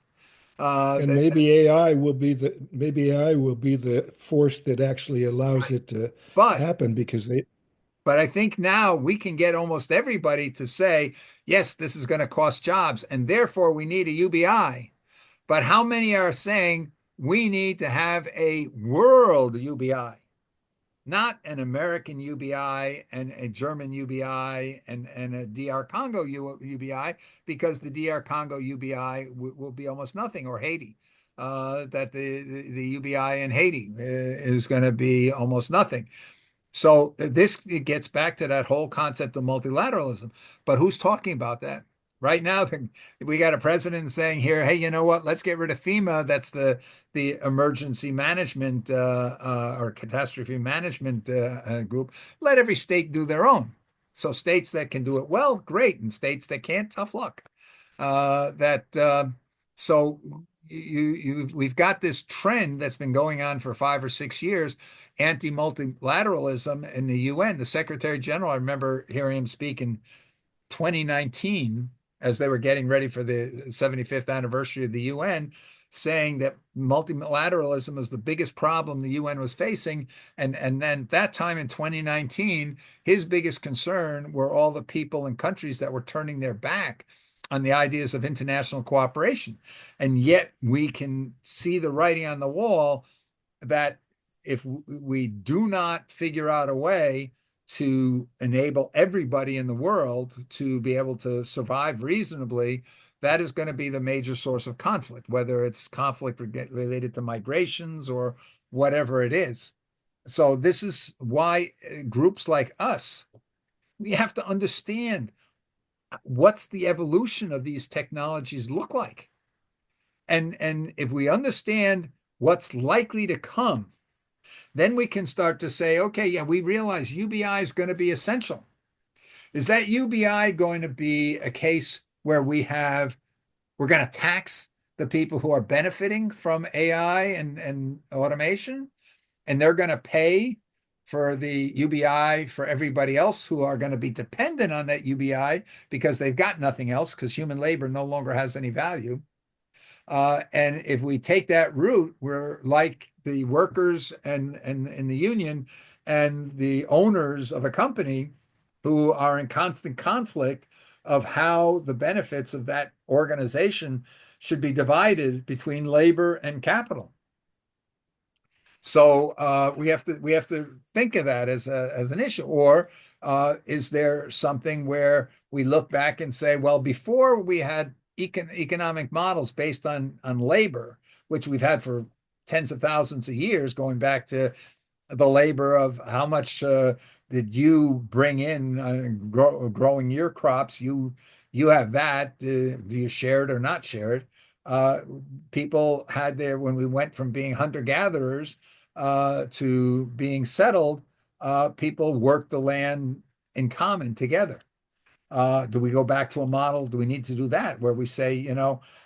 And maybe AI will be the force that actually allows it to but happen because they but I think now we can get almost everybody to say, yes, this is going to cost jobs, and therefore we need a UBI. But how many are saying we need to have a world UBI? Not an American UBI and a German UBI and a DR Congo UBI, because the DR Congo UBI will be almost nothing, or Haiti. That the UBI in Haiti is going to be almost nothing. So this it gets back to that whole concept of multilateralism. But who's talking about that? Right now, we got a president saying here, hey, you know what? Let's get rid of FEMA. That's the emergency management or catastrophe management group. Let every state do their own. So states that can do it well, great, and states that can't, tough luck. So we've got this trend that's been going on for 5 or 6 years, anti-multilateralism in the UN. The Secretary General, I remember hearing him speak in 2019 as they were getting ready for the 75th anniversary of the UN, saying that multilateralism was the biggest problem the UN was facing. And then that time in 2019, his biggest concern were all the people and countries that were turning their back on the ideas of international cooperation. And yet we can see the writing on the wall that if we do not figure out a way to enable everybody in the world to be able to survive reasonably, that is going to be the major source of conflict, whether it's conflict related to migrations or whatever it is. So this is why groups like us, we have to understand what's the evolution of these technologies look like. And if we understand what's likely to come, then we can start to say, okay, yeah, we realize UBI is going to be essential. Is that UBI going to be a case where we're going to tax the people who are benefiting from AI and automation, and they're going to pay for the UBI for everybody else who are going to be dependent on that UBI because they've got nothing else because human labor no longer has any value? And if we take that route, we're like the workers and in the union and the owners of a company who are in constant conflict of how the benefits of that organization should be divided between labor and capital. So we have to think of that as an issue. Or is there something where we look back and say, well, before we had economic models based on labor, which we've had for tens of thousands of years, going back to the labor of how much did you bring in growing your crops? You have that. Do you share it or not share it? People had when we went from being hunter-gatherers to being settled, people worked the land in common together. Do we go back to a model? Do we need to do that where we say,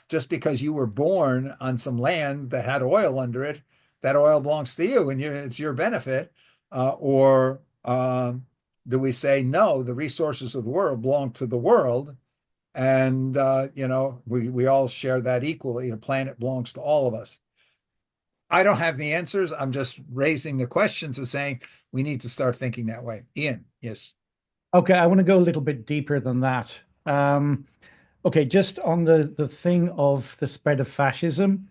just because you were born on some land that had oil under it, that oil belongs to you and it's your benefit? Or do we say, no, the resources of the world belong to the world, and we all share that equally. The planet belongs to all of us. I don't have the answers. I'm just raising the questions of saying we need to start thinking that way. Ian, yes. Okay, I want to go a little bit deeper than that. Okay, just on the thing of the spread of fascism.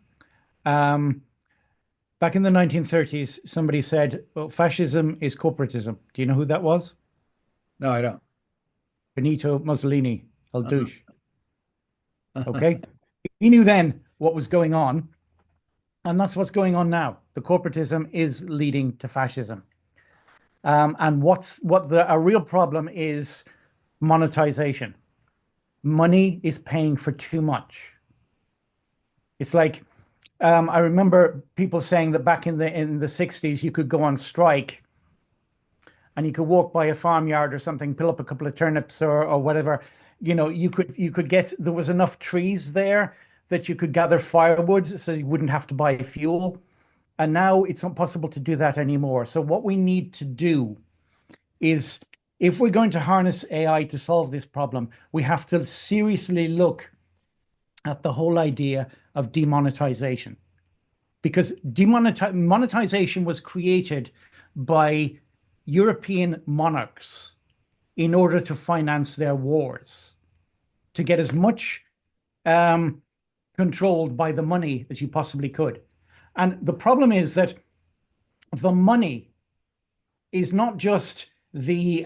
Back in the 1930s, somebody said, well, fascism is corporatism. Do you know who that was? No, I don't. Benito Mussolini, El Douche. Okay. He knew then what was going on, and that's what's going on now. The corporatism is leading to fascism. And a real problem is monetization. Money is paying for too much. It's like, I remember people saying that back in the 60s, you could go on strike and you could walk by a farmyard or something, pull up a couple of turnips or whatever. You could get, there was enough trees there that you could gather firewood so you wouldn't have to buy fuel. And now it's not possible to do that anymore. So what we need to do is, if we're going to harness AI to solve this problem, we have to seriously look at the whole idea of demonetization. Because monetization was created by European monarchs in order to finance their wars, to get as much controlled by the money as you possibly could. And the problem is that the money is not just the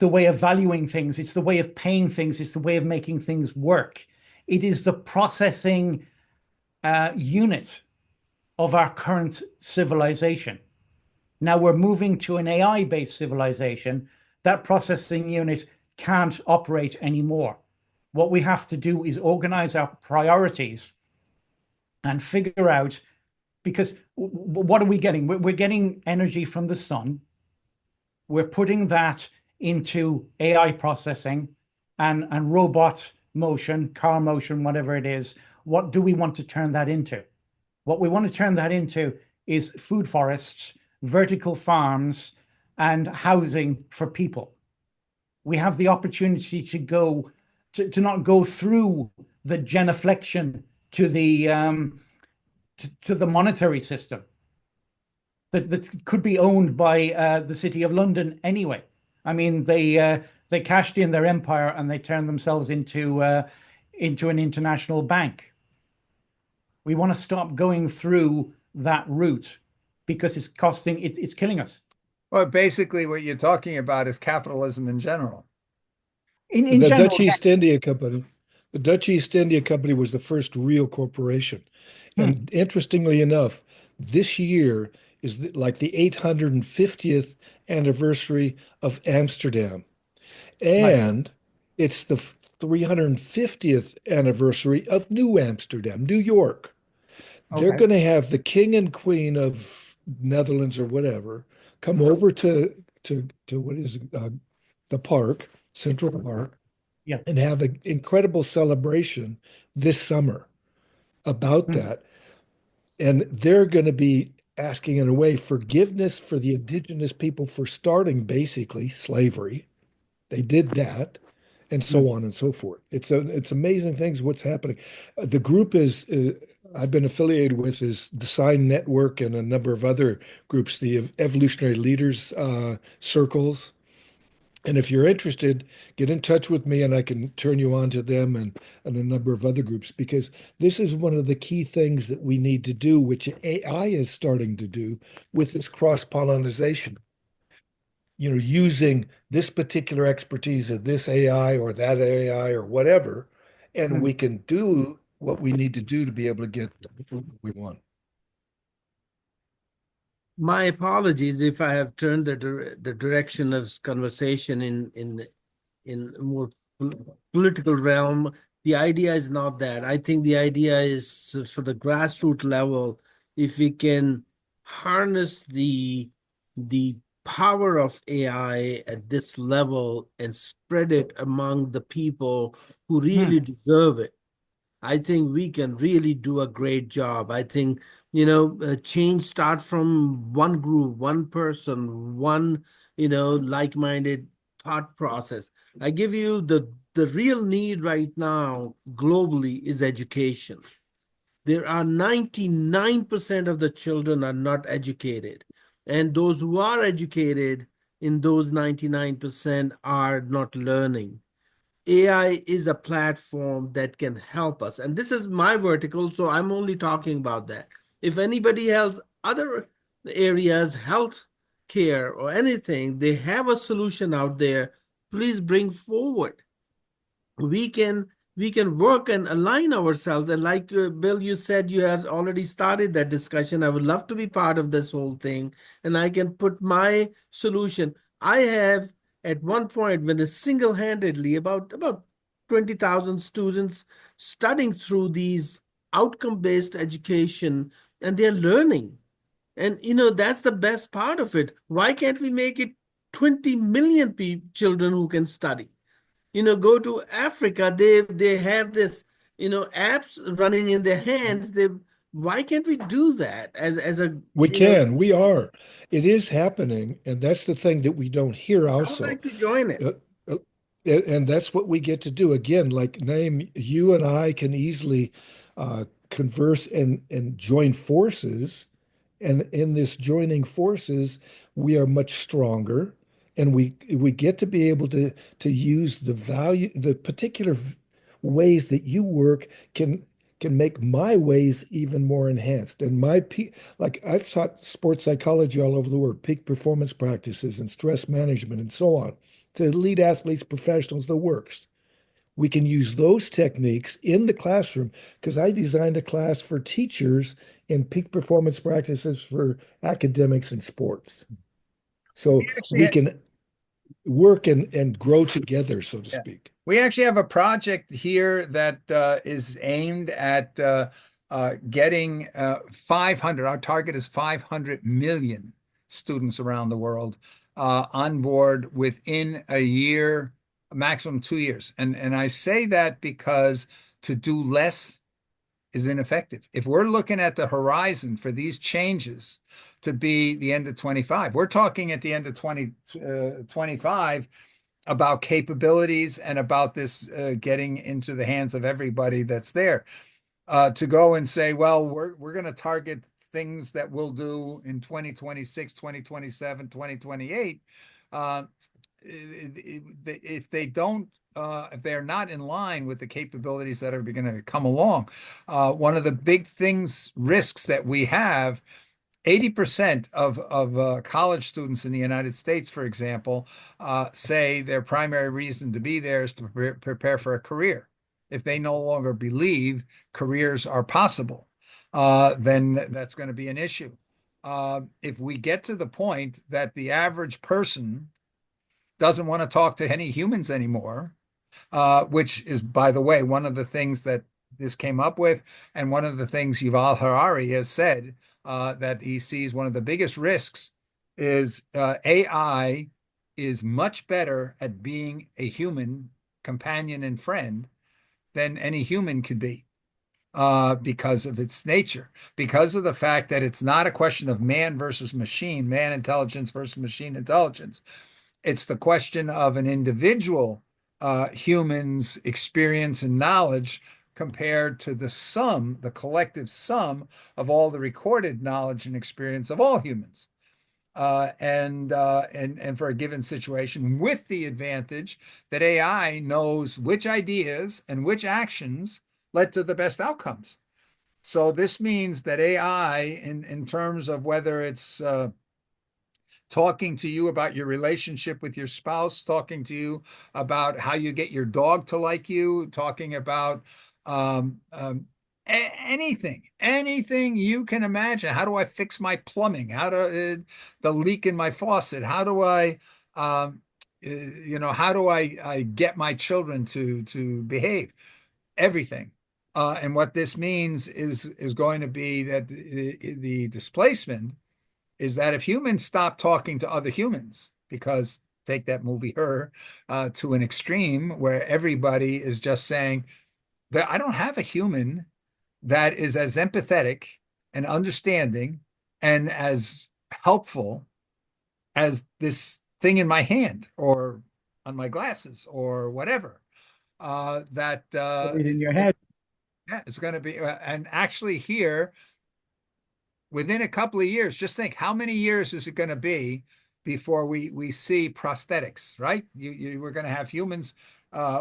way of valuing things, it's the way of paying things, it's the way of making things work. It is the processing unit of our current civilization. Now we're moving to an AI-based civilization. That processing unit can't operate anymore. What we have to do is organize our priorities and figure out, because what are we getting? We're getting energy from the sun. We're putting that into AI processing and robot motion, car motion, whatever it is. what do we want to turn that into? What we want to turn that into is food forests, vertical farms, and housing for people. We have the opportunity to go to not go through the genuflection to the monetary system that could be owned by the City of London anyway. I mean, they cashed in their empire and they turned themselves into an international bank. We want to stop going through that route because it's killing us. Well, basically, what you're talking about is capitalism in general. In The general, Dutch East India Company, the Dutch East India Company was the first real corporation. And interestingly enough, this year is like the 850th anniversary of Amsterdam. right. And it's the 350th anniversary of New Amsterdam, New York. They're Okay. going to have the king and queen of Netherlands or whatever come over to what is the park, Central Park, Yeah. and have an incredible celebration this summer about Mm. that. And they're going to be asking, in a way, forgiveness for the indigenous people for starting basically slavery. They did that, and so Mm. on and so forth. It's amazing things what's happening. The group is I've been affiliated with is the Sign Network and a number of other groups, the Evolutionary Leaders circles. And if you're interested, get in touch with me and I can turn you on to them and a number of other groups because this is one of the key things that we need to do, which AI is starting to do with this cross-pollination. Using this particular expertise of this AI or that AI or whatever, and Mm. we can do what we need to do to be able to get what we want. My apologies if I have turned the direction of conversation in more political realm. The idea is not that. I think the idea is for the grassroots level, if we can harness the power of AI at this level and spread it among the people who really Mm. deserve it, I think we can really do a great job. I think, change start from one group, one person, one, like-minded thought process. I give you the real need right now globally is education. There are 99% of the children are not educated. And those who are educated in those 99% are not learning. AI is a platform that can help us. And this is my vertical, so I'm only talking about that. If anybody else, other areas, health care or anything, they have a solution out there, please bring forward. We can work and align ourselves. And like Bill, you said you had already started that discussion. I would love to be part of this whole thing, and I can put my solution. I have at one point when it's single-handedly about 20,000 students studying through these outcome-based education, and they're learning. And that's the best part of it. Why can't we make it 20 million children who can study? Go to Africa, they have this, apps running in their hands. Why can't we do that as a, We can, we are. It is happening, and that's the thing that we don't hear I would also. like to join it. Uh, uh, and that's what we get to do. Again, like Naeem, you and I can easily converse and join forces. And in this joining forces, we are much stronger, and we get to be able to use the value, the particular ways that you work can make my ways even more enhanced. And like I've taught sports psychology all over the world, peak performance practices and stress management and so on to elite athletes, professionals, the works. We can use those techniques in the classroom because I designed a class for teachers in peak performance practices for academics and sports. So Actually, we can work and grow together, so to yeah. speak. We actually have a project here that is aimed at getting 500. Our target is 500 million students around the world on board within a year, maximum 2 years. And I say that because to do less is ineffective. If we're looking at the horizon for these changes to be the end of 25, we're talking at the end of 2025 about capabilities and about this getting into the hands of everybody that's there. To go and say, well, we're going to target things that we'll do in 2026, 2027, 2028. If they don't, if they're not in line with the capabilities that are going to come along, one of the big things, risks that we have, 80% of college students in the United States, for example, say their primary reason to be there is to prepare for a career. If they no longer believe careers are possible, then that's going to be an issue. If we get to the point that the average person doesn't want to talk to any humans anymore, which is, by the way, one of the things that this came up with, and one of the things Yuval Harari has said that he sees one of the biggest risks is AI is much better at being a human companion and friend than any human could be because of its nature, because of the fact that it's not a question of man versus machine, man intelligence versus machine intelligence. It's the question of an individual human's experience and knowledge compared to the sum, the collective sum of all the recorded knowledge and experience of all humans. And for a given situation, with the advantage that AI knows which ideas and which actions led to the best outcomes. So this means that AI, in terms of whether it's talking to you about your relationship with your spouse, talking to you about how you get your dog to like you, talking about um, um, anything you can imagine. How do I fix my plumbing? How do the leak in my faucet? How do I, how do I get my children to behave? Everything. And what this means is going to be that the displacement is that if humans stop talking to other humans, because take that movie Her to an extreme where everybody is just saying that I don't have a human that is as empathetic and understanding and as helpful as this thing in my hand or on my glasses or whatever. That Put it in your head. yeah, it's going to be, and actually here within a couple of years, just think how many years is it going to be before we see prosthetics, right? We're going to have humans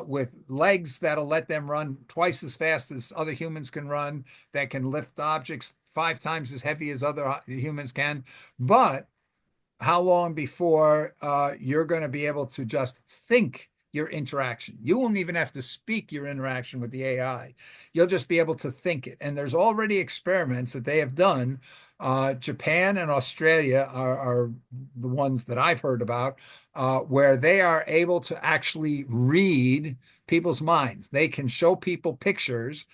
with legs that'll let them run twice as fast as other humans can run, that can lift objects 5 times as heavy as other humans can. But how long before you're going to be able to just think your interaction? You won't even have to speak your interaction with the AI. You'll just be able to think it. And there's already experiments that they have done. Japan and Australia are the ones that I've heard about, where they are able to actually read people's minds. They can show people pictures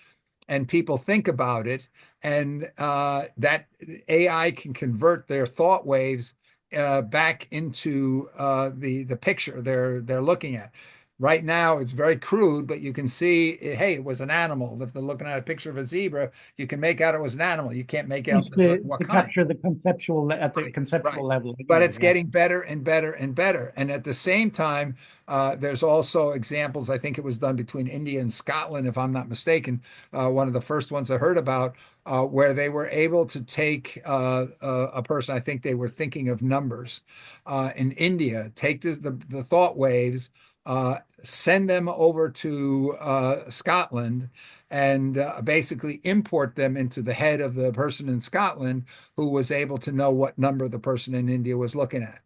and people think about it, and that AI can convert their thought waves back into the picture they're looking at. Right now, it's very crude, but you can see, hey, it was an animal. If they're looking at a picture of a zebra, you can make out it was an animal. You can't make out what To kind. capture the conceptual at the Right, conceptual right. level. But Yeah, it's yeah. getting better and better and better. And at the same time, there's also examples. I think it was done between India and Scotland, if I'm not mistaken. One of the first ones I heard about, where they were able to take a person. I think they were thinking of numbers in India. Take the thought waves, send them over to Scotland, and basically import them into the head of the person in Scotland who was able to know what number the person in India was looking at.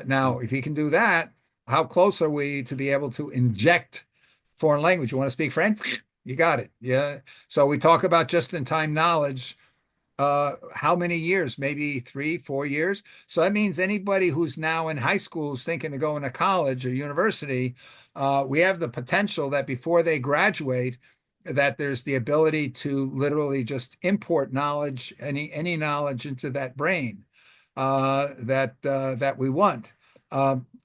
Now, if he can do that, how close are we to be able to inject foreign language? You want to speak French? You got it. Yeah. So we talk about just-in-time knowledge. How many years? Maybe 3, 4 years. So that means anybody who's now in high school is thinking of going to college or university, we have the potential that before they graduate, that there's the ability to literally just import knowledge, any knowledge into that brain that we want.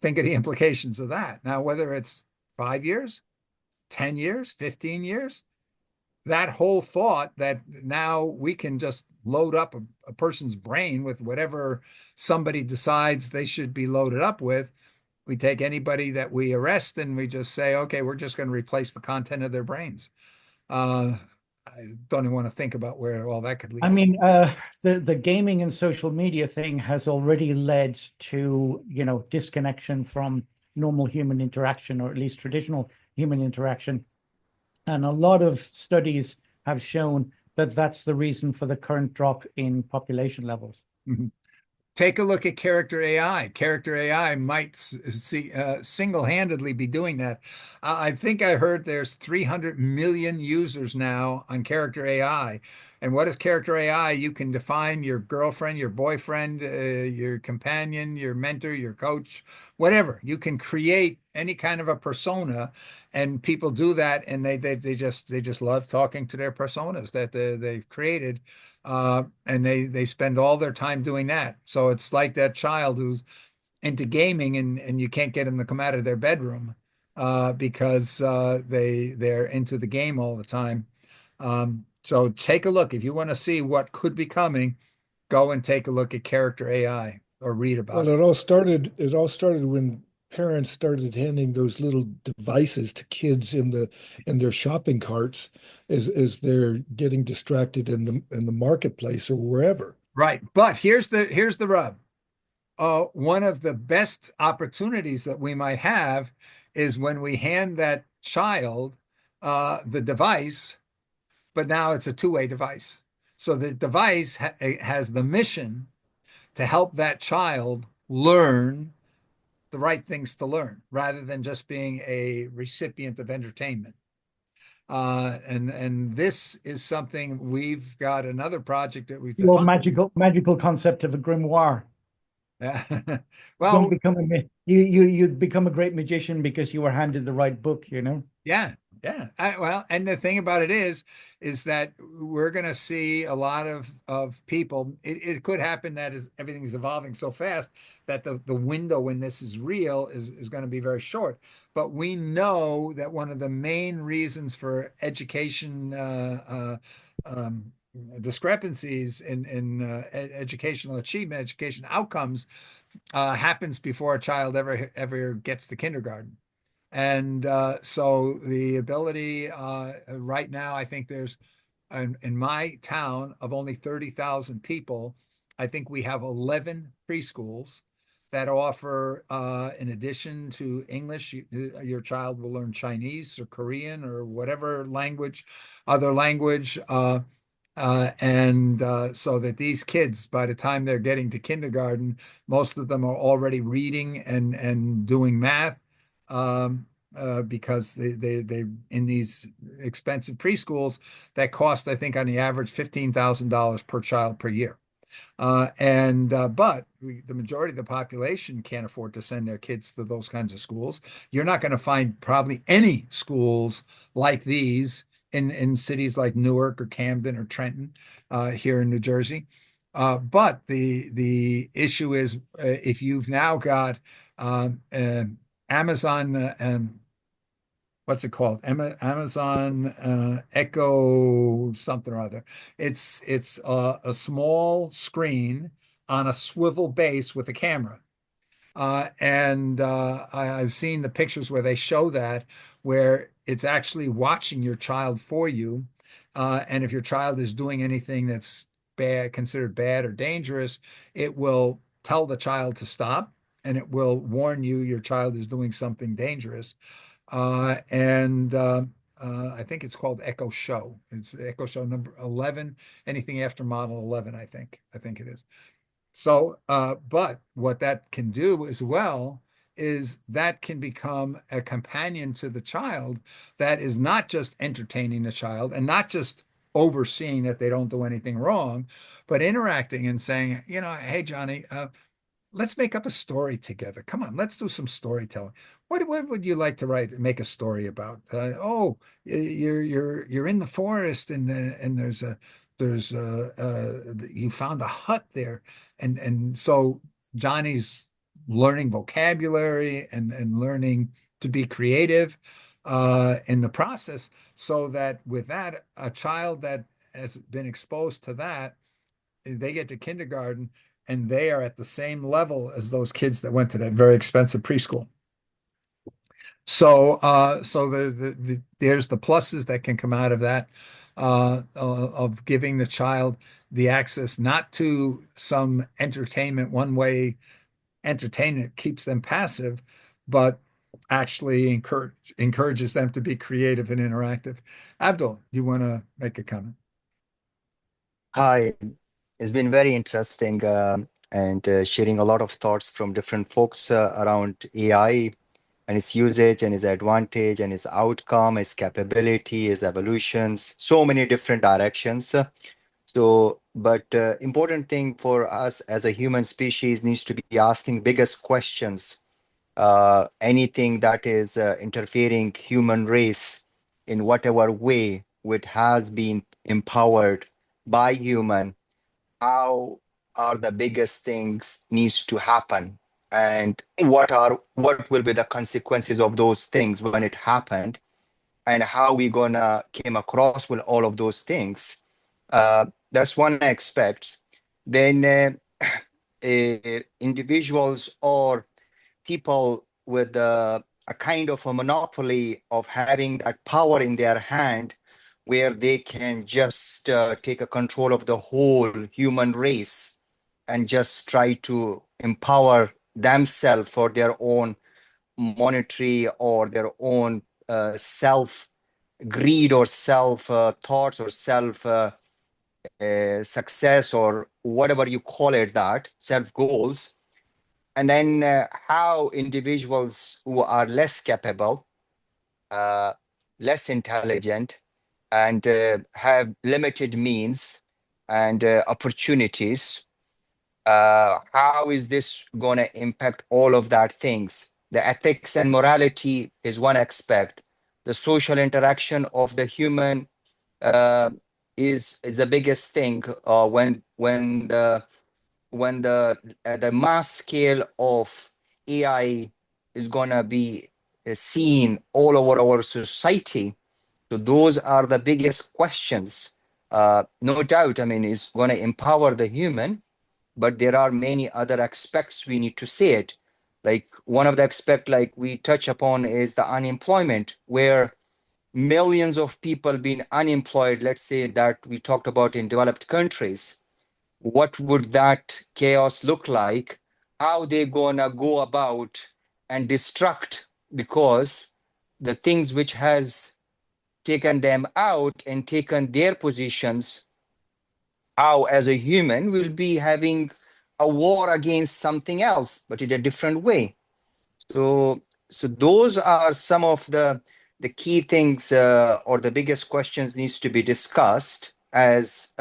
Think of the implications of that. Now, whether it's 5 years, 10 years, 15 years, that whole thought that now we can just load up a person's brain with whatever somebody decides they should be loaded up with. We take anybody that we arrest and we just say, okay, we're just going to replace the content of their brains. I don't even want to think about where all that could I lead to. mean, the gaming and social media thing has already led to, disconnection from normal human interaction, or at least traditional human interaction. And a lot of studies have shown that that's the reason for the current drop in population levels. Mhm. Take a look at character AI. Character AI might single-handedly be doing that. I think I heard there's 300 million users now on character AI. And what is character AI? You can define your girlfriend, your boyfriend, your companion, your mentor, your coach, whatever. You can create any kind of a persona, and people do that, and they just love talking to their personas that they've created. And they spend all their time doing that. So it's like that child who's into gaming and you can't get them to come out of their bedroom because they're into the game all the time. So take a look if you want to see what could be coming. Go and take a look at character AI or read about Well, it. it all started when parents started handing those little devices to kids in their shopping carts as they're getting distracted in the marketplace or wherever. Right, but here's the rub. One of the best opportunities that we might have is when we hand that child the device, but now it's a two-way device. So the device has the mission to help that child learn the right things to learn rather than just being a recipient of entertainment. And this is something we've got another project that we've The old defined. magical concept of a grimoire. Well, You'd become a great magician because you were handed the right book, yeah, yeah. Well, and the thing about it is that we're going to see a lot of people. It could happen that as everything's evolving so fast that the window when this is real is going to be very short. But we know that one of the main reasons for education discrepancies in educational achievement, education outcomes, happens before a child ever gets to kindergarten. And so the ability right now, I think there's in my town of only 30,000 people, I think we have 11 preschools that offer, in addition to English, your child will learn Chinese or Korean or whatever language, other language. And so that these kids, by the time they're getting to kindergarten, most of them are already reading and doing math. Because they in these expensive preschools that cost, I think, on the average $15,000 per child per year. But the majority of the population can't afford to send their kids to those kinds of schools. You're not going to find probably any schools like these in cities like Newark or Camden or Trenton here in New Jersey. But the issue is if you've now got Amazon and what's it called? Amazon Echo something or other. It's a small screen on a swivel base with a camera. And I've seen the pictures where they show that, where it's actually watching your child for you. And if your child is doing anything that's bad, considered bad or dangerous, it will tell the child to stop and it will warn you your child is doing something dangerous. And I think it's called Echo Show. It's Echo Show number 11, anything after model 11, I think. I think it is. So, but what that can do as well is that can become a companion to the child that is not just entertaining the child and not just overseeing that they don't do anything wrong, but interacting and saying, hey, Johnny, let's make up a story together. Come on, let's do some storytelling. What would you like to make a story about? You're in the forest and you found a hut there, and so Johnny's learning vocabulary and learning to be creative. in the process, so that with that, a child that has been exposed to that, they get to kindergarten and they are at the same level as those kids that went to that very expensive preschool. So there's the pluses that can come out of that, of giving the child the access not to some entertainment, one way entertainment keeps them passive, but actually encourages them to be creative and interactive. Abdul, you want to make a comment? Hi, it's been very interesting and sharing a lot of thoughts from different folks around AI and its usage and its advantage and its outcome, its capability, its evolutions, so many different directions. But important thing for us as a human species needs to be asking biggest questions. Anything that is interfering human race in whatever way, which has been empowered by human, how are the biggest things needs to happen, and what will be the consequences of those things when it happened, and how we gonna came across with all of those things. That's one aspect. Then individuals or people with a kind of a monopoly of having that power in their hand, where they can just take a control of the whole human race and just try to empower themselves for their own monetary or their own self greed or self thoughts or self success or whatever you call it, that self goals. And then how individuals who are less capable, uh, less intelligent, and have limited means and opportunities, how is this going to impact all of that things? The ethics and morality is one aspect. The social interaction of the human uh, is the biggest thing when the mass scale of AI is gonna be seen all over our society. So those are the biggest questions. No doubt, I mean, it's gonna empower the human, but there are many other aspects we need to see it. Like one of the aspects like we touch upon is the unemployment, where millions of people being unemployed, let's say that we talked about in developed countries. What would that chaos look like? How they gonna go about and destruct, because the things which has taken them out and taken their positions, how as a human will be having a war against something else, but in a different way. So those are some of the key things or the biggest questions needs to be discussed as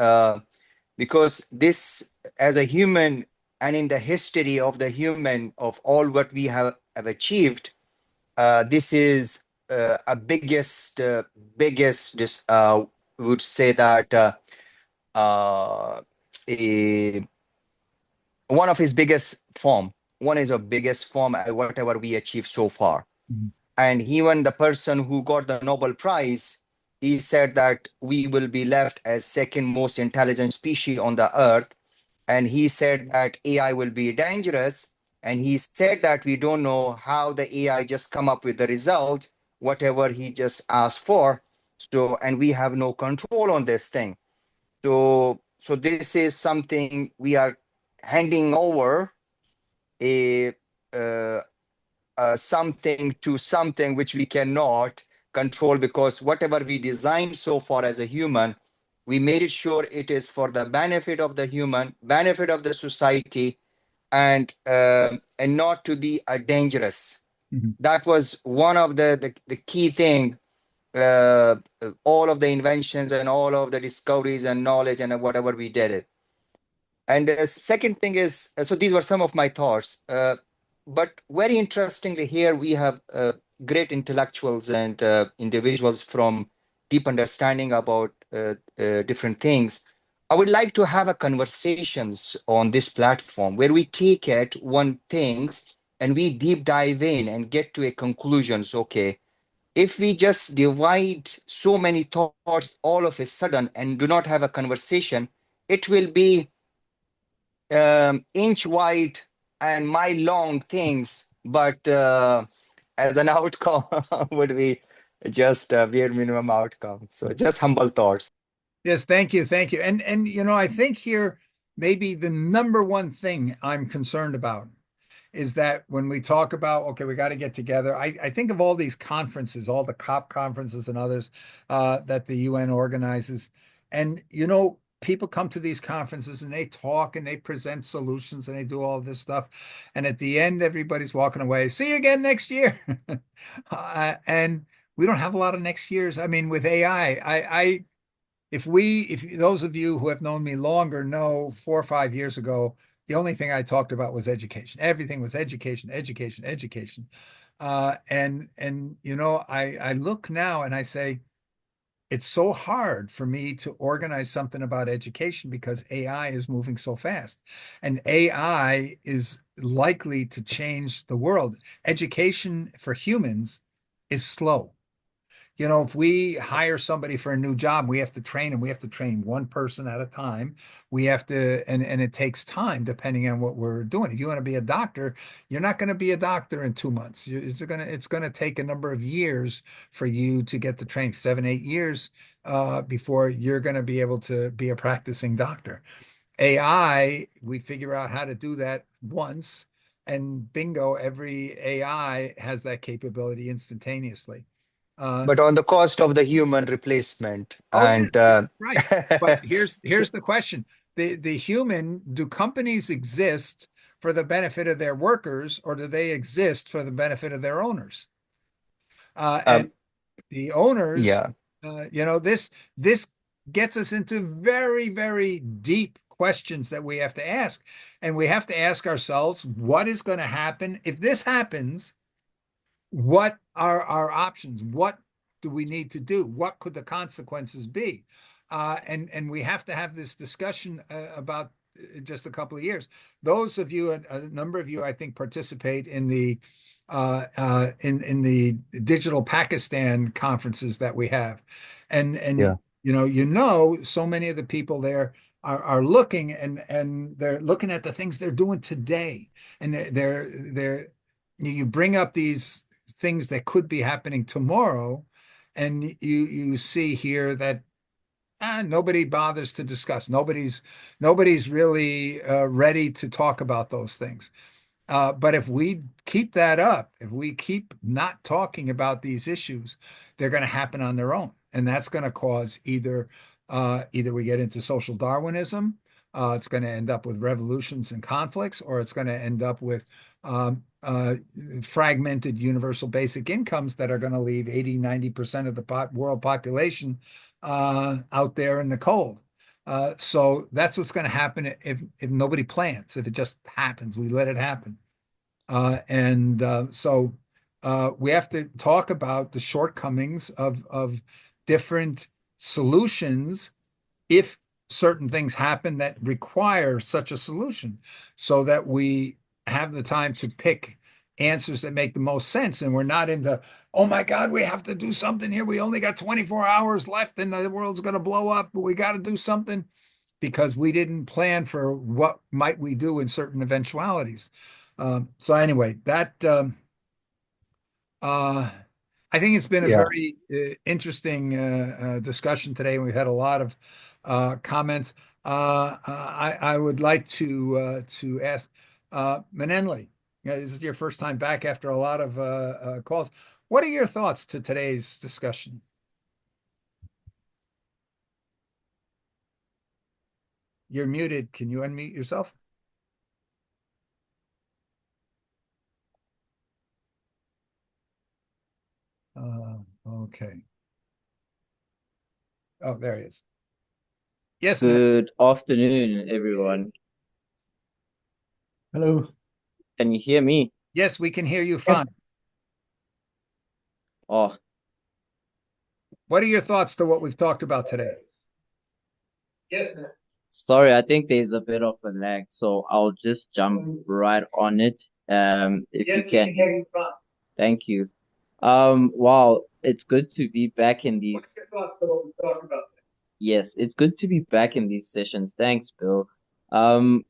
because this, as a human and in the history of the human of all what we have achieved, this is a biggest this would say that uh, a, one of his biggest form, one is a biggest form whatever we achieved so far. And even the person who got the Nobel Prize, he said that we will be left as second most intelligent species on the earth. And he said that AI will be dangerous. And he said that we don't know how the AI just come up with the result, whatever he just asked for. So, and we have no control on this thing. So this is something we are handing over a something to something which we cannot control, because whatever we designed so far as a human, we made it sure it is for the benefit of the human, benefit of the society, and not to be dangerous. That was one of the key thing. All of the inventions and all of the discoveries and knowledge and whatever we did it. And the second thing is, so these were some of my thoughts. But very interestingly, here we have great intellectuals and individuals from deep understanding about different things. I would like to have a conversations on this platform where we take it one things and we deep dive in and get to a conclusions. Okay, if we just divide so many thoughts all of a sudden and do not have a conversation, it will be inch wide and mile long things, but as an outcome would be just a bare minimum outcome. So just humble thoughts. Yes, thank you, thank you. And I think here maybe the number one thing I'm concerned about is that when we talk about, okay, we got to get together, I think of all these conferences, all the COP conferences and others that the UN organizes. And, people come to these conferences and they talk and they present solutions and they do all this stuff. And at the end, everybody's walking away, see you again next year. And we don't have a lot of next years. I mean, with AI, if those of you who have known me longer know 4 or 5 years ago, the only thing I talked about was education. Everything was education, education, education. I look now and I say, it's so hard for me to organize something about education because AI is moving so fast. And AI is likely to change the world. Education for humans is slow. If we hire somebody for a new job, we have to train them. We have to train one person at a time. We have to, and it takes time depending on what we're doing. If you want to be a doctor, you're not going to be a doctor in 2 months. It's going to take a number of years for you to get the training, 7, 8 years before you're going to be able to be a practicing doctor. AI, we figure out how to do that once, and bingo, every AI has that capability instantaneously. But on the cost of the human replacement. Oh, And yes, right. But here's the question. Do companies exist for the benefit of their workers, or do they exist for the benefit of their owners? And um, the owners, yeah. this gets us into very, very deep questions that we have to ask. And we have to ask ourselves, what is going to happen if this happens? What are our options? What do we need to do? What could the consequences be? And we have to have this discussion about just a couple of years. Those of you, a number of you, I think, participate in the digital Pakistan conferences that we have, and Yeah. so many of the people there are looking and they're looking at the things they're doing today, and they're you bring up these things that could be happening tomorrow, and you see here that nobody bothers to discuss. Nobody's really ready to talk about those things. But if we keep that up, if we keep not talking about these issues, they're going to happen on their own, and that's going to cause either we get into social Darwinism, it's going to end up with revolutions and conflicts, or it's going to end up with fragmented universal basic incomes that are going to leave 80, 90% of the world population out there in the cold. So that's what's going to happen if nobody plans, if it just happens, we let it happen. So we have to talk about the shortcomings of different solutions if certain things happen that require such a solution, so that we have the time to pick answers that make the most sense. And we're not in the, oh my God, we have to do something here. We only got 24 hours left and the world's going to blow up, but we got to do something because we didn't plan for what might we do in certain eventualities. So anyway, uh, I think it's been a Yeah. very interesting discussion today. We've had a lot of comments. I would like to ask Manenli. This is your first time back after a lot of calls. What are your thoughts to today's discussion? You're muted. Can you unmute yourself? Okay. Oh, there he is. Yes, Good afternoon, everyone. Hello. Can you hear me? yes, we can hear you fine. Oh, What are your thoughts to what we've talked about today? sorry, I think there's a bit of a lag, so I'll just jump right on it. If you can. Thank you. Wow, it's good to be back in these. Yes, it's good to be back in these sessions. Thanks, Bill. Um,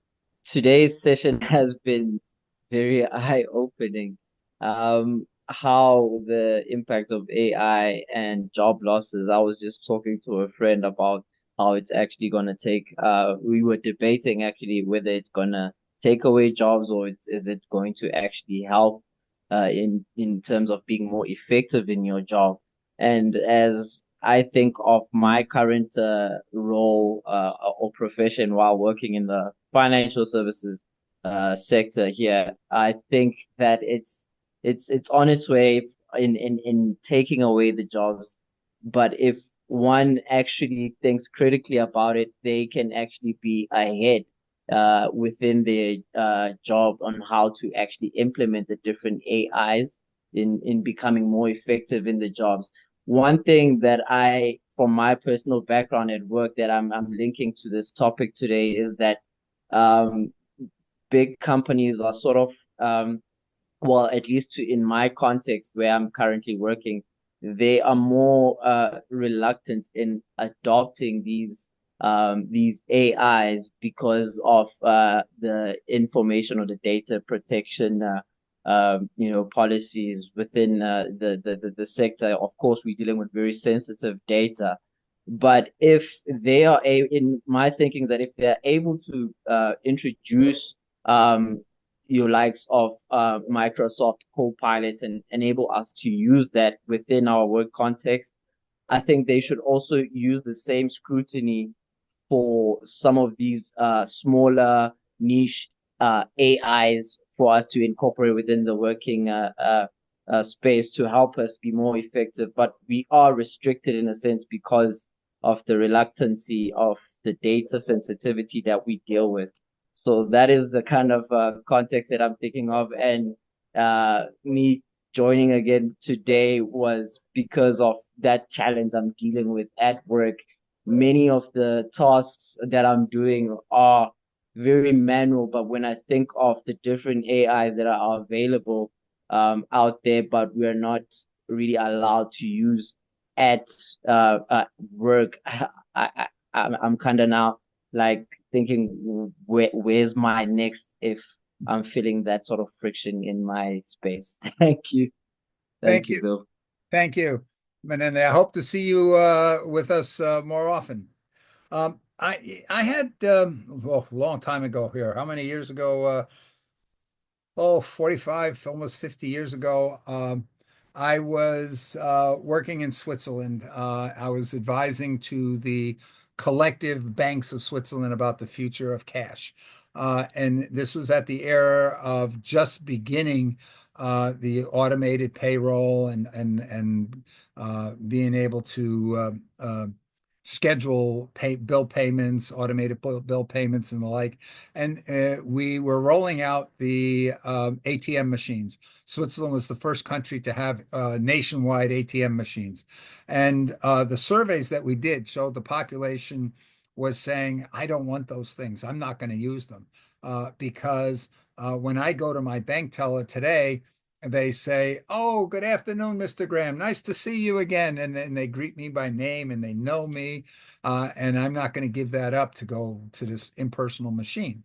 Today's session has been very eye-opening. How the impact of AI and job losses. I was just talking to a friend about how it's actually gonna take, we were debating actually whether it's gonna take away jobs or is it going to actually help in terms of being more effective in your job. And as I think of my current role or profession while working in the financial services sector here, I think that it's on its way in taking away the jobs. But if one actually thinks critically about it, they can actually be ahead within their job on how to actually implement the different AIs in becoming more effective in the jobs. One thing that from my personal background at work, that I'm linking to this topic today is that um, big companies are sort of well, at least in my context where I'm currently working, they are more reluctant in adopting these AIs because of the information or the data protection policies within the sector. Of course, we're dealing with very sensitive data. But if they are in my thinking that if they're able to introduce your likes of Microsoft Copilot and enable us to use that within our work context, I think they should also use the same scrutiny for some of these smaller niche AIs for us to incorporate within the working space to help us be more effective. But we are restricted in a sense because of the reluctancy of the data sensitivity that we deal with. So that is the kind of context that I'm thinking of. And me joining again today was because of that challenge I'm dealing with at work. Many of the tasks that I'm doing are very manual, but when I think of the different AIs that are available out there, but we're not really allowed to use at work, I'm kind of now like thinking, where's my next if I'm feeling that sort of friction in my space. Thank you. Thank Thank you, you. Bill. Thank you. And I hope to see you with us more often. I had well, a long time ago here. How many years ago? 45, almost 50 years ago. I was working in Switzerland. I was advising to the collective banks of Switzerland about the future of cash. And this was at the era of just beginning the automated payroll and being able to schedule bill payments, automated bill payments, and the like. And we were rolling out the ATM machines. Switzerland was the first country to have nationwide ATM machines. And the surveys that we did showed the population was saying, I don't want those things. I'm not going to use them because when I go to my bank teller today, they say, "Oh, good afternoon, Mr. Graham. Nice to see you again." And they greet me by name and they know me. And I'm not going to give that up to go to this impersonal machine.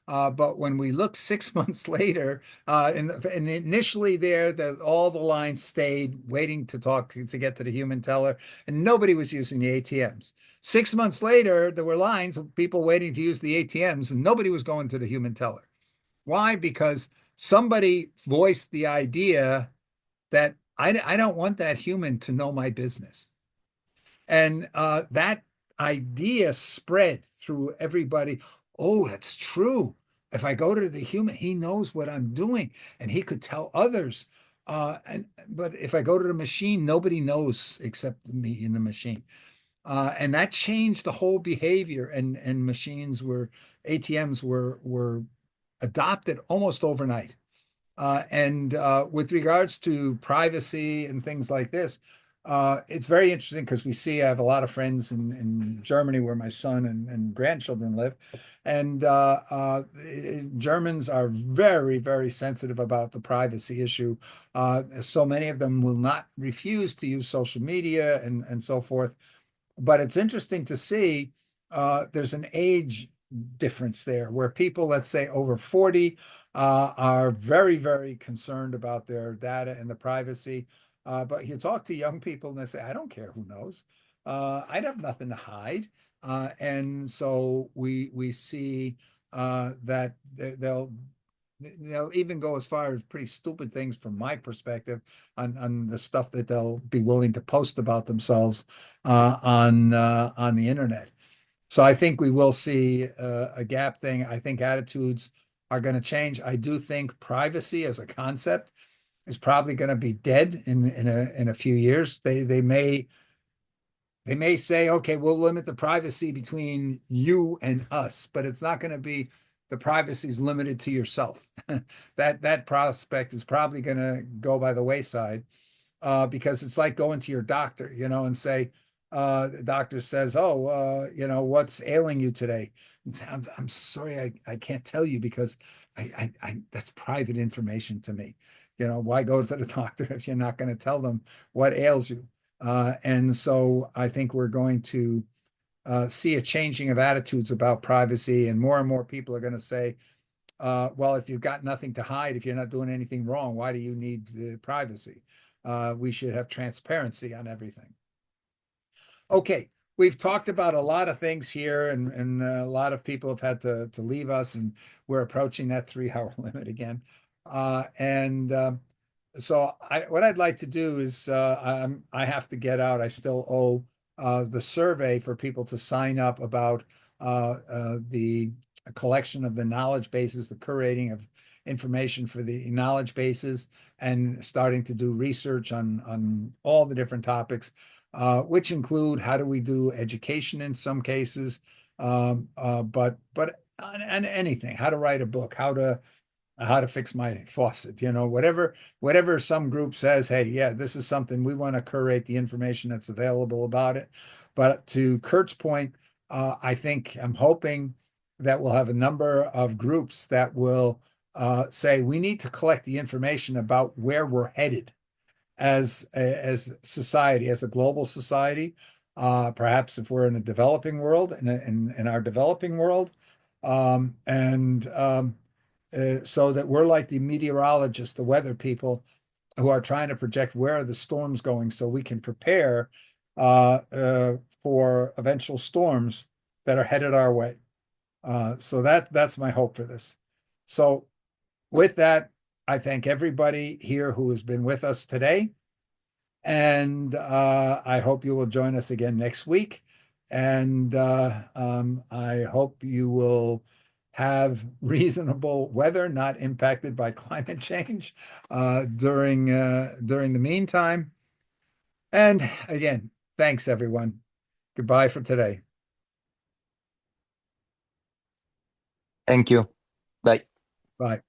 But when we look 6 months later, and initially there, all the lines stayed waiting to talk to get to the human teller, and nobody was using the ATMs. 6 months later, there were lines of people waiting to use the ATMs, and nobody was going to the human teller. Why? Because somebody voiced the idea that I don't want that human to know my business. And that idea spread through everybody. Oh, that's true. If I go to the human, he knows what I'm doing and he could tell others. But if I go to the machine, nobody knows except me in the machine. And that changed the whole behavior and machines were ATMs were adopted almost overnight. And with regards to privacy and things like this, It's very interesting because I have a lot of friends in Germany where my son and grandchildren live. And Germans are very, very sensitive about the privacy issue. So many of them will not refuse to use social media and so forth. But it's interesting to see there's an age difference there where people, let's say over 40, are very, very concerned about their data and the privacy. But you talk to young people and they say, I don't care who knows. I'd have nothing to hide. And so we see that they'll even go as far as pretty stupid things from my perspective on the stuff that they'll be willing to post about themselves on the internet. So I think we will see a gap thing. I think attitudes are going to change. I do think privacy as a concept is probably going to be dead in a few years. They may say, okay, we'll limit the privacy between you and us, but it's not going to be the privacy is limited to yourself. That prospect is probably going to go by the wayside because it's like going to your doctor, and say, the doctor says, oh, what's ailing you today? And say, I'm sorry, I can't tell you because that's private information to me. Why go to the doctor if you're not going to tell them what ails you? And so I think we're going to see a changing of attitudes about privacy, and more people are going to say, well, if you've got nothing to hide, if you're not doing anything wrong, why do you need the privacy? We should have transparency on everything. Okay, we've talked about a lot of things here, and a lot of people have had to leave us, and we're approaching that 3 hour limit again. And so what I'd like to do is I have to get out. I still owe the survey for people to sign up about the collection of the knowledge bases, the curating of information for the knowledge bases, and starting to do research on all the different topics, which include how do we do education in some cases, but on anything, how to write a book, how to fix my faucet, whatever some group says, hey, yeah, this is something we want to curate the information that's available about it. But to Kurt's point, I'm hoping that we'll have a number of groups that will say we need to collect the information about where we're headed as society, as a global society. Perhaps if we're in a developing world, in our developing world, so that we're like the meteorologists, the weather people who are trying to project where are the storms going so we can prepare for eventual storms that are headed our way. So that's my hope for this. So with that, I thank everybody here who has been with us today. And I hope you will join us again next week. And I hope you will have reasonable weather, not impacted by climate change during the meantime. And again, thanks everyone. Goodbye for today. Thank you. Bye. Bye.